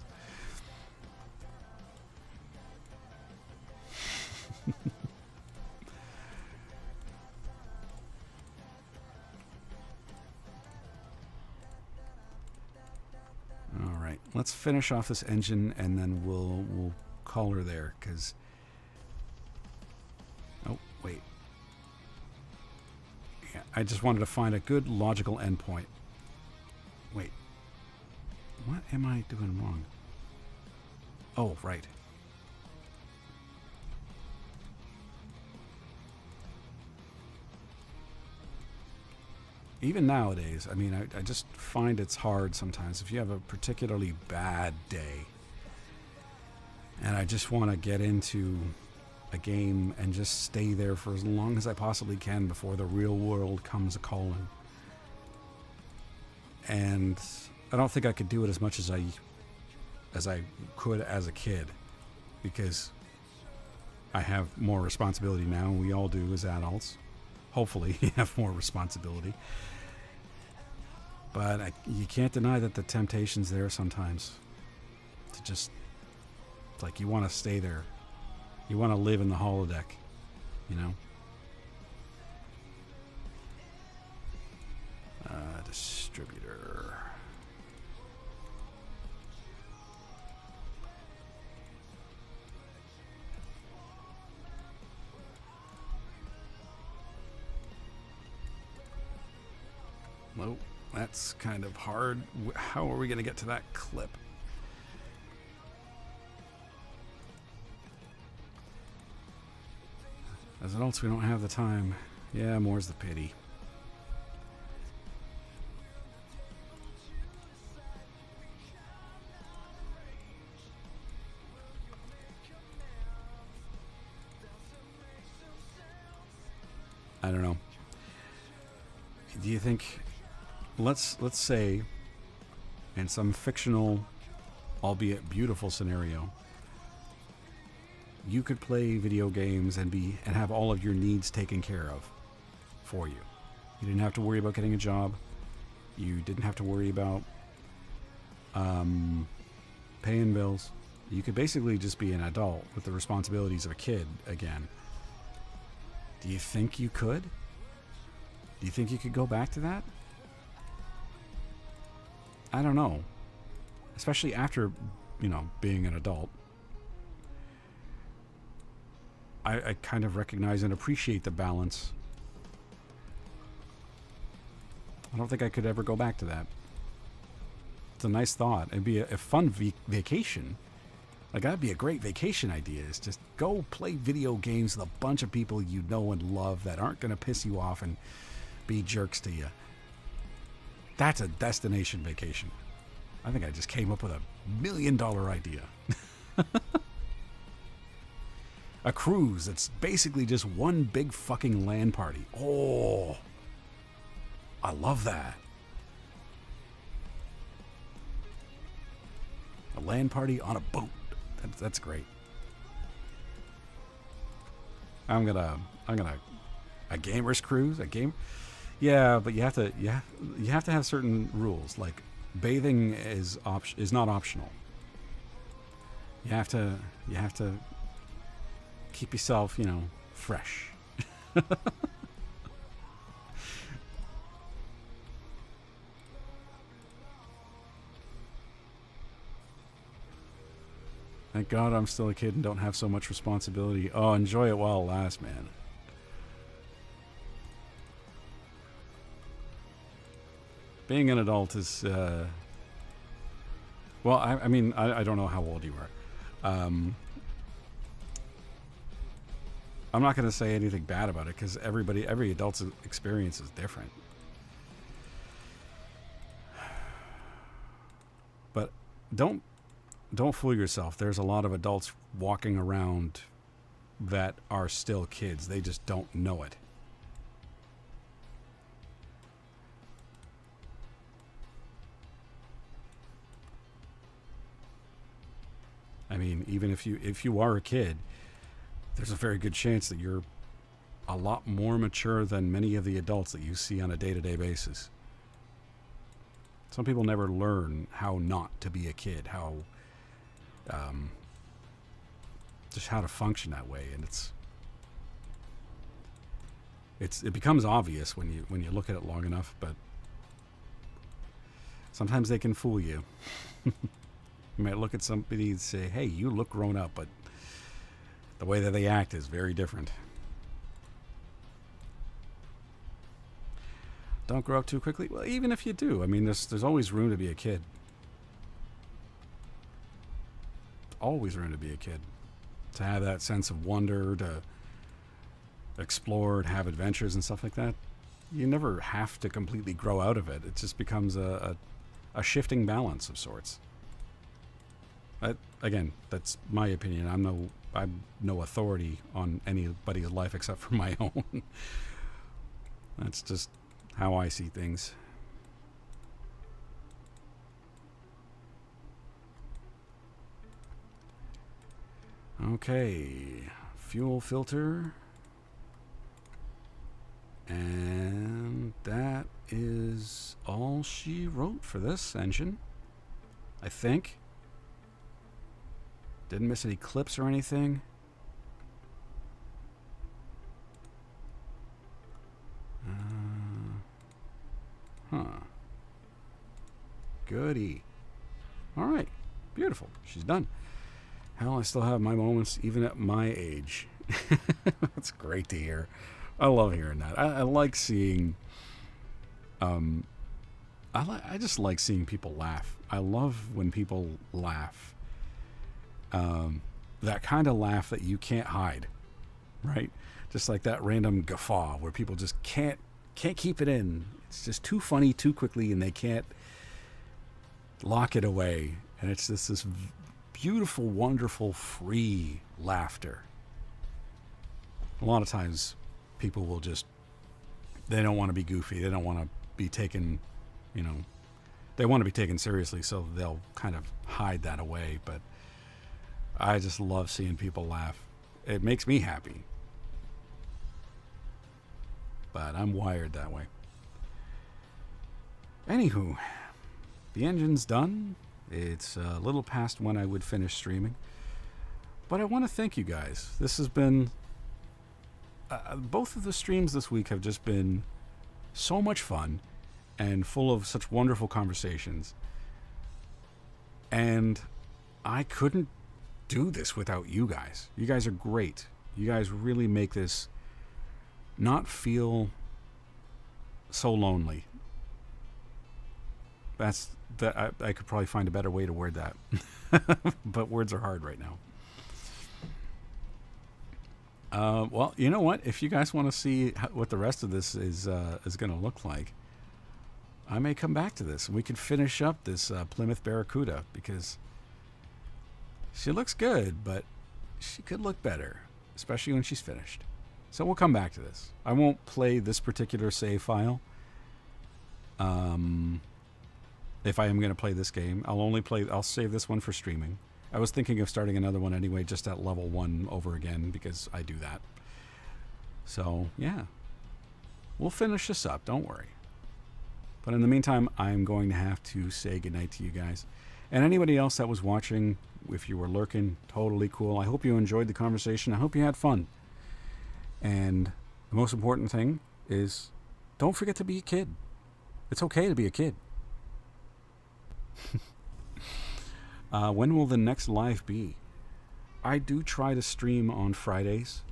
All right, let's finish off this engine and then we'll call her there, because... Oh, wait. Yeah, I just wanted to find a good logical endpoint. Wait. What am I doing wrong? Oh, right. Even nowadays, I mean, I just find it's hard sometimes. If you have a particularly bad day, and I just want to get into a game and just stay there for as long as I possibly can before the real world comes a-calling. And I don't think I could do it as much as I could as a kid, because I have more responsibility now. We all do as adults. Hopefully, you have more responsibility. But you can't deny that the temptation's there sometimes. To just, it's like you want to stay there. You want to live in the holodeck, you know? Distributor. Nope, that's kind of hard. How are we going to get to that clip? As adults, we don't have the time. Yeah, more's the pity. I don't know. Do you think... Let's say, in some fictional, albeit beautiful scenario, you could play video games and have all of your needs taken care of for you. You didn't have to worry about getting a job. You didn't have to worry about paying bills. You could basically just be an adult with the responsibilities of a kid again. Do you think you could? Do you think you could go back to that? I don't know. Especially after, being an adult. I kind of recognize and appreciate the balance. I don't think I could ever go back to that. It's a nice thought. It'd be a fun vacation. Like, that'd be a great vacation idea, is just go play video games with a bunch of people you know and love that aren't going to piss you off and be jerks to you. That's a destination vacation. I think I just came up with $1 million idea. A cruise that's basically just one big fucking LAN party. Oh, I love that. A LAN party on a boat. That's great. I'm gonna a gamer's cruise, yeah, but you have to have certain rules. Like, bathing is not optional. You have to keep yourself, fresh. Thank God I'm still a kid and don't have so much responsibility. Oh, enjoy it while it lasts, man. Being an adult is, well, I mean, I don't know how old you are. I'm not going to say anything bad about it because every adult's experience is different. But don't fool yourself. There's a lot of adults walking around that are still kids. They just don't know it. I mean, even if you are a kid, there's a very good chance that you're a lot more mature than many of the adults that you see on a day-to-day basis. Some people never learn how not to be a kid, how just how to function that way, and it becomes obvious when you look at it long enough, but sometimes they can fool you. You might look at somebody and say, hey, you look grown up, but the way that they act is very different. Don't grow up too quickly. Well, even if you do, I mean, there's always room to be a kid. Always room to be a kid. To have that sense of wonder, to explore, to have adventures and stuff like that. You never have to completely grow out of it. It just becomes a shifting balance of sorts. Again, that's my opinion. I'm no authority on anybody's life except for my own. That's just how I see things. Okay, fuel filter. And that is all she wrote for this engine, I think. Didn't miss any clips or anything. Goody. All right. Beautiful. She's done. Hell, I still have my moments even at my age. That's great to hear. I love hearing that. I like seeing... I just like seeing people laugh. I love when people laugh. That kind of laugh that you can't hide, right? Just like that random guffaw where people just can't keep it in. It's just too funny too quickly, and they can't lock it away. And it's just this beautiful, wonderful, free laughter. A lot of times, people will they don't want to be goofy. They don't want to be taken, they want to be taken seriously, so they'll kind of hide that away. But I just love seeing people laugh. It makes me happy. But I'm wired that way. Anywho, the engine's done. It's a little past when I would finish streaming. But I want to thank you guys. This has been... both of the streams this week have just been so much fun and full of such wonderful conversations. And I couldn't do this without you guys. You guys are great. You guys really make this not feel so lonely. I could probably find a better way to word that. But words are hard right now. Well, you know what? If you guys want to see what the rest of this is going to look like, I may come back to this and we can finish up this Plymouth Barracuda, because she looks good, but she could look better, especially when she's finished. So we'll come back to this. I won't play this particular save file. If I am going to play this game, I'll save this one for streaming. I was thinking of starting another one anyway, just at level 1 over again, because I do that. So, yeah. We'll finish this up, don't worry. But in the meantime, I'm going to have to say goodnight to you guys. And anybody else that was watching, if you were lurking, totally cool. I hope you enjoyed the conversation. I hope you had fun. And the most important thing is, don't forget to be a kid. It's okay to be a kid. When will the next live be? I do try to stream on Fridays,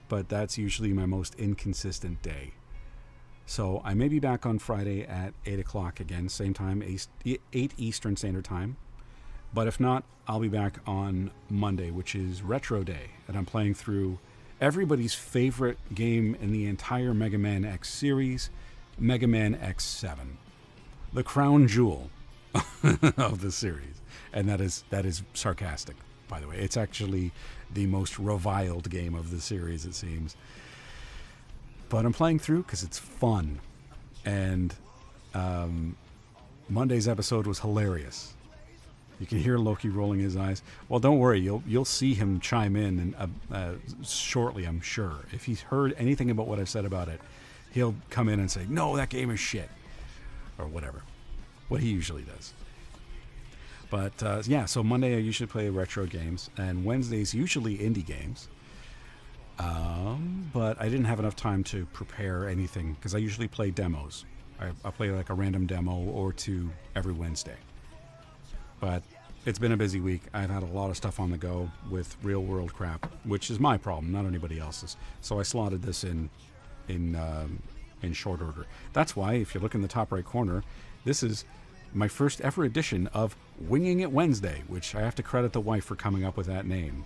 but that's usually my most inconsistent day. So I may be back on Friday at 8 o'clock again, same time, 8 Eastern Standard Time. But if not, I'll be back on Monday, which is Retro Day, and I'm playing through everybody's favorite game in the entire Mega Man X series, Mega Man X7, the crown jewel of the series. And that is sarcastic, by the way. It's actually the most reviled game of the series, it seems. But I'm playing through because it's fun. And Monday's episode was hilarious. You can hear Loki rolling his eyes. Well, don't worry. You'll see him chime in shortly, I'm sure. If he's heard anything about what I've said about it, he'll come in and say, no, that game is shit. Or whatever. What he usually does. But, yeah, so Monday I usually play retro games. And Wednesdays usually indie games. But I didn't have enough time to prepare anything. Because I usually play demos. I play like a random demo or two every Wednesday. But it's been a busy week. I've had a lot of stuff on the go with real world crap, which is my problem, not anybody else's. So I slotted this in short order. That's why, if you look in the top right corner, this is my first ever edition of Winging It Wednesday, which I have to credit the wife for coming up with that name.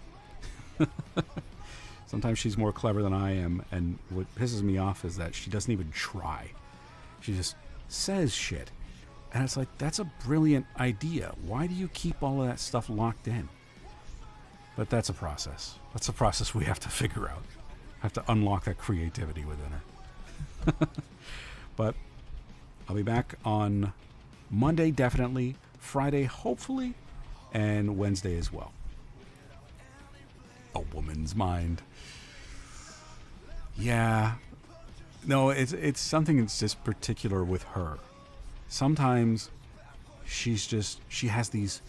Sometimes she's more clever than I am, and what pisses me off is that she doesn't even try. She just says shit. And it's like, that's a brilliant idea. Why do you keep all of that stuff locked in? But that's a process. That's a process we have to figure out. Have to unlock that creativity within her. But I'll be back on Monday, definitely. Friday, hopefully. And Wednesday as well. A woman's mind. Yeah. No, it's something that's just particular with her. Sometimes she has these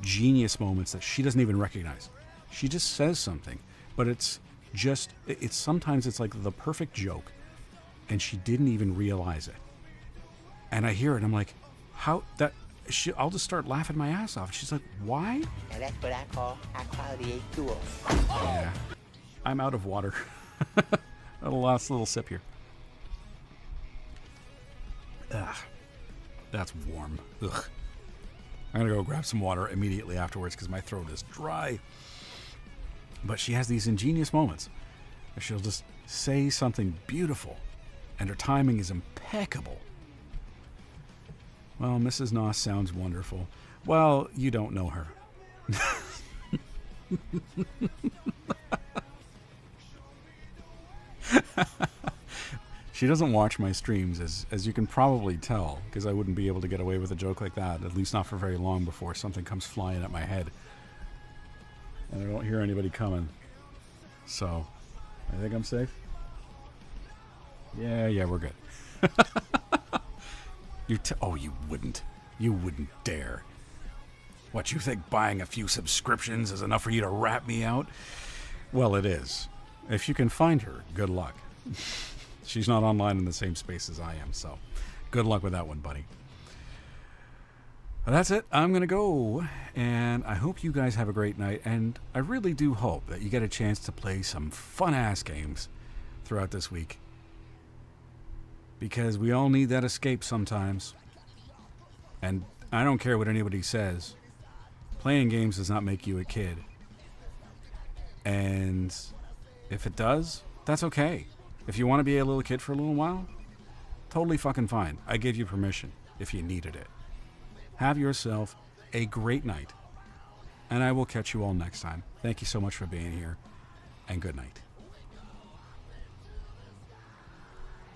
genius moments that she doesn't even recognize. She just says something, but sometimes it's like the perfect joke, and she didn't even realize it. And I hear it, and I'm like, I'll just start laughing my ass off. She's like, why? And that's what I call high quality H2O. Yeah. I'm out of water. A last little sip here. Ugh. That's warm. Ugh. I'm going to go grab some water immediately afterwards because my throat is dry. But she has these ingenious moments. She'll just say something beautiful, and her timing is impeccable. Well, Mrs. Noss sounds wonderful. Well, you don't know her. She doesn't watch my streams, as you can probably tell, because I wouldn't be able to get away with a joke like that, at least not for very long before something comes flying at my head. And I don't hear anybody coming. So, I think I'm safe? Yeah, we're good. You wouldn't. You wouldn't dare. What, you think buying a few subscriptions is enough for you to rat me out? Well, it is. If you can find her, good luck. She's not online in the same space as I am, so good luck with that one, buddy. But that's it. I'm going to go, and I hope you guys have a great night, and I really do hope that you get a chance to play some fun-ass games throughout this week, because we all need that escape sometimes. And I don't care what anybody says. Playing games does not make you a kid. And if it does, that's okay. If you want to be a little kid for a little while, totally fucking fine. I gave you permission if you needed it. Have yourself a great night. And I will catch you all next time. Thank you so much for being here. And good night.